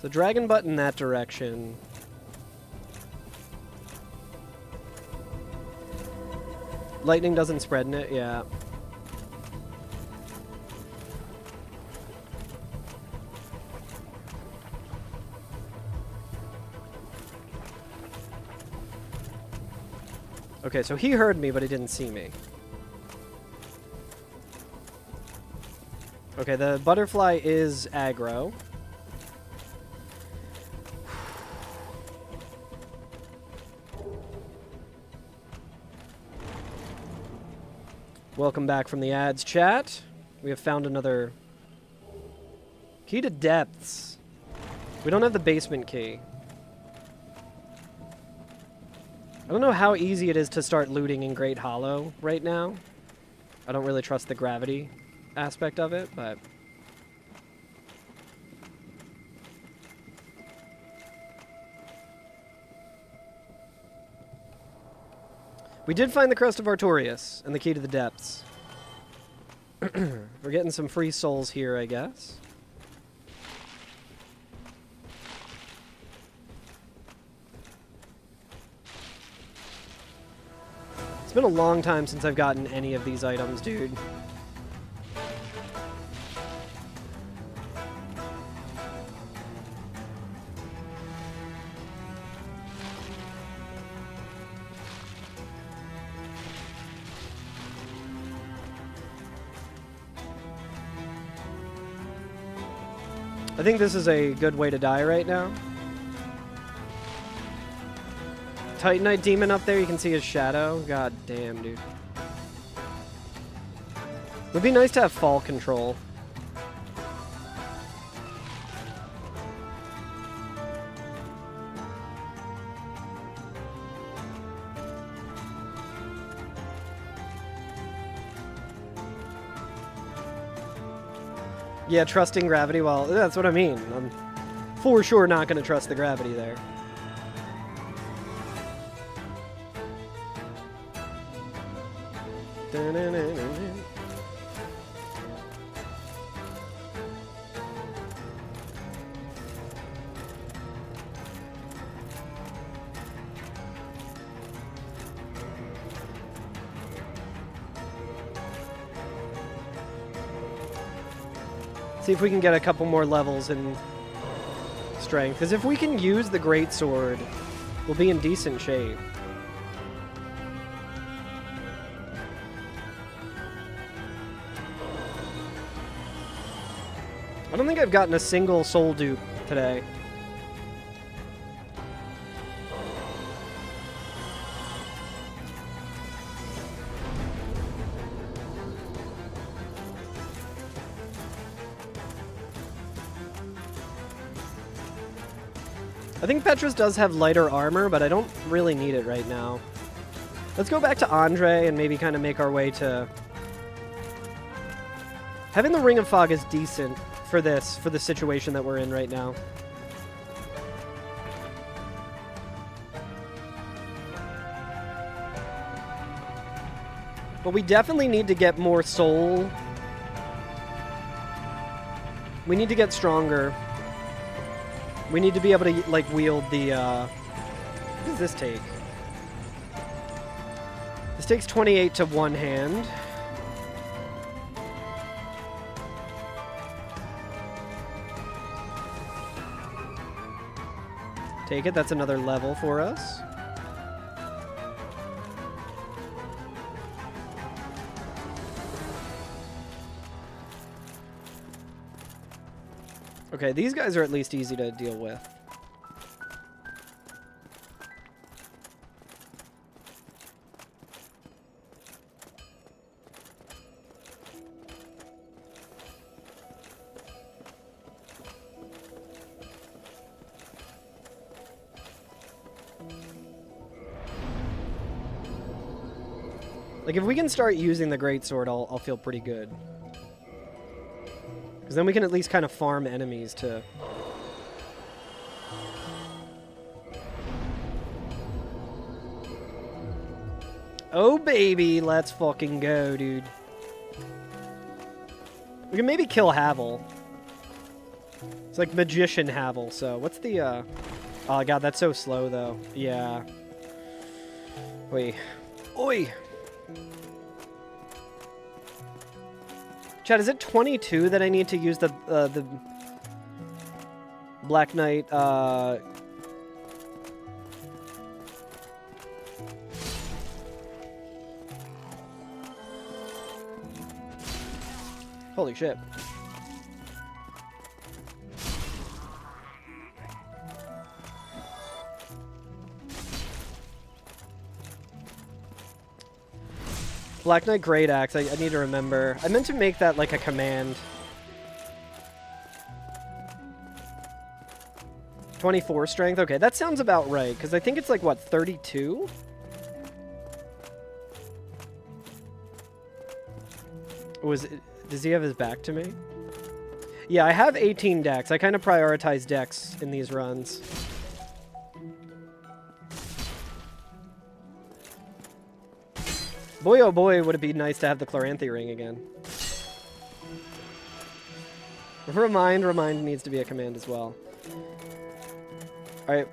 So dragon butt in that direction. Lightning doesn't spread in it, yeah. Okay, so he heard me, but he didn't see me. Okay, the butterfly is aggro. Welcome back from the ads, chat. We have found another key to depths. We don't have the basement key. I don't know how easy it is to start looting in Great Hollow right now. I don't really trust the gravity aspect of it, but... We did find the Crest of Artorias and the key to the depths. We're getting some free souls here, I guess. It's been a long time since I've gotten any of these items, dude. I think this is a good way to die right now. Titanite demon up there, you can see his shadow. God damn, dude. Would be nice to have fall control. Yeah, trusting gravity, well, that's what I mean. I'm for sure not going to trust the gravity there. See if we can get a couple more levels in strength. Because if we can use the greatsword, we'll be in decent shape. I don't think I've gotten a single soul dupe today. I think Petrus does have lighter armor, but I don't really need it right now. Let's go back to Andre and maybe kind of make our way to... Having the Ring of Fog is decent for this, for the situation that we're in right now. But we definitely need to get more soul. We need to get stronger. We need to be able to, like, wield the, what does this take? This takes 28 to one hand. Take it, that's another level for us. Okay, these guys are at least easy to deal with. Like, if we can start using the greatsword, I'll feel pretty good. Because then we can at least kind of farm enemies to... Oh, baby! Let's fucking go, dude. We can maybe kill Havel. It's like Magician Havel, so... What's the, Oh, God, that's so slow, though. Yeah. Wait. Oi! Chad, is it 22 that I need to use the Black Knight, Holy shit. Black Knight Great Axe, I need to remember. I meant to make that like a command. 24 strength? Okay, that sounds about right, because I think it's like, what, 32? Does he have his back to me? Yeah, I have 18 dex. I kind of prioritize dex in these runs. Boy, oh boy, would it be nice to have the Chloranthy ring again. Remind needs to be a command as well. Alright.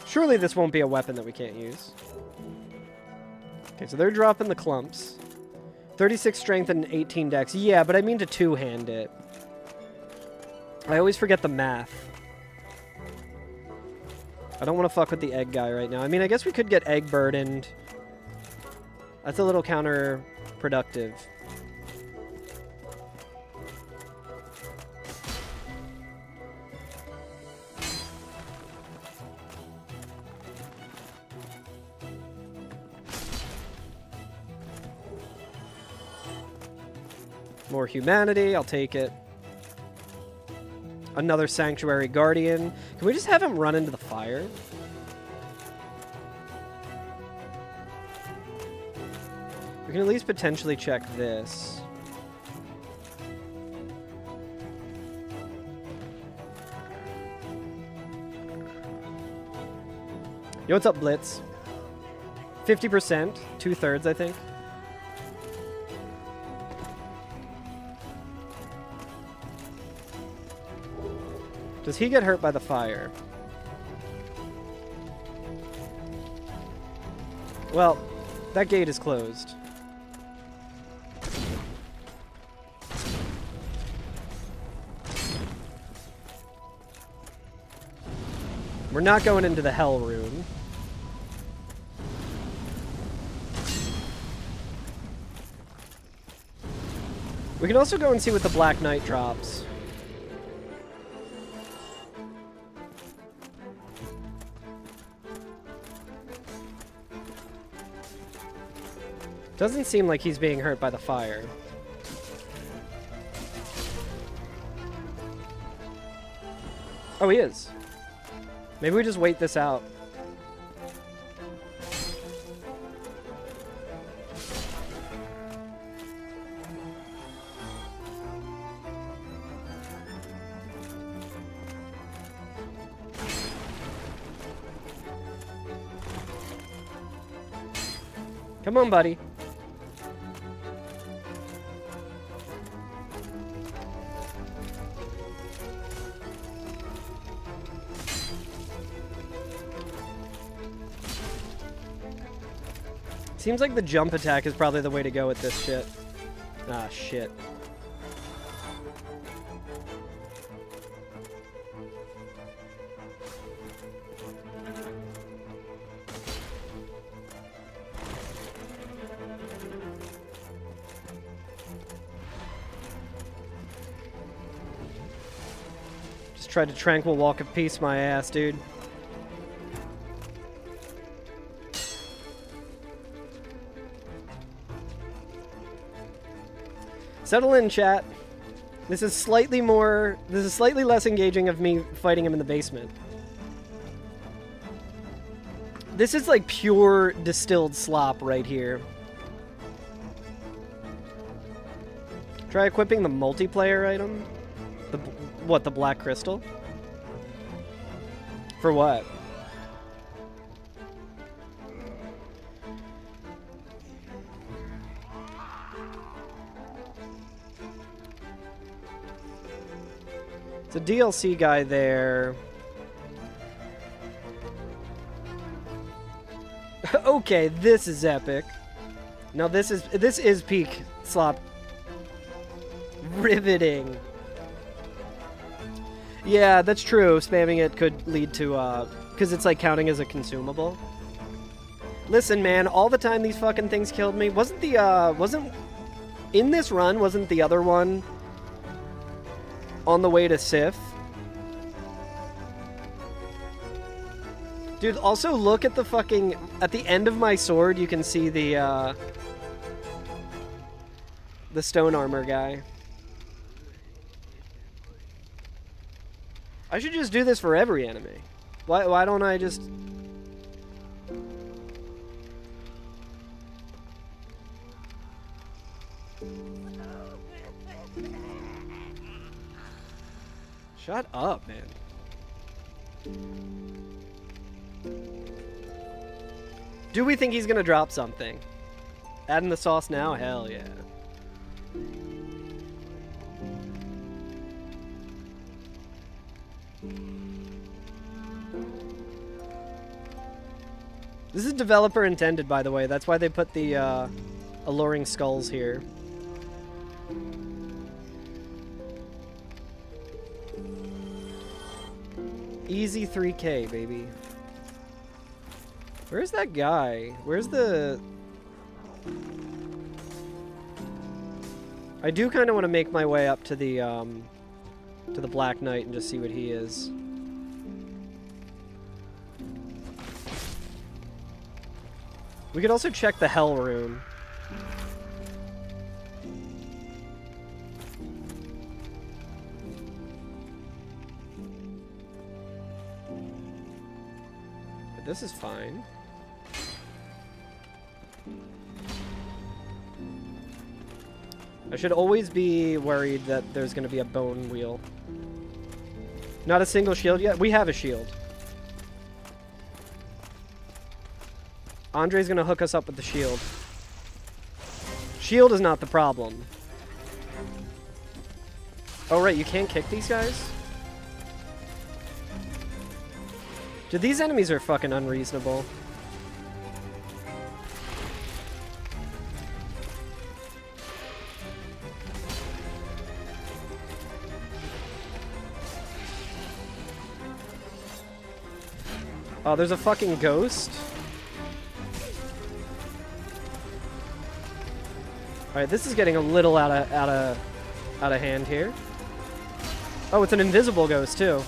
Surely this won't be a weapon that we can't use. Okay, so they're dropping the clumps. 36 strength and 18 dex. Yeah, but I mean to two-hand it. I always forget the math. I don't want to fuck with the egg guy right now. I mean, I guess we could get egg burdened. That's a little counterproductive. More humanity, I'll take it. Another Sanctuary Guardian. Can we just have him run into the fire? We can at least potentially check this. Yo, what's up, Blitz? 50%, 2/3, I think. Does he get hurt by the fire? Well, that gate is closed. We're not going into the Hell Room. We can also go and see what the Black Knight drops. Doesn't seem like he's being hurt by the fire. Oh, he is. Maybe we just wait this out. Come on, buddy. Seems like the jump attack is probably the way to go with this shit. Ah, shit. Just tried to tranquil walk of peace my ass, dude. Settle in, chat. This is slightly less engaging of me fighting him in the basement. This is like pure distilled slop right here. Try equipping the multiplayer item. The black crystal? For what? It's a DLC guy there. Okay, this is epic. Now this is peak slop. Riveting. Yeah, that's true. Spamming it could lead to because it's like counting as a consumable. Listen, man, all the time these fucking things killed me. Wasn't in this run, wasn't the other one on the way to Sif? Dude, also look at the fucking... At the end of my sword, you can see the stone armor guy. I should just do this for every enemy. Why don't I just... Shut up, man. Do we think he's gonna drop something? Adding the sauce now? Hell yeah. This is developer intended, by the way. That's why they put the alluring skulls here. Easy 3K, baby. Where's that guy? Where's the... I do kind of want to make my way up to the Black Knight and just see what he is. We could also check the Hell Room. But this is fine. I should always be worried that there's going to be a bone wheel. Not a single shield yet? We have a shield. Andre's going to hook us up with the shield. Shield is not the problem. Oh, right, you can't kick these guys? Dude, these enemies are fucking unreasonable. Oh, there's a fucking ghost. All right, this is getting a little out of hand here. Oh, it's an invisible ghost too.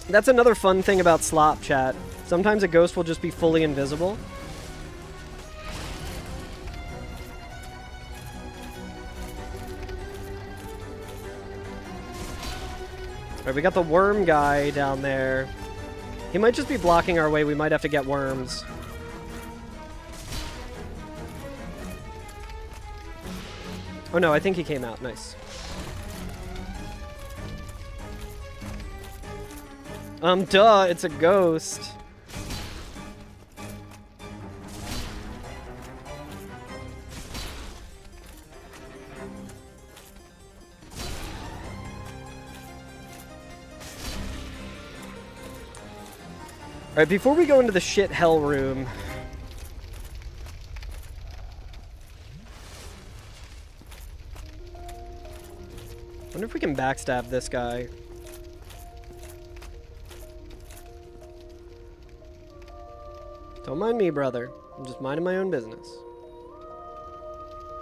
That's another fun thing about slop chat. Sometimes a ghost will just be fully invisible. Alright, we got the worm guy down there. He might just be blocking our way. We might have to get worms. Oh no, I think he came out. Nice. Duh, it's a ghost. Alright, before we go into the shit hell room... wonder if we can backstab this guy. Don't mind me, brother. I'm just minding my own business.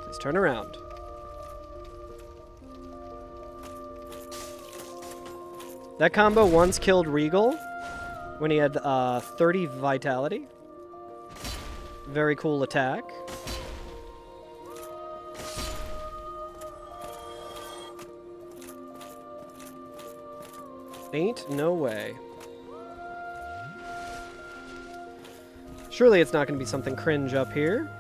Please turn around. That combo once killed Regal when he had 30 vitality. Very cool attack. Ain't no way. Surely it's not going to be something cringe up here.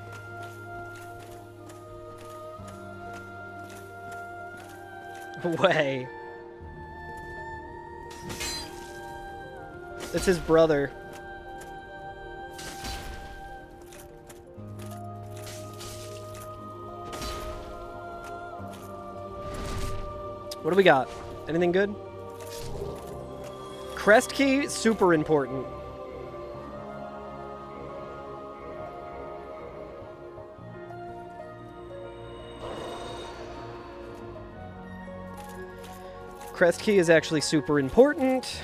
Way. It's his brother. What do we got? Anything good? Crest key, super important. Crest key is actually super important.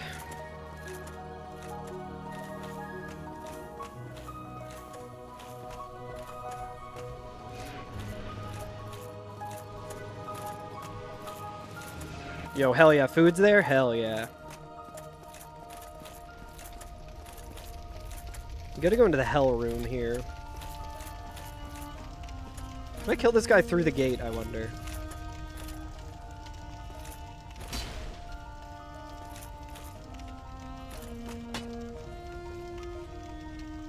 Yo, hell yeah. Food's there? Hell yeah. We gotta go into the hell room here. Can I kill this guy through the gate, I wonder?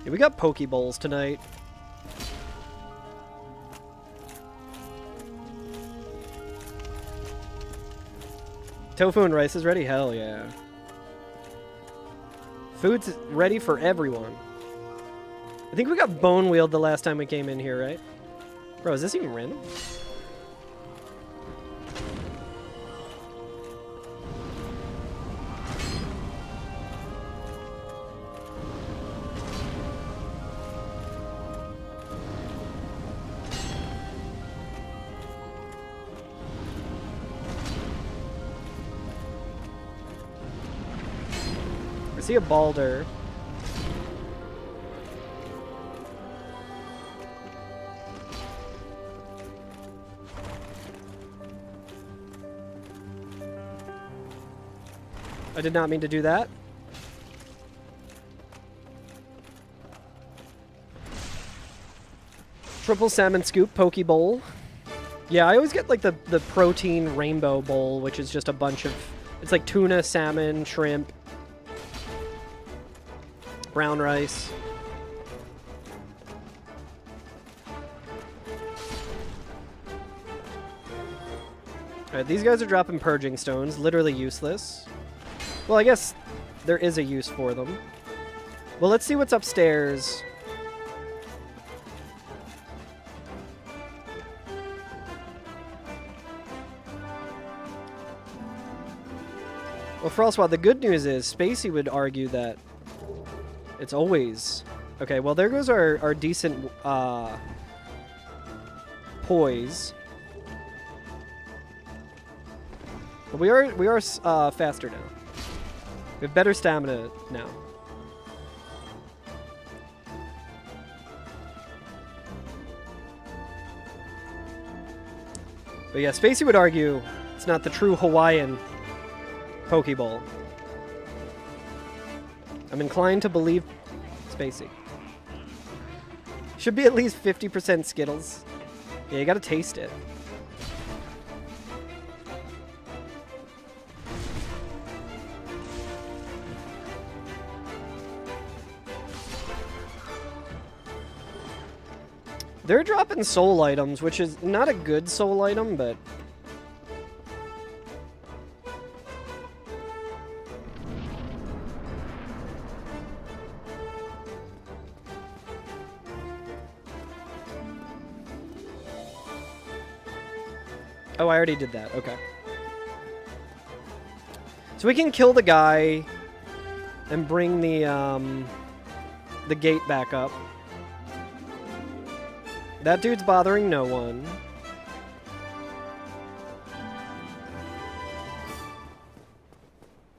Yeah, we got Pokeballs tonight. Tofu and rice is ready? Hell yeah. Food's ready for everyone. I think we got bone wheeled the last time we came in here, right? Bro, is this even random? I see a Balder. I did not mean to do that. Triple salmon scoop poke bowl. Yeah, I always get like the protein rainbow bowl, which is just a bunch of... It's like tuna, salmon, shrimp, brown rice. Alright, these guys are dropping purging stones. Literally useless. Well, I guess there is a use for them. Well, let's see what's upstairs. Well, Frostwad, the good news is Spacey would argue that it's always... Okay, well, there goes our decent poise. But we are faster now. We have better stamina now. But yeah, Spacey would argue it's not the true Hawaiian Pokeball. I'm inclined to believe Spacey. Should be at least 50% Skittles. Yeah, you gotta taste it. They're dropping soul items, which is not a good soul item, but... Oh, I already did that. Okay. So we can kill the guy and bring the gate back up. That dude's bothering no one.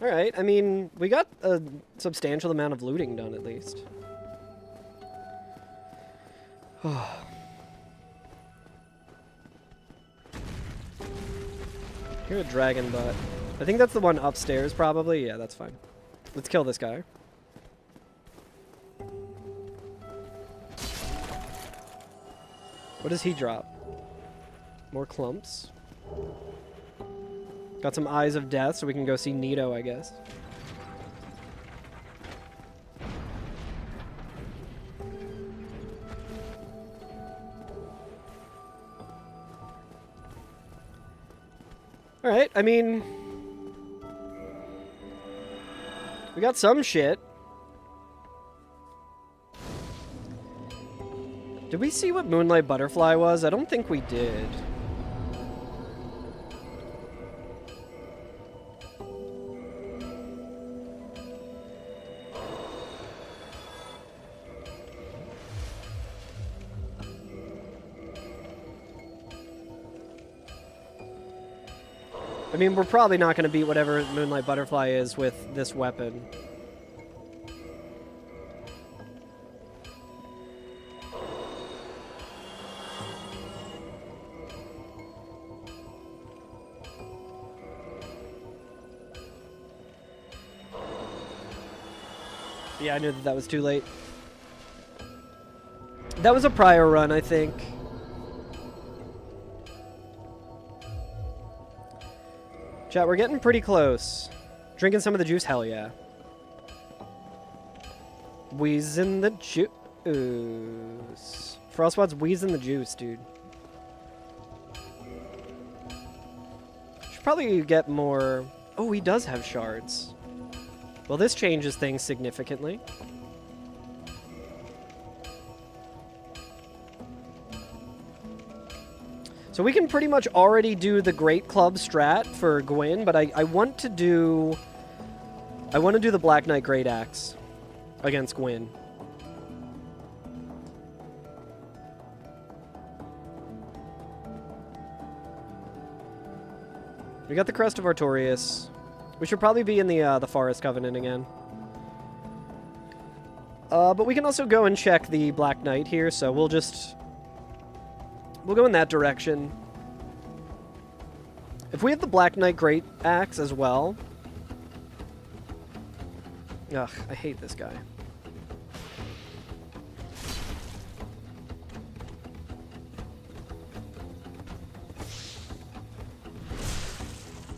Alright, I mean, we got a substantial amount of looting done, at least. Here's a dragon butt. I think that's the one upstairs, probably. Yeah, that's fine. Let's kill this guy. What does he drop? More clumps. Got some Eyes of Death, so we can go see Nito, I guess. Alright, I mean... we got some shit. Did we see what Moonlight Butterfly was? I don't think we did. I mean, we're probably not going to beat whatever Moonlight Butterfly is with this weapon. Yeah, I knew that was too late. That was a prior run, I think. Chat, we're getting pretty close. Drinking some of the juice? Hell yeah. Wheezing the juice. Frostwad's wheezing the juice, dude. Should probably get more... Oh, he does have shards. Well, this changes things significantly. So we can pretty much already do the Great Club strat for Gwyn, but I want to do... I want to do the Black Knight Great Axe against Gwyn. We got the Crest of Artorias. We should probably be in the Forest Covenant again. But we can also go and check the Black Knight here, so we'll just... We'll go in that direction. If we have the Black Knight Great Axe as well... Ugh, I hate this guy.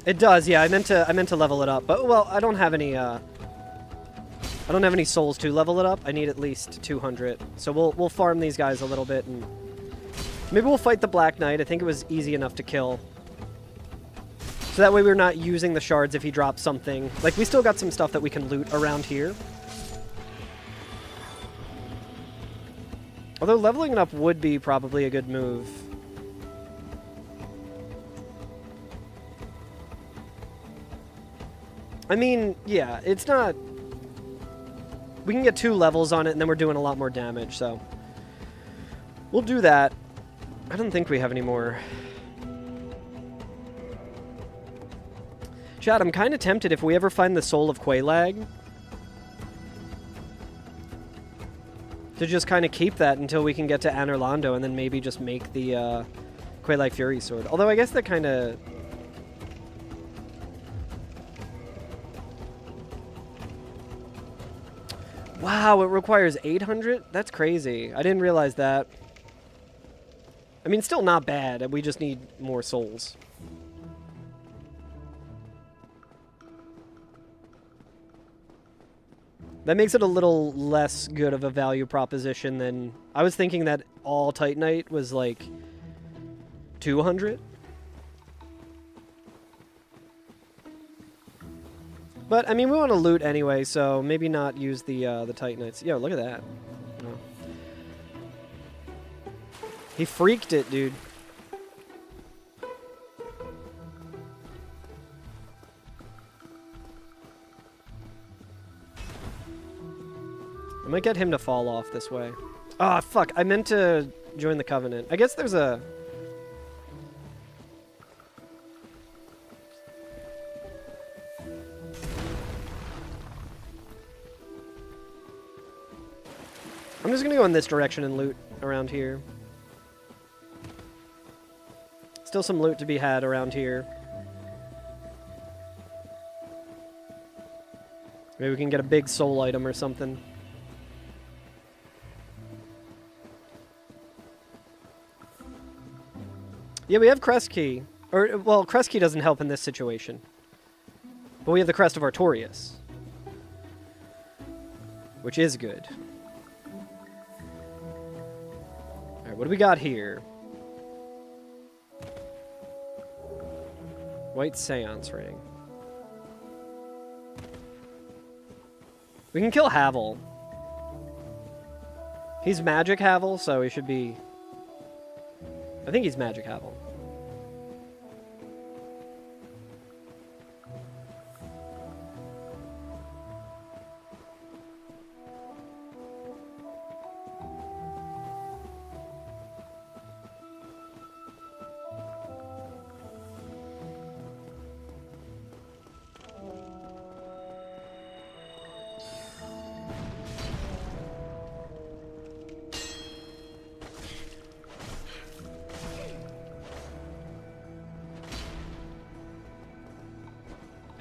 It does, yeah. I meant to level it up, but well, I don't have any souls to level it up. I need at least 200, so we'll farm these guys a little bit, and maybe we'll fight the Black Knight. I think it was easy enough to kill, so that way we're not using the shards if he drops something. Like, we still got some stuff that we can loot around here. Although leveling it up would be probably a good move. I mean, yeah, it's not... We can get 2 levels on it, and then we're doing a lot more damage, so... We'll do that. I don't think we have any more. Chad, I'm kind of tempted if we ever find the Soul of Quelaag to just kind of keep that until we can get to Anorlando, and then maybe just make the Quelaag Fury Sword. Although I guess that kind of... Wow, it requires 800? That's crazy. I didn't realize that. I mean, still not bad. We just need more souls. That makes it a little less good of a value proposition than... I was thinking that all Titanite was like 200. But, I mean, we want to loot anyway, so maybe not use the Titanites. Yo, look at that. Oh. He freaked it, dude. I might get him to fall off this way. Ah, fuck. I meant to join the Covenant. I guess there's a... I'm just gonna go in this direction and loot around here. Still some loot to be had around here. Maybe we can get a big soul item or something. Yeah, we have Crest Key. Or, well, Crest Key doesn't help in this situation. But we have the Crest of Artorias. Which is good. Alright, what do we got here? White Seance Ring. We can kill Havel. He's Magic Havel, so he should be... I think he's Magic Havel.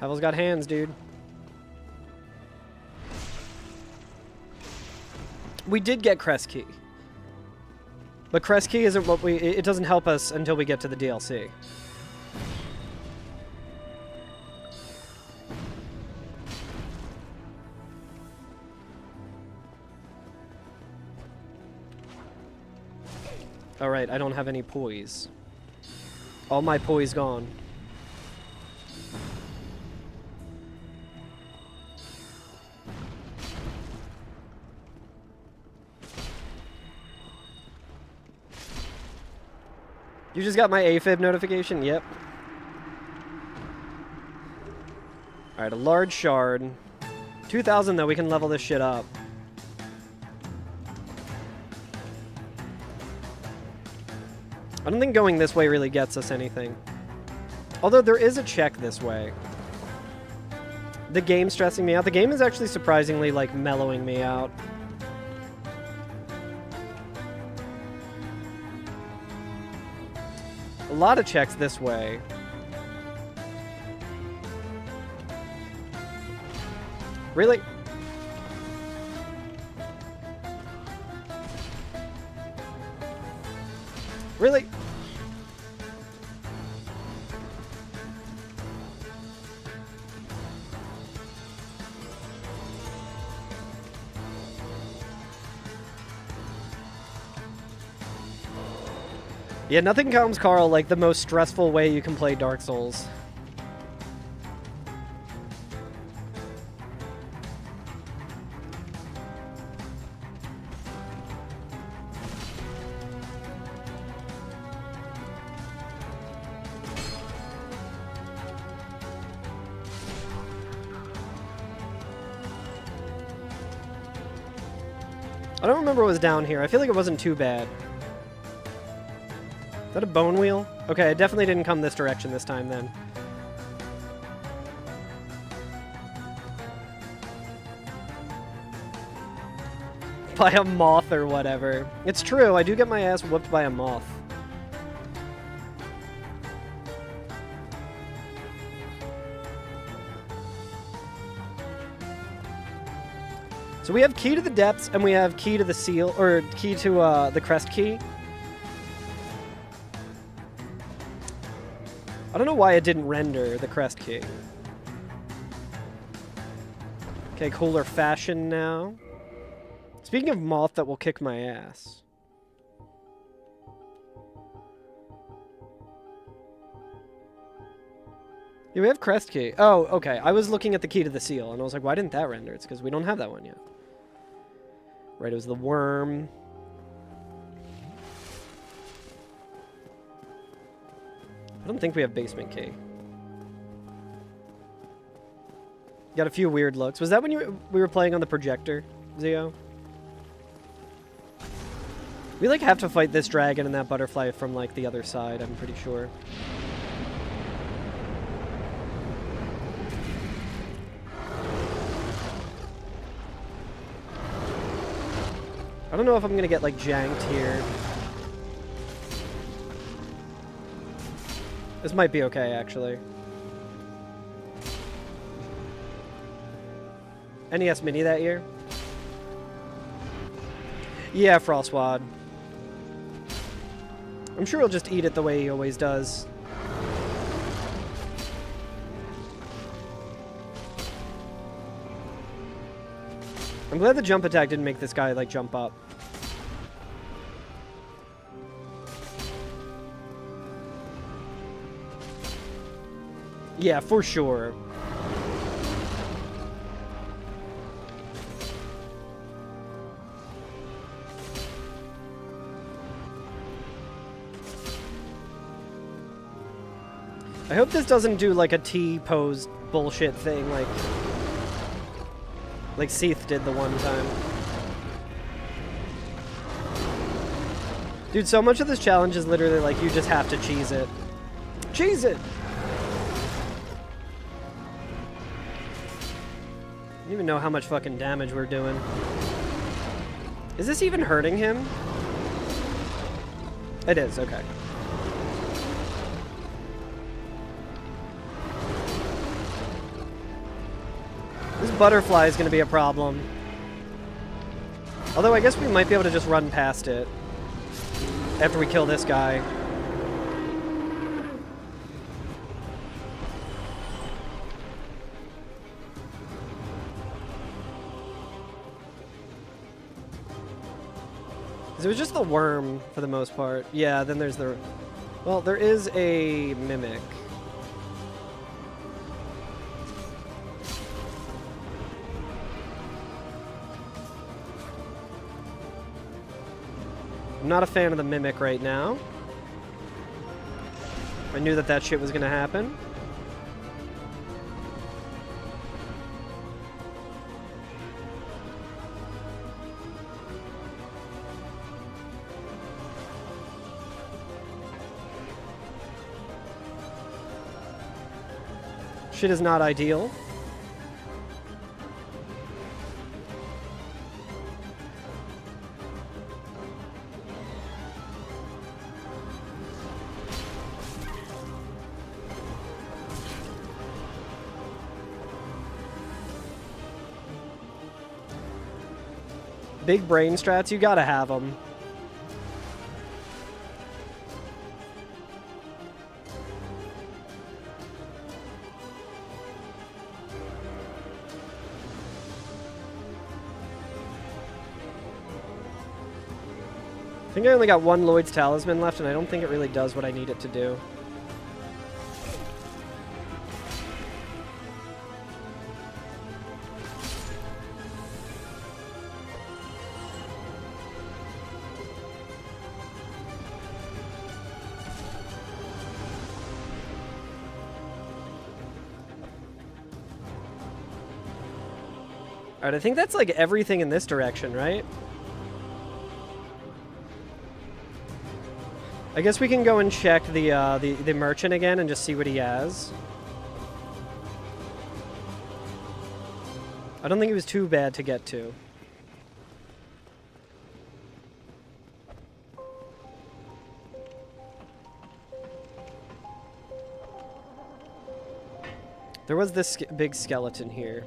Havel's got hands, dude. We did get Crest Key. But Crest Key isn't what we... It doesn't help us until we get to the DLC. Alright, I don't have any poise. All my poise gone. You just got my AFib notification? Yep. Alright, a large shard. 2,000 though, we can level this shit up. I don't think going this way really gets us anything. Although there is a check this way. The game's stressing me out. The game is actually surprisingly, like, mellowing me out. A lot of checks this way. Really? Really? Yeah, nothing comes, Carl, like the most stressful way you can play Dark Souls. I don't remember what was down here. I feel like it wasn't too bad. Is that a bone wheel? Okay, it definitely didn't come this direction this time then. By a moth or whatever. It's true, I do get my ass whooped by a moth. So we have key to the depths, and we have key to the seal, or key to the crest key. I don't know why it didn't render the crest key. Okay, cooler fashion now. Speaking of moth that will kick my ass. Yeah, we have crest key. Oh, okay. I was looking at the key to the seal, and I was like, why didn't that render? It's because we don't have that one yet. Right, it was the worm. I don't think we have basement key. Got a few weird looks. Was that when we were playing on the projector, Zio? We, like, have to fight this dragon and that butterfly from, like, the other side, I'm pretty sure. I don't know if I'm gonna get, like, janked here. This might be okay, actually. NES Mini that year? Yeah, Frostwad. I'm sure he'll just eat it the way he always does. I'm glad the jump attack didn't make this guy, like, jump up. Yeah, for sure. I hope this doesn't do, like, a T-pose bullshit thing, like Seath did the one time. Dude, so much of this challenge is literally, like, you just have to cheese it. Cheese it! I don't even know how much fucking damage we're doing. Is this even hurting him? It is, okay. This butterfly is going to be a problem. Although I guess we might be able to just run past it after we kill this guy. It was just the worm for the most part. Yeah, then there's the... Well, there is a mimic. I'm not a fan of the mimic right now. I knew that that shit was gonna happen. Shit is not ideal. Big brain strats, you gotta have them. I think I only got one Lloyd's Talisman left, and I don't think it really does what I need it to do. Alright, I think that's like everything in this direction, right? I guess we can go and check the merchant again and just see what he has. I don't think it was too bad to get to. There was this big skeleton here.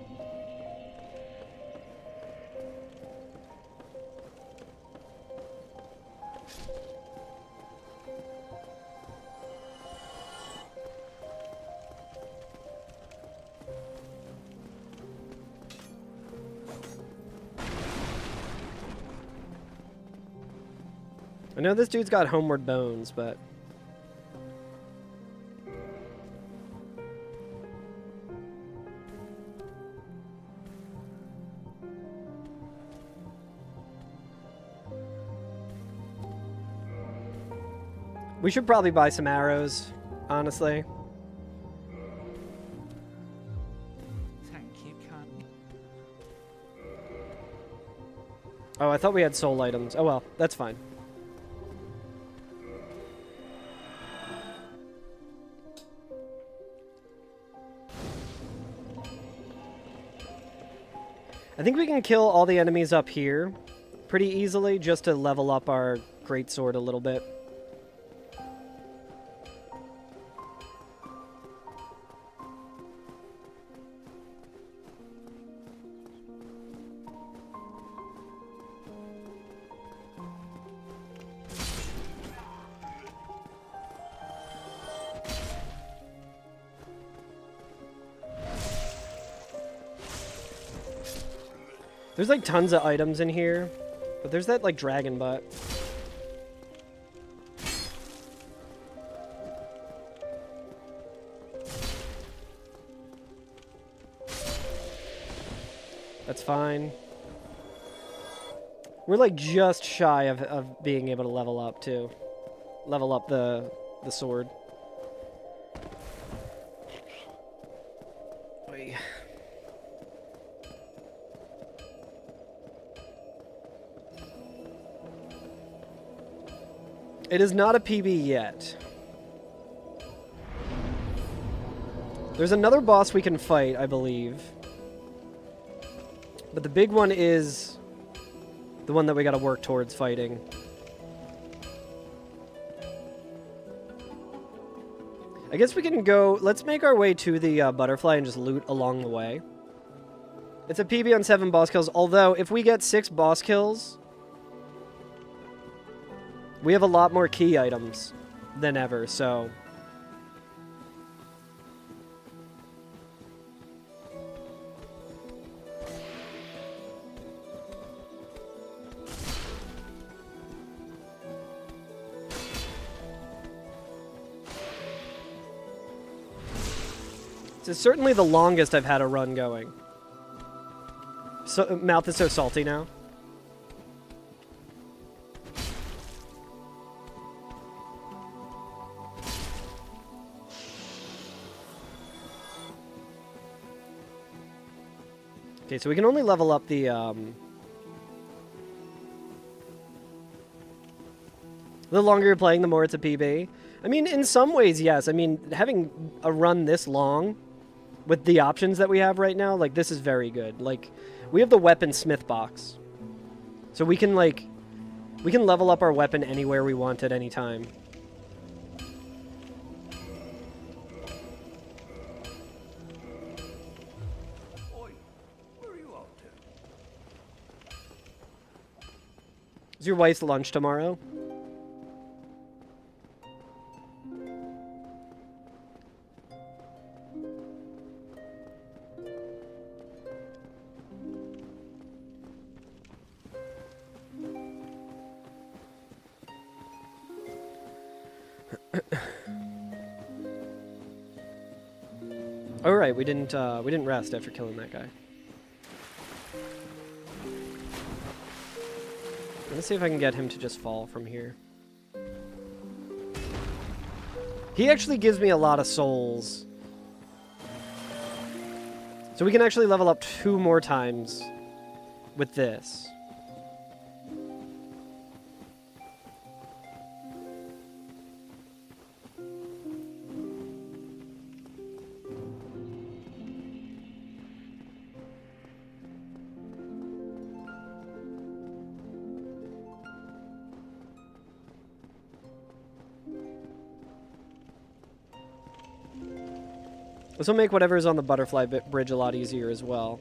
I know this dude's got homeward bones, but... we should probably buy some arrows, honestly. Thank you, Con. Oh, I thought we had soul items. Oh well, that's fine. I think we can kill all the enemies up here pretty easily just to level up our greatsword a little bit. There's like tons of items in here, but there's that like dragon butt. That's fine. We're like just shy of being able to level up too. Level up the sword. Oy. It is not a PB yet. There's another boss we can fight, I believe. But the big one is the one that we gotta work towards fighting. I guess we can go... let's make our way to the butterfly and just loot along the way. It's a PB on 7 boss kills, although if we get 6 boss kills, we have a lot more key items than ever, so... This is certainly the longest I've had a run going. So, mouth is so salty now. Okay, so we can only level up the longer you're playing, the more it's a PB. I mean, in some ways, yes. I mean, having a run this long with the options that we have right now, like, this is very good. Like, we have the weapon smith box. So we can, like, we can level up our weapon anywhere we want at any time. Oi, where are you off to? Is your wife's lunch tomorrow? Oh right, we didn't rest after killing that guy. Let's see if I can get him to just fall from here. He actually gives me a lot of souls. So we can actually level up 2 more times with this. This will make whatever is on the butterfly bridge a lot easier as well.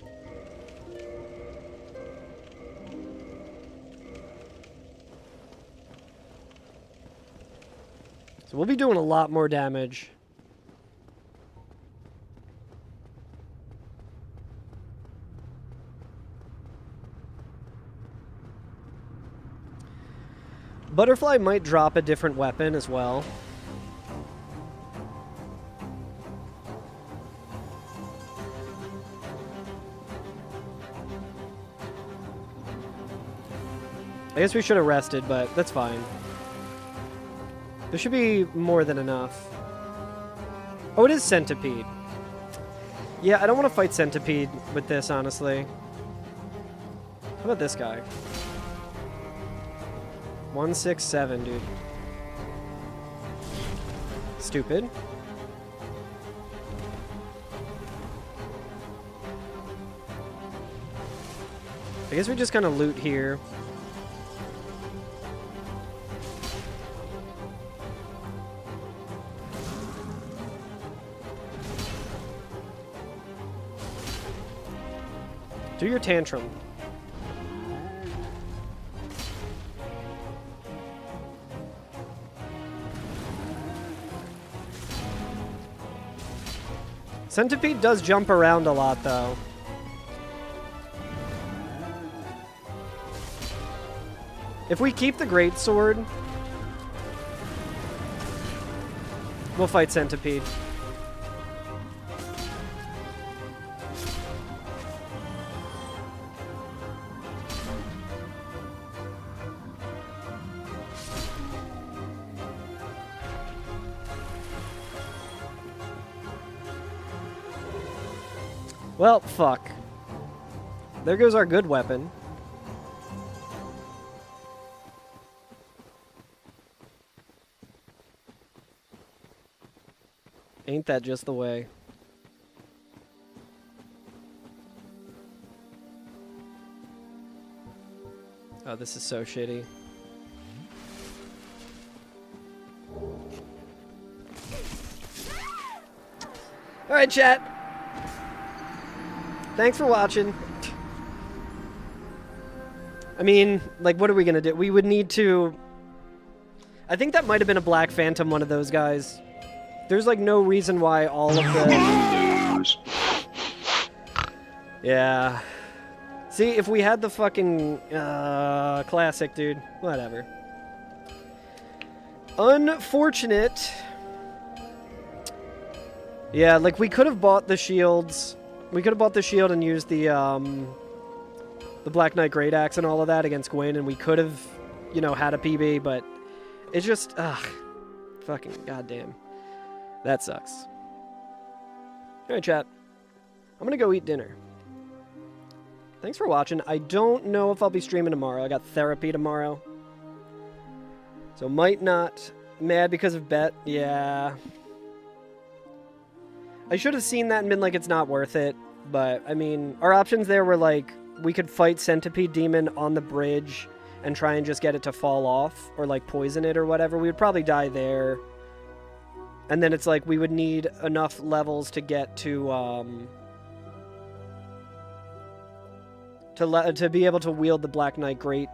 So we'll be doing a lot more damage. Butterfly might drop a different weapon as well. I guess we should have rested, but that's fine. There should be more than enough. Oh, it is Centipede. Yeah, I don't want to fight Centipede with this, honestly. How about this guy? 167, dude. Stupid. I guess we just kind of loot here. Do your tantrum. Centipede does jump around a lot, though. If we keep the greatsword, we'll fight Centipede. Well, fuck. There goes our good weapon. Ain't that just the way? Oh, this is so shitty. Alright, chat. Thanks for watching. I mean, like, what are we gonna do? We would need to... I think that might have been a Black Phantom, one of those guys. There's, like, no reason why all of the... Yeah. See, if we had the fucking... classic, dude. Whatever. Unfortunate. Yeah, like, we could have bought the shields. We could have bought the shield and used the Black Knight Great Axe and all of that against Gwyn, and we could have, you know, had a PB, but it's just, fucking goddamn. That sucks. Alright, chat. I'm gonna go eat dinner. Thanks for watching. I don't know if I'll be streaming tomorrow. I got therapy tomorrow. So might not. Mad because of bet. Yeah. I should have seen that and been like, it's not worth it. But, I mean, our options there were like, we could fight Centipede Demon on the bridge and try and just get it to fall off. Or like poison it or whatever. We would probably die there. And then it's like, we would need enough levels to get to, to be able to wield the Black Knight Great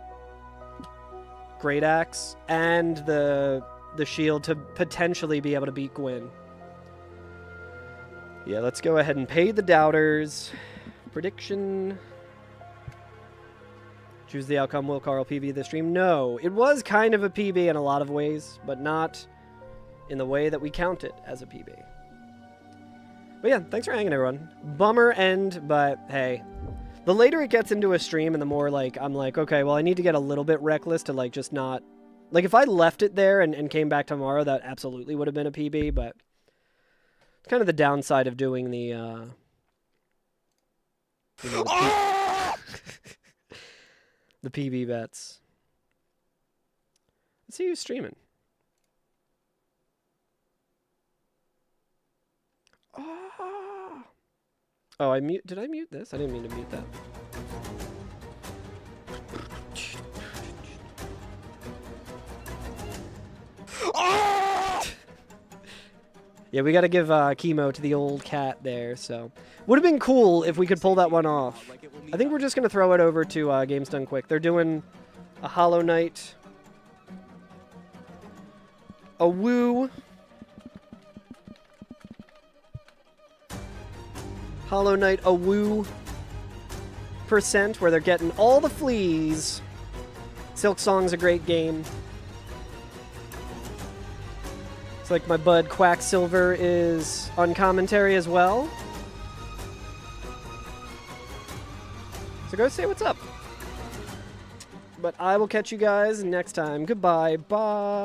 Axe and the shield to potentially be able to beat Gwyn. Yeah, let's go ahead and pay the doubters. Prediction. Choose the outcome. Will Carl PB the stream? No. It was kind of a PB in a lot of ways, but not in the way that we count it as a PB. But yeah, thanks for hanging, everyone. Bummer end, but hey. The later it gets into a stream and the more, like, I'm like, okay, well, I need to get a little bit reckless to, like, just not... Like, if I left it there and came back tomorrow, that absolutely would have been a PB, but... It's kind of the downside of doing the, you know, the PB bets. Let's see who's streaming. Oh, did I mute this? I didn't mean to mute that. Yeah, we gotta give chemo to the old cat there, so... Would have been cool if we could pull that one off. I think we're just gonna throw it over to Games Done Quick. They're doing a Hollow Knight... a Woo... Hollow Knight a Woo %, where they're getting all the fleas. Silk Song's a great game. It's like my bud Quacksilver is on commentary as well. So go say what's up. But I will catch you guys next time. Goodbye. Bye.